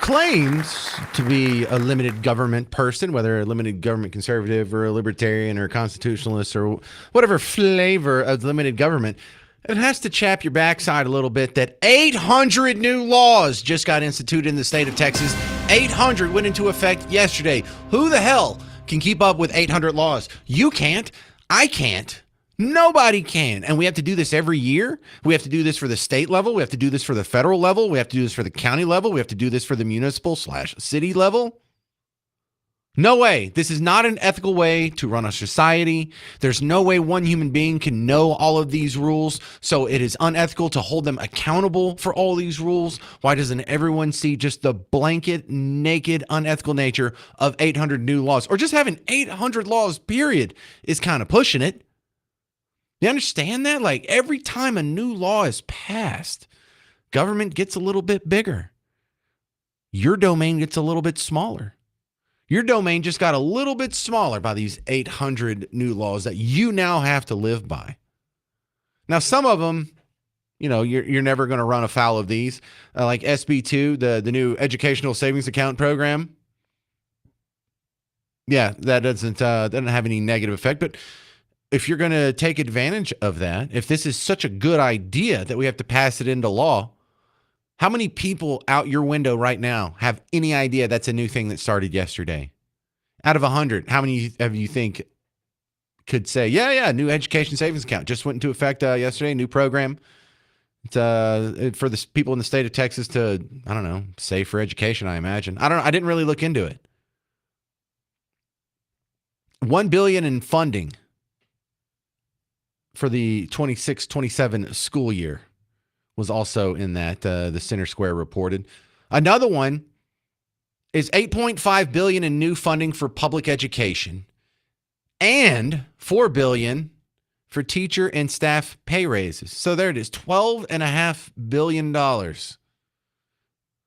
claims to be a limited government person, whether a limited government conservative or a libertarian or a constitutionalist or whatever flavor of limited government, it has to chap your backside a little bit that 800 new laws just got instituted in the state of Texas. 800 went into effect yesterday. Who the hell can keep up with 800 laws? You can't. I can't. Nobody can. And we have to do this every year. We have to do this for the state level. We have to do this for the federal level. We have to do this for the county level. We have to do this for the municipal/city level. No way. This is not an ethical way to run a society. There's no way one human being can know all of these rules. So it is unethical to hold them accountable for all these rules. Why doesn't everyone see just the blanket, naked, unethical nature of 800 new laws? Or just having 800 laws, period, is kind of pushing it. You understand that? Like every time a new law is passed, government gets a little bit bigger. Your domain gets a little bit smaller. Your domain just got a little bit smaller by these 800 new laws that you now have to live by. Now, some of them, you know, you're never going to run afoul of these, like SB2, the new educational savings account program. Yeah, that doesn't have any negative effect. But if you're going to take advantage of that, if this is such a good idea that we have to pass it into law, how many people out your window right now have any idea that's a new thing that started yesterday? Out of 100, how many of you think could say, yeah, new education savings account just went into effect yesterday, new program. It's for the people in the state of Texas to, I don't know, save for education, I imagine. I don't know. I didn't really look into it. $1 billion in funding for the 26-27 school year was also in that, the Center Square reported. Another one is $8.5 billion in new funding for public education and $4 billion for teacher and staff pay raises. So there it is, $12.5 billion.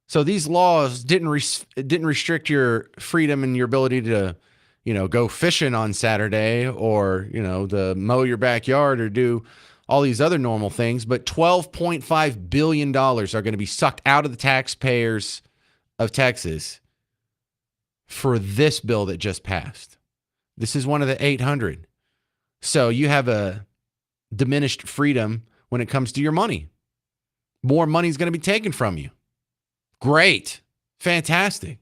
So these laws didn't restrict your freedom and your ability to, you know, go fishing on Saturday or, you know, to mow your backyard or do all these other normal things, but $12.5 billion are going to be sucked out of the taxpayers of Texas for this bill that just passed. This is one of the 800. So you have a diminished freedom when it comes to your money. More money is going to be taken from you. Great. Fantastic.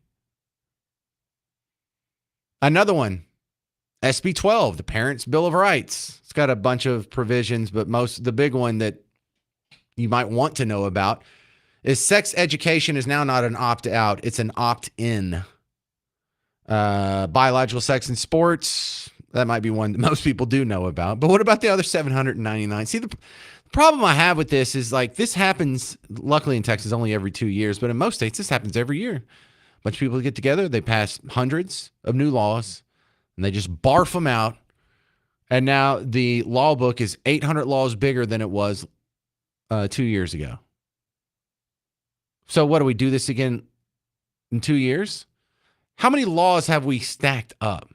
Another one, SB 12, the Parents' Bill of Rights. It's got a bunch of provisions, but the big one that you might want to know about is sex education is now not an opt-out, it's an opt-in. Biological sex in sports, that might be one that most people do know about. But what about the other 799? See, the problem I have with this is like this happens, luckily in Texas, only every 2 years, but in most states, this happens every year. A bunch of people get together, they pass hundreds of new laws, and they just barf them out. And now the law book is 800 laws bigger than it was 2 years ago. So what, do we do this again in 2 years? How many laws have we stacked up?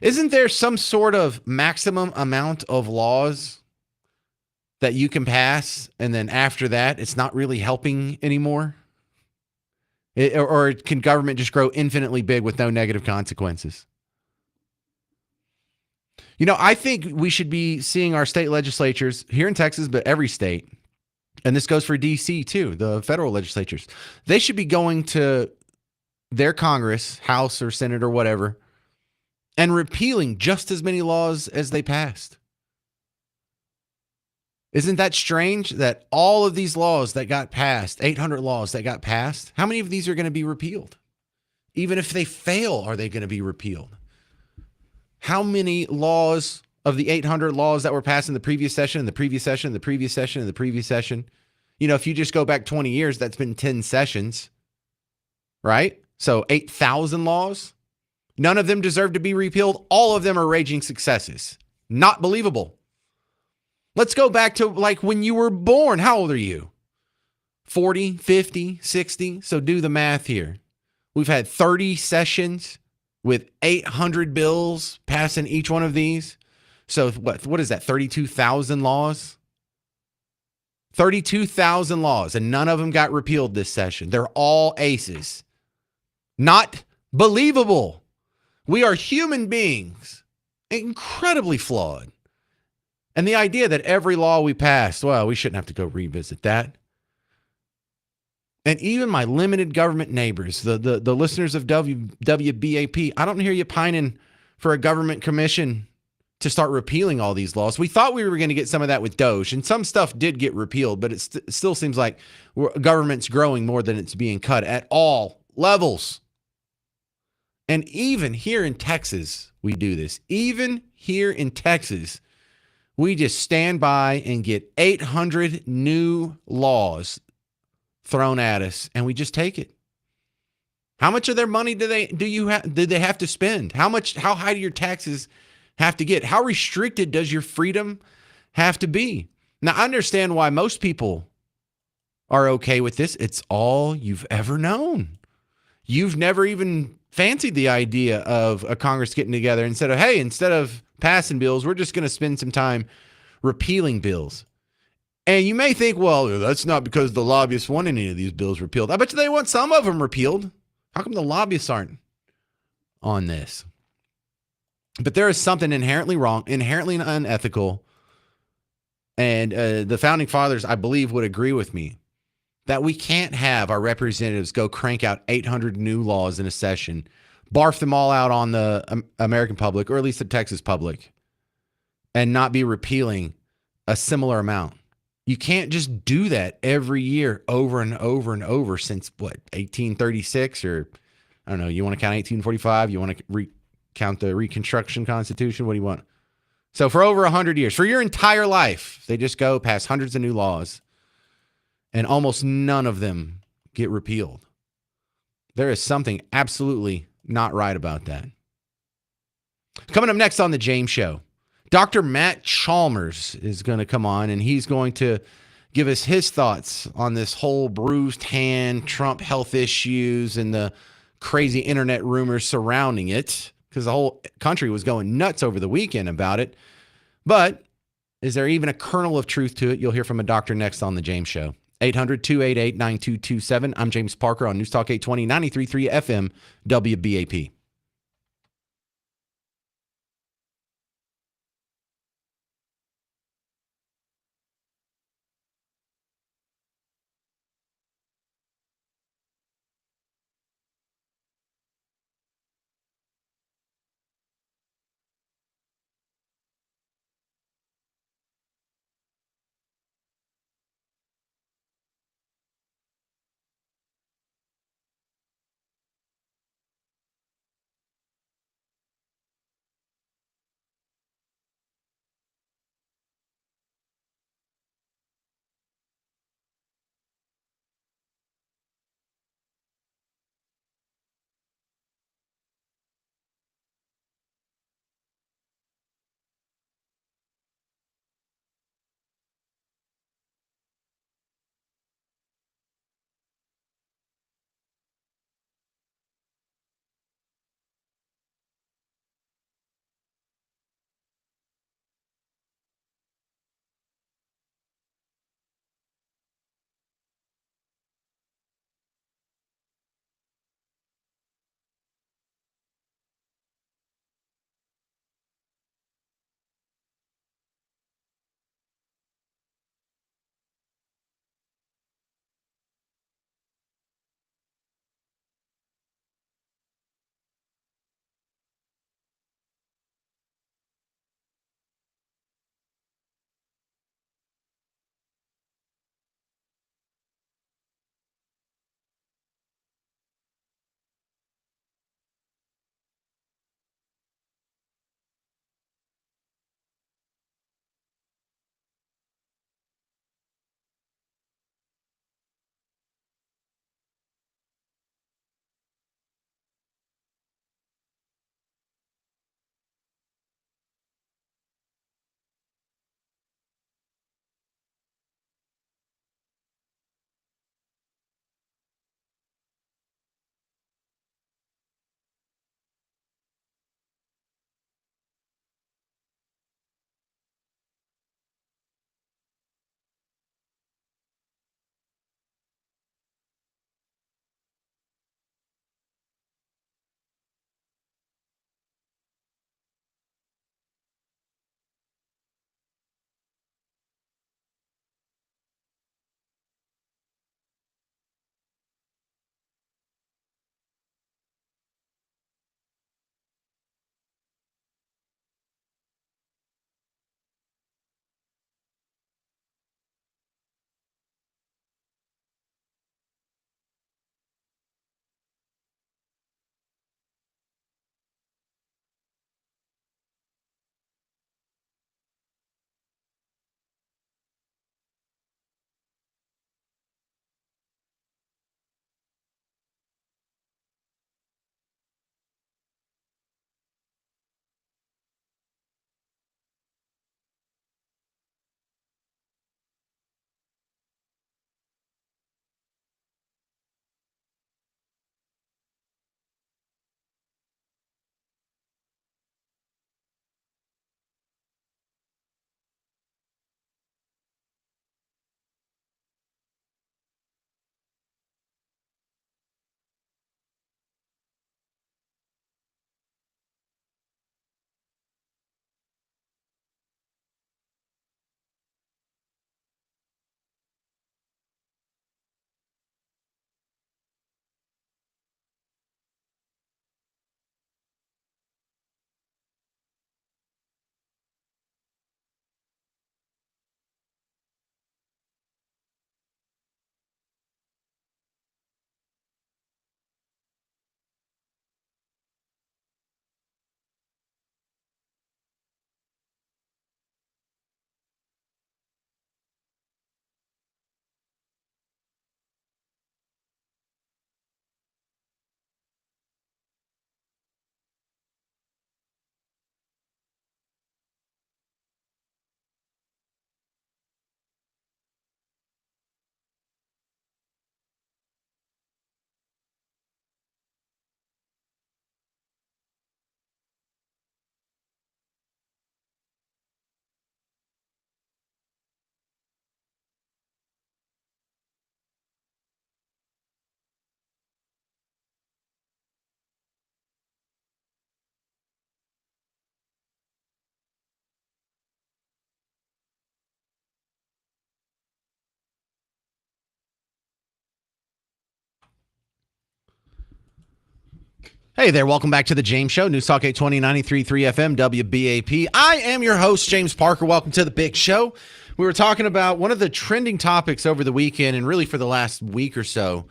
Isn't there some sort of maximum amount of laws that you can pass, and then after that, it's not really helping anymore? Or can government just grow infinitely big with no negative consequences? You know, I think we should be seeing our state legislatures here in Texas, but every state, and this goes for DC too, the federal legislatures, they should be going to their Congress, House or Senate or whatever, and repealing just as many laws as they passed. Isn't that strange that all of these laws that got passed, 800 laws that got passed, how many of these are going to be repealed? Even if they fail, are they going to be repealed? How many laws of the 800 laws that were passed in the previous session, and the previous session, and the previous session, and the previous session? You know, if you just go back 20 years, that's been 10 sessions, right? So 8,000 laws. None of them deserve to be repealed. All of them are raging successes. Not believable. Let's go back to like when you were born. How old are you? 40, 50, 60? So do the math here. We've had 30 sessions with 800 bills passing each one of these. So what is that, 32,000 laws? 32,000 laws, and none of them got repealed this session. They're all aces. Not believable. We are human beings, incredibly flawed. And the idea that every law we pass, well, we shouldn't have to go revisit that. And even my limited government neighbors, the listeners of WBAP, I don't hear you pining for a government commission to start repealing all these laws. We thought we were going to get some of that with Doge, and some stuff did get repealed, but it still seems like government's growing more than it's being cut at all levels. And even here in Texas, we do this. Even here in Texas, we just stand by and get 800 new laws thrown at us, and we just take it. How much of their money did they have to spend? How high do your taxes have to get? How restricted does your freedom have to be? Now, I understand why most people are okay with this. It's all you've ever known. You've never even fancied the idea of a Congress getting together instead of passing bills, we're just going to spend some time repealing bills. And you may think, well, that's not because the lobbyists want any of these bills repealed. I bet you they want some of them repealed. How come the lobbyists aren't on this? But there is something inherently wrong, inherently unethical. And the founding fathers, I believe, would agree with me that we can't have our representatives go crank out 800 new laws in a session, barf them all out on the American public, or at least the Texas public, and not be repealing a similar amount. You can't just do that every year over and over and over since, 1836, or I don't know, you want to count 1845? You want to count the Reconstruction Constitution? What do you want? So for over 100 years, for your entire life, they just go past hundreds of new laws, and almost none of them get repealed. There is something absolutely not right about that. Coming up next on The James Show, Dr. Matt Chalmers is going to come on, and he's going to give us his thoughts on this whole bruised hand, Trump health issues, and the crazy internet rumors surrounding it, because the whole country was going nuts over the weekend about it. But is there even a kernel of truth to it? You'll hear from a doctor next on The James Show. 800-288-9227. I'm James Parker on News Talk 820, 93.3 FM, WBAP. Hey there, welcome back to the James Show, News Talk 820 93.3 FM, WBAP. I am your host, James Parker. Welcome to the big show. We were talking about one of the trending topics over the weekend and really for the last week or so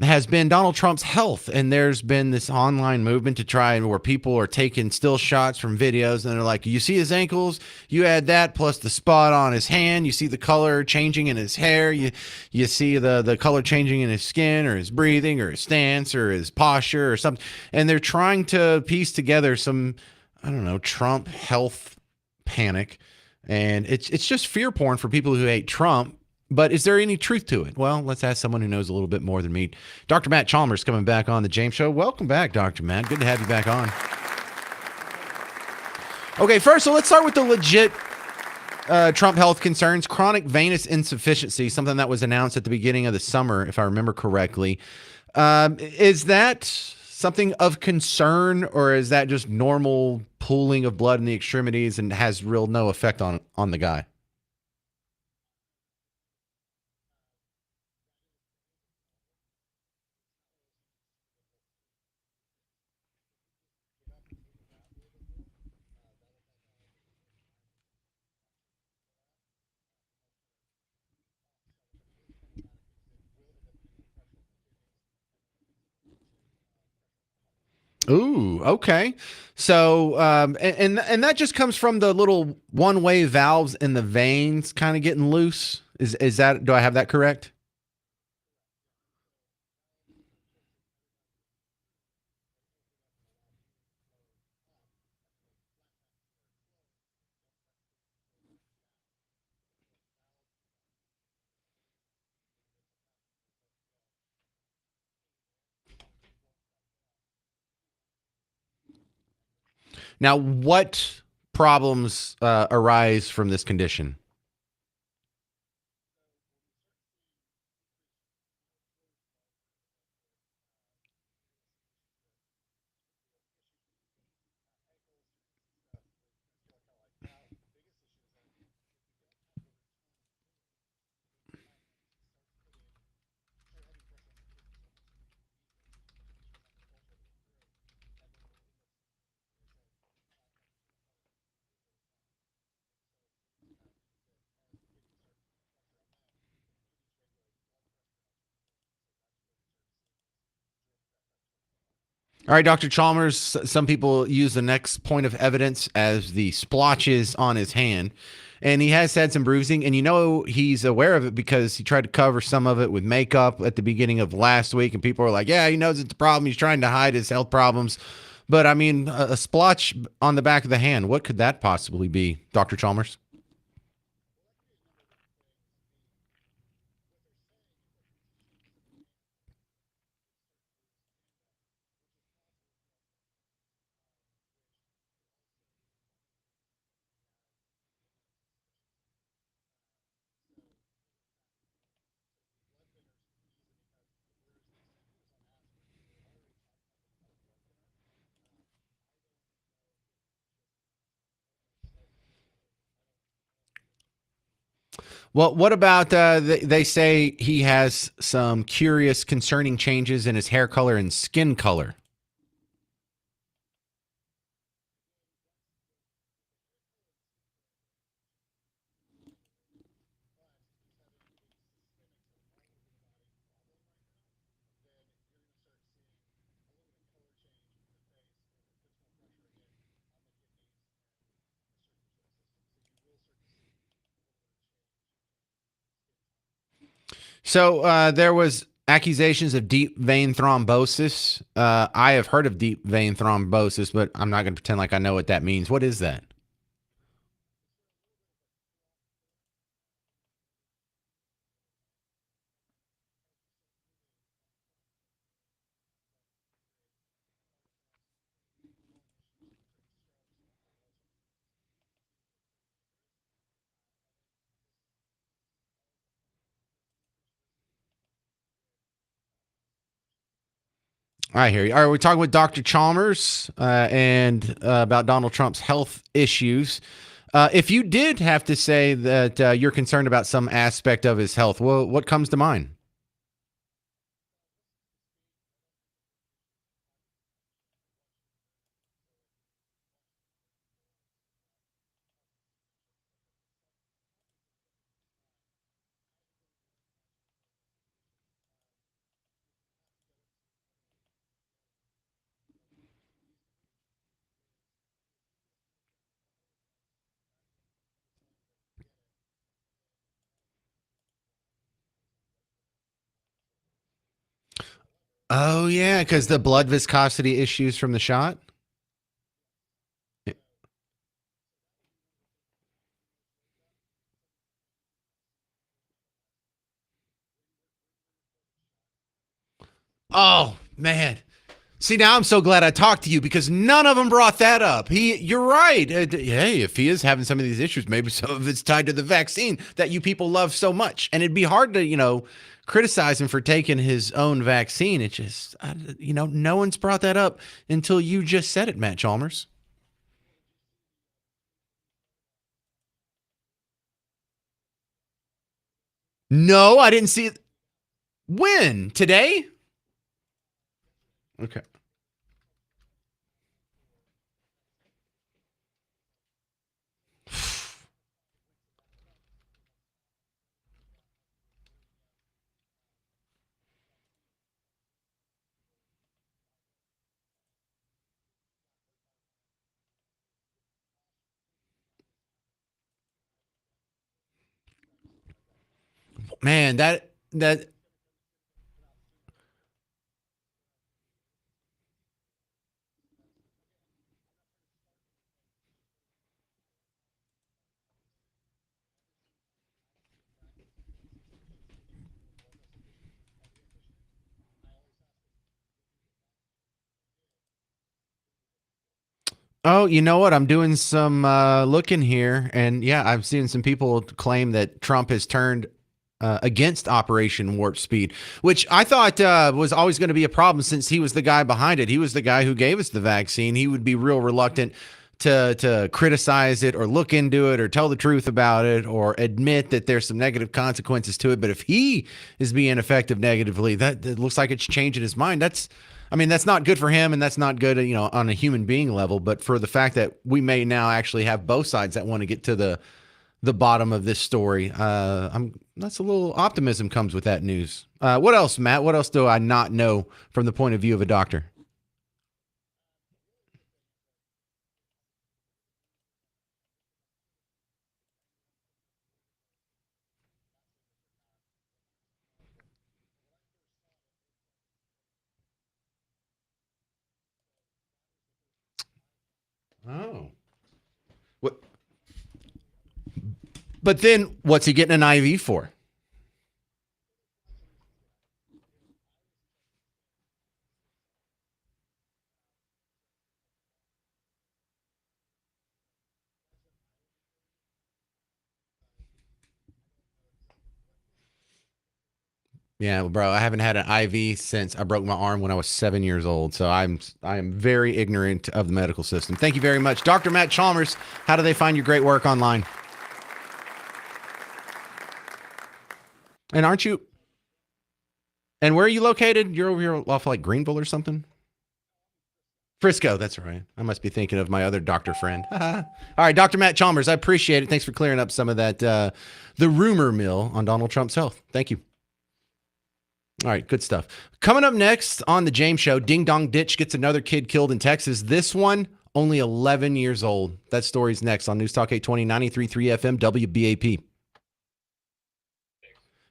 has been Donald Trump's health. And there's been this online movement to try where people are taking still shots from videos and they're like, you see his ankles, you add that plus the spot on his hand, you see the color changing in his hair, you see the color changing in his skin or his breathing or his stance or his posture or something. And they're trying to piece together some, I don't know, Trump health panic. And it's just fear porn for people who hate Trump. But is there any truth to it? Well, let's ask someone who knows a little bit more than me. Dr. Matt Chalmers coming back on the James Show. Welcome back, Dr. Matt. Good to have you back on. Okay, first, so let's start with the legit Trump health concerns. Chronic venous insufficiency, something that was announced at the beginning of the summer, if I remember correctly. Is that something of concern, or is that just normal pooling of blood in the extremities and has no effect on the guy? Ooh, okay. So, and that just comes from the little one-way valves in the veins kind of getting loose. Is that, do I have that correct? Now, what problems arise from this condition? All right, Dr. Chalmers, some people use the next point of evidence as the splotches on his hand. And he has had some bruising, and he's aware of it because he tried to cover some of it with makeup at the beginning of last week. And people are like, yeah, he knows it's a problem. He's trying to hide his health problems. But I mean, a splotch on the back of the hand, what could that possibly be, Dr. Chalmers? Well, what about they say he has some curious, concerning changes in his hair color and skin color? So there was accusations of deep vein thrombosis. I have heard of deep vein thrombosis, but I'm not going to pretend like I know what that means. What is that? I hear you. All right, we're talking with Dr. Chalmers and about Donald Trump's health issues. If you did have to say that you're concerned about some aspect of his health, well, what comes to mind? Oh, yeah, because the blood viscosity issues from the shot. Oh, man. See, now I'm so glad I talked to you because none of them brought that up. You're right. Hey, if he is having some of these issues, maybe some of it's tied to the vaccine that you people love so much. And it'd be hard to, criticize him for taking his own vaccine. It just, no one's brought that up until you just said it, Matt Chalmers. No, I didn't see it. When? Today? Okay. Man, that Oh, you know what? I'm doing some looking here, and yeah, I've seen some people claim that Trump has turned against Operation Warp Speed, which I thought was always going to be a problem since he was the guy behind it. He was the guy who gave us the vaccine. He would be real reluctant to criticize it or look into it or tell the truth about it or admit that there's some negative consequences to it. But if he is being affected negatively, that looks like it's changing his mind. That's not good for him, and that's not good, on a human being level. But for the fact that we may now actually have both sides that want to get to the bottom of this story, that's a little optimism comes with that news. What else, Matt? What else do I not know from the point of view of a doctor? Oh. What? But then what's he getting an IV for? Yeah, well, bro, I haven't had an IV since I broke my arm when I was 7 years old. So I am very ignorant of the medical system. Thank you very much. Dr. Matt Chalmers, how do they find your great work online? And aren't you? And where are you located? You're over here off like Greenville or something? Frisco, that's right. I must be thinking of my other doctor friend. All right, Dr. Matt Chalmers, I appreciate it. Thanks for clearing up some of that, the rumor mill on Donald Trump's health. Thank you. All right, good stuff. Coming up next on the James Show, Ding Dong Ditch gets another kid killed in Texas. This one, only 11 years old. That story's next on News Talk 820, 93.3 FM, WBAP.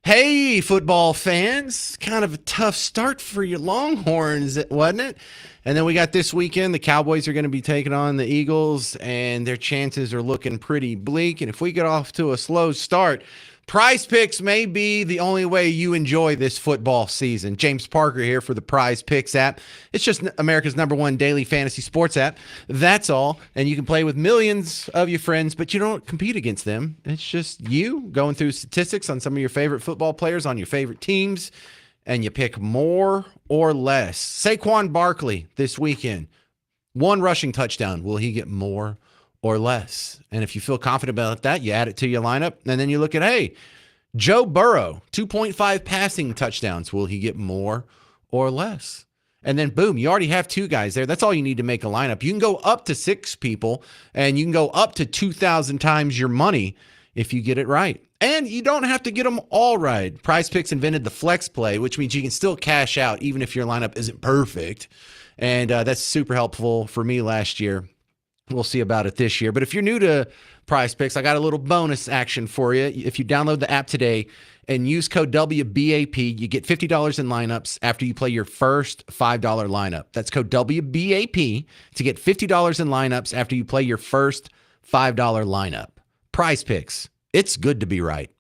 Hey, football fans. Kind of a tough start for your Longhorns, wasn't it? And then we got this weekend. The Cowboys are going to be taking on the Eagles, and their chances are looking pretty bleak. And if we get off to a slow start, Prize Picks may be the only way you enjoy this football season. James Parker here for the Prize Picks app. It's just America's #1 daily fantasy sports app. That's all. And you can play with millions of your friends, but you don't compete against them. It's just you going through statistics on some of your favorite football players on your favorite teams, and you pick more or less. Saquon Barkley this weekend, 1 rushing touchdown. Will he get more or less? And if you feel confident about that, you add it to your lineup. And then you look at, hey, Joe Burrow, 2.5 passing touchdowns. Will he get more or less? And then boom, you already have 2 guys there. That's all you need to make a lineup. You can go up to 6 people, and you can go up to 2,000 times your money if you get it right. And you don't have to get them all right. Prize Picks invented the flex play, which means you can still cash out even if your lineup isn't perfect. And that's super helpful for me last year We'll see about it this year. But if you're new to Prize Picks, I got a little bonus action for you. If you download the app today and use code WBAP, you get $50 in lineups after you play your first $5 lineup. That's code WBAP to get $50 in lineups after you play your first $5 lineup. Prize Picks. It's good to be right.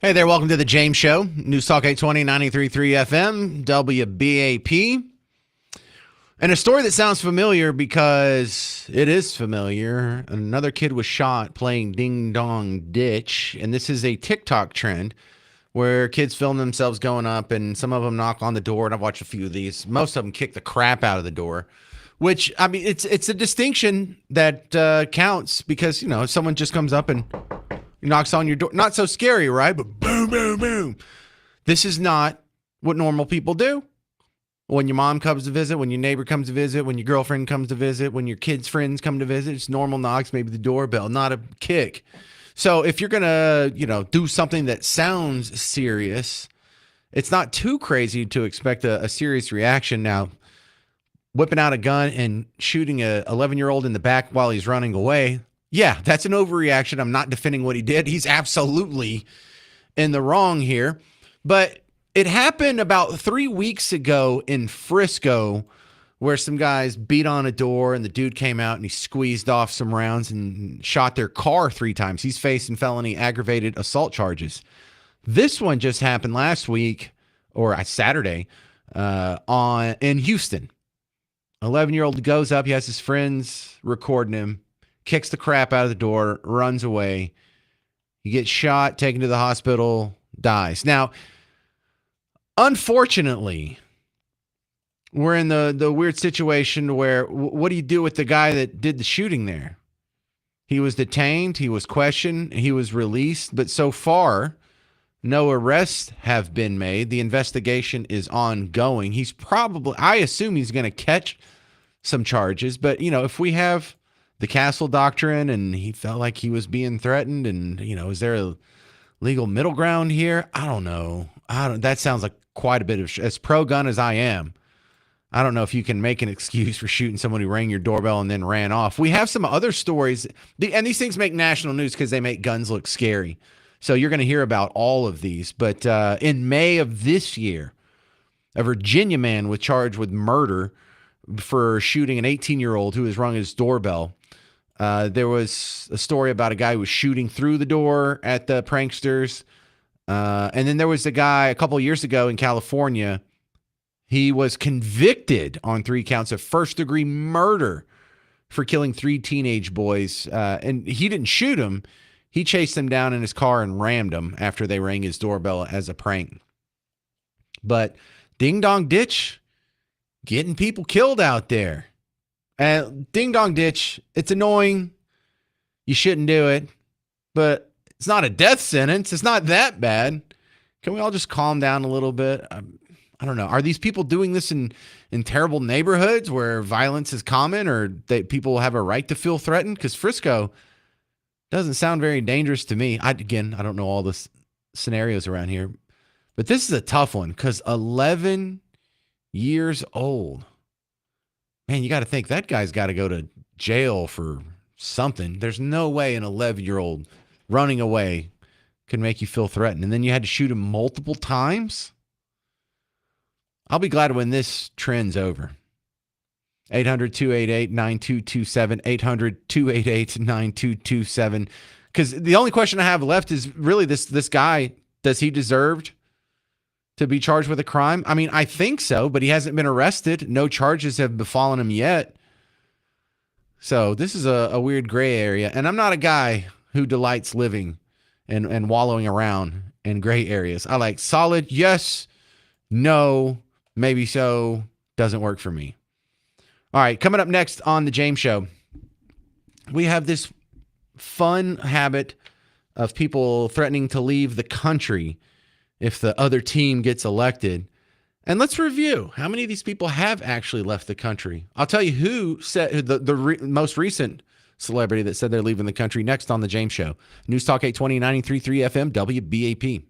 Hey there, welcome to the James Show. News Talk 820, 93.3 FM, WBAP. And a story that sounds familiar because it is familiar. Another kid was shot playing Ding Dong Ditch. And this is a TikTok trend where kids film themselves going up and some of them knock on the door. And I've watched a few of these. Most of them kick the crap out of the door, which, I mean, it's a distinction that counts because, you know, if someone just comes up and knocks on your door, not so scary, right? But boom, boom, boom. This is not what normal people do. When your mom comes to visit, when your neighbor comes to visit, when your girlfriend comes to visit, when your kids' friends come to visit, it's normal knocks, maybe the doorbell, not a kick. So if you're going to, you know, do something that sounds serious, it's not too crazy to expect a serious reaction. Now, whipping out a gun and shooting a 11-year-old in the back while he's running away, yeah, that's an overreaction. I'm not defending what he did. He's absolutely in the wrong here. But it happened about 3 weeks ago in Frisco where some guys beat on a door and the dude came out and he squeezed off some rounds and shot their car 3 times. He's facing felony aggravated assault charges. This one just happened last week or Saturday in Houston. 11-year-old goes up. He has his friends recording him, kicks the crap out of the door, runs away. He gets shot, taken to the hospital, dies. Now, unfortunately, we're in the weird situation where what do you do with the guy that did the shooting there? He was detained, he was questioned, he was released, but so far, no arrests have been made. The investigation is ongoing. He's probably, I assume he's going to catch some charges, but, you know, if we have the Castle Doctrine and he felt like he was being threatened and, you know, is there a legal middle ground here? I don't know. That sounds like quite a bit of, as pro-gun as I am, I don't know if you can make an excuse for shooting someone who rang your doorbell and then ran off. We have some other stories, and these things make national news because they make guns look scary. So you're going to hear about all of these. But in May of this year, a Virginia man was charged with murder for shooting an 18-year-old who was rung his doorbell. There was a story about a guy who was shooting through the door at the pranksters. And then there was a guy a couple of years ago in California. He was convicted on 3 counts of first-degree murder for killing 3 teenage boys. And he didn't shoot them. He chased them down in his car and rammed them after they rang his doorbell as a prank. But Ding Dong Ditch, getting people killed out there. Ding Dong Ditch, it's annoying. You shouldn't do it. But it's not a death sentence. It's not that bad. Can we all just calm down a little bit? I don't know. Are these people doing this in terrible neighborhoods where violence is common or people have a right to feel threatened? Because Frisco doesn't sound very dangerous to me. I don't know all the scenarios around here. But this is a tough one because 11 years old. Man, you got to think that guy's got to go to jail for something. There's no way an 11-year-old running away can make you feel threatened. And then you had to shoot him multiple times? I'll be glad when this trend's over. 800-288-9227, 800-288-9227. Because the only question I have left is really this guy, does he deserve to be charged with a crime? I mean, I think so, but he hasn't been arrested. No charges have befallen him yet. So this is a weird gray area. And I'm not a guy who delights living and wallowing around in gray areas. I like solid yes, no, maybe so, doesn't work for me. All right, coming up next on The James Show, we have this fun habit of people threatening to leave the country if the other team gets elected. And let's review how many of these people have actually left the country. I'll tell you who said the most recent celebrity that said they're leaving the country next on The James Show. News Talk 820, 93.3 FM, WBAP.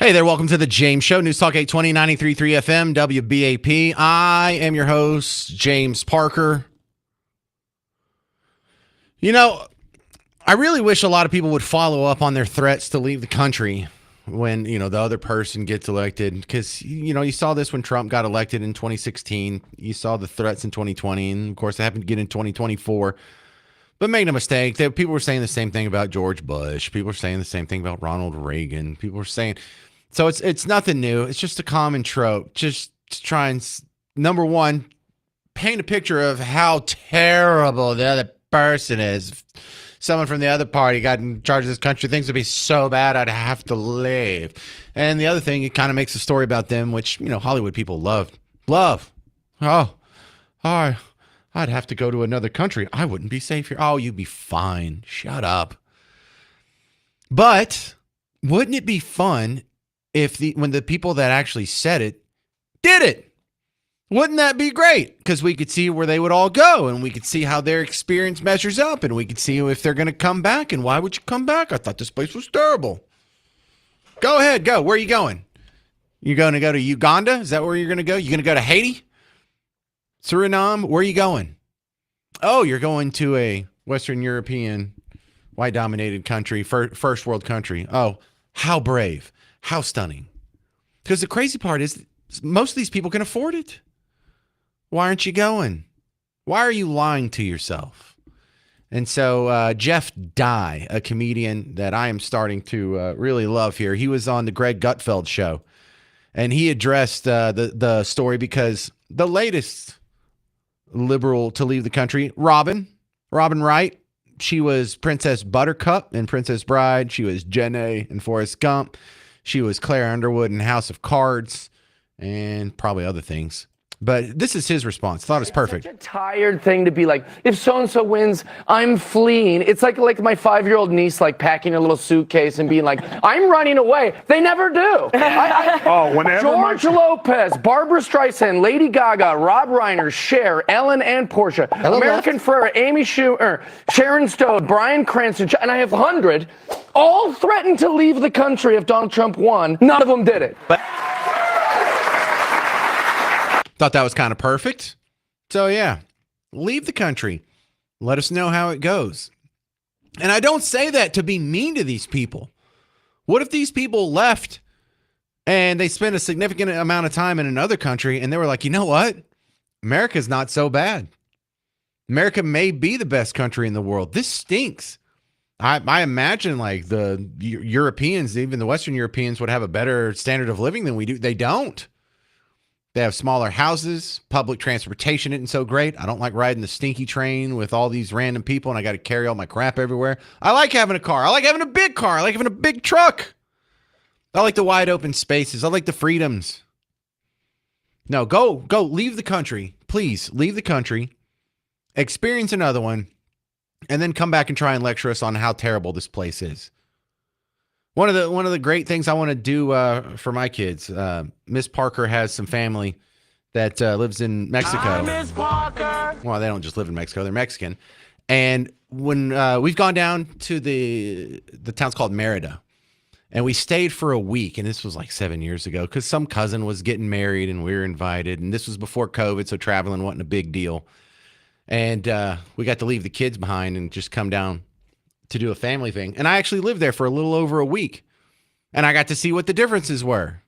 Hey there, welcome to the James Show, News Talk 820, 93.3 FM, WBAP. I am your host, James Parker. You know, I really wish a lot of people would follow up on their threats to leave the country when, the other person gets elected. Because, you saw this when Trump got elected in 2016. You saw the threats in 2020. And, of course, it happened again in 2024. But make no mistake, people were saying the same thing about George Bush. People were saying the same thing about Ronald Reagan. People were saying... So it's nothing new. It's just a common trope. Just to try and, number one, paint a picture of how terrible the other person is. Someone from the other party got in charge of this country. Things would be so bad I'd have to leave. And the other thing, it kind of makes a story about them, which, Hollywood people love. Oh, I'd have to go to another country. I wouldn't be safe here. Oh, you'd be fine. Shut up. But wouldn't it be fun if when the people that actually said it did it? Wouldn't that be great? Because we could see where they would all go, and we could see how their experience measures up, and we could see if they're going to come back, and why would you come back? I thought this place was terrible. Go ahead, go. Where are you going? You're going to go to Uganda? Is that where you're going to go? You're going to go to Haiti? Suriname? Where are you going? Oh, you're going to a Western European, white-dominated country, first world country. Oh, how brave. How stunning. Because the crazy part is most of these people can afford it. Why aren't you going? Why are you lying to yourself? And so Jeff Dye, a comedian that I am starting to really love here, he was on the Greg Gutfeld show. And he addressed the story because the latest liberal to leave the country, Robin Wright, she was Princess Buttercup in Princess Bride. She was Jenny in Forrest Gump. She was Claire Underwood in House of Cards and probably other things. But this is his response. Thought it was perfect. Such a tired thing to be like, if so-and-so wins, I'm fleeing. It's like my 5-year-old niece, packing a little suitcase and being like, I'm running away. They never do. George Lopez, Barbara Streisand, Lady Gaga, Rob Reiner, Cher, Ellen and Portia, American Ferrera, Amy Schumer, Sharon Stone, Bryan Cranston, and I have 100, all threatened to leave the country if Donald Trump won. None of them did it. Thought that was kind of perfect. So yeah, leave the country. Let us know how it goes. And I don't say that to be mean to these people. What if these people left and they spent a significant amount of time in another country and they were like, you know what? America's not so bad. America may be the best country in the world. This stinks. I imagine the Europeans, even the Western Europeans, would have a better standard of living than we do. They don't. They have smaller houses. Public transportation isn't so great. I don't like riding the stinky train with all these random people and I got to carry all my crap everywhere. I like having a car. I like having a big car. I like having a big truck. I like the wide open spaces. I like the freedoms. No, go, leave the country. Please leave the country. Experience another one. And then come back and try and lecture us on how terrible this place is. One of the great things I want to do for my kids, Miss Parker has some family that lives in Mexico. Miss Parker. Well, they don't just live in Mexico; they're Mexican. And when we've gone down to the town's called Merida, and we stayed for a week, and this was 7 years ago, because some cousin was getting married, and we were invited, and this was before COVID, so traveling wasn't a big deal. And we got to leave the kids behind and just come down to do a family thing. And I actually lived there for a little over a week. And I got to see what the differences were.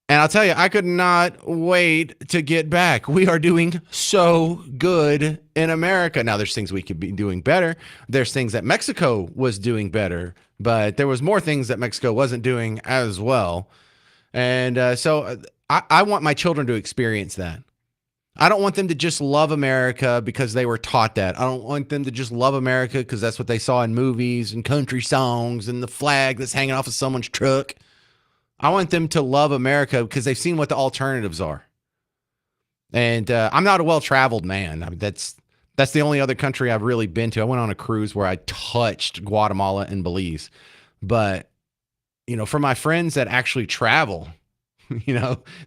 And I'll tell you, I could not wait to get back. We are doing so good in America. Now, there's things we could be doing better. There's things that Mexico was doing better. But there was more things that Mexico wasn't doing as well. And so I want my children to experience that. I don't want them to just love America because they were taught that. I don't want them to just love America because that's what they saw in movies and country songs and the flag that's hanging off of someone's truck. I want them to love America because they've seen what the alternatives are. And I'm not a well-traveled man. I mean, that's the only other country I've really been to. I went on a cruise where I touched Guatemala and Belize. But, for my friends that actually travel,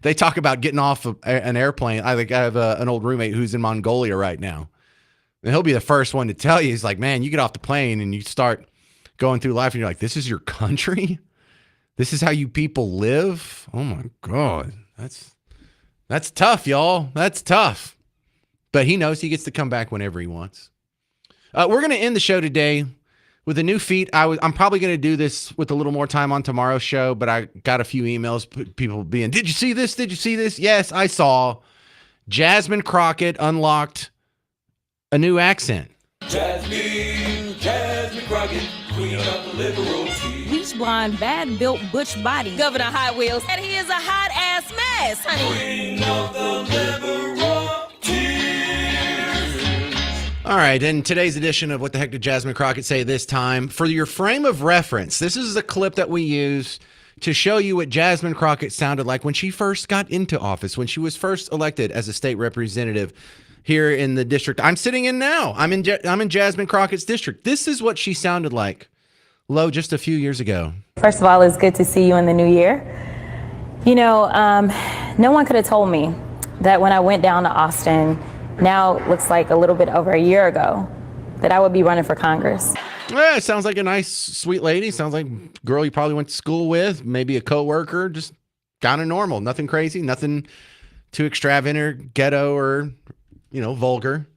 they talk about getting off of an airplane. I have an old roommate who's in Mongolia right now. And he'll be the first one to tell you, he's like, man, you get off the plane and you start going through life and you're like, this is your country? This is how you people live? Oh my God. That's tough, y'all. That's tough. But he knows he gets to come back whenever he wants. We're going to end the show today with a new feat. I'm probably going to do this with a little more time on tomorrow's show, but I got a few emails, people being, did you see this? Did you see this? Yes, I saw. Jasmine Crockett unlocked a new accent. Jasmine Crockett, queen of the liberal tea. Bleach blonde, bad built butch body. Governor Hot Wheels. And he is a hot ass mess, honey. Queen of the liberal tea. All right, in today's edition of What the Heck Did Jasmine Crockett Say This Time? For your frame of reference, this is a clip that we use to show you what Jasmine Crockett sounded like when she first got into office, when she was first elected as a state representative here in the district I'm sitting in now. I'm in Jasmine Crockett's district. This is what she sounded like, just a few years ago. First of all, it's good to see you in the new year. You know, no one could have told me that when I went down to Austin, now it looks like a little bit over a year ago, that I would be running for Congress. Yeah, it sounds like a nice, sweet lady. Sounds like a girl you probably went to school with, maybe a coworker, just kind of normal. Nothing crazy, nothing too extravagant or ghetto or, vulgar.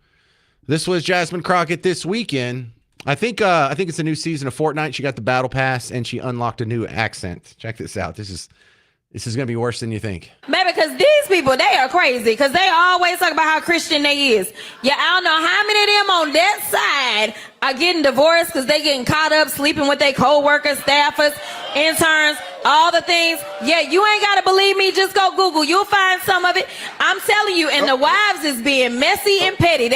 This was Jasmine Crockett this weekend. I think it's a new season of Fortnite. She got the battle pass and she unlocked a new accent. Check this out. This is going to be worse than you think. Baby, because these people, they are crazy. Because they always talk about how Christian they is. Yeah, I don't know how many of them on that side are getting divorced because they getting caught up sleeping with their co-workers, staffers, interns, all the things. Yeah, you ain't got to believe me. Just go Google. You'll find some of it. I'm telling you. And the wives is being messy and petty.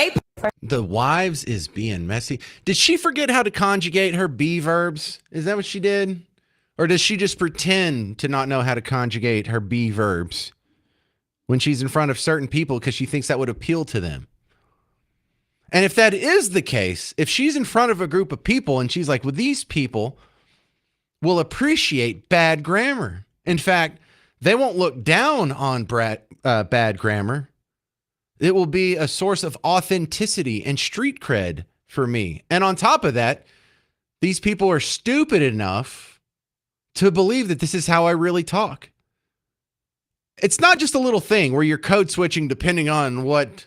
The wives is being messy. Did she forget how to conjugate her be verbs? Is that what she did? Or does she just pretend to not know how to conjugate her be verbs when she's in front of certain people because she thinks that would appeal to them? And if that is the case, if she's in front of a group of people and she's like, well, these people will appreciate bad grammar. In fact, they won't look down on bad grammar. It will be a source of authenticity and street cred for me. And on top of that, these people are stupid enough to believe that this is how I really talk. It's not just a little thing where you're code switching depending on what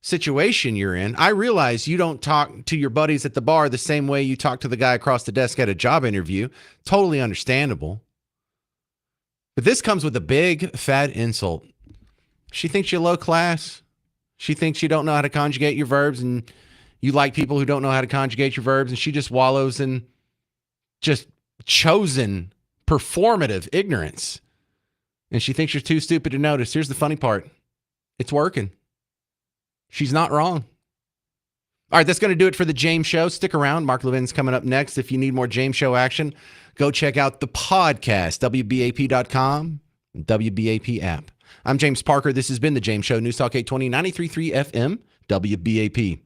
situation you're in. I realize you don't talk to your buddies at the bar the same way you talk to the guy across the desk at a job interview. Totally understandable. But this comes with a big fat insult. She thinks you're low class. She thinks you don't know how to conjugate your verbs and you like people who don't know how to conjugate your verbs, and she just wallows in just chosen performative ignorance. And she thinks you're too stupid to notice. Here's the funny part. It's working. She's not wrong. All right, that's going to do it for the James Show. Stick around. Mark Levin's coming up next. If you need more James Show action, go check out the podcast, WBAP.com, WBAP app. I'm James Parker. This has been the James Show, News Talk 820, 93.3 FM, WBAP.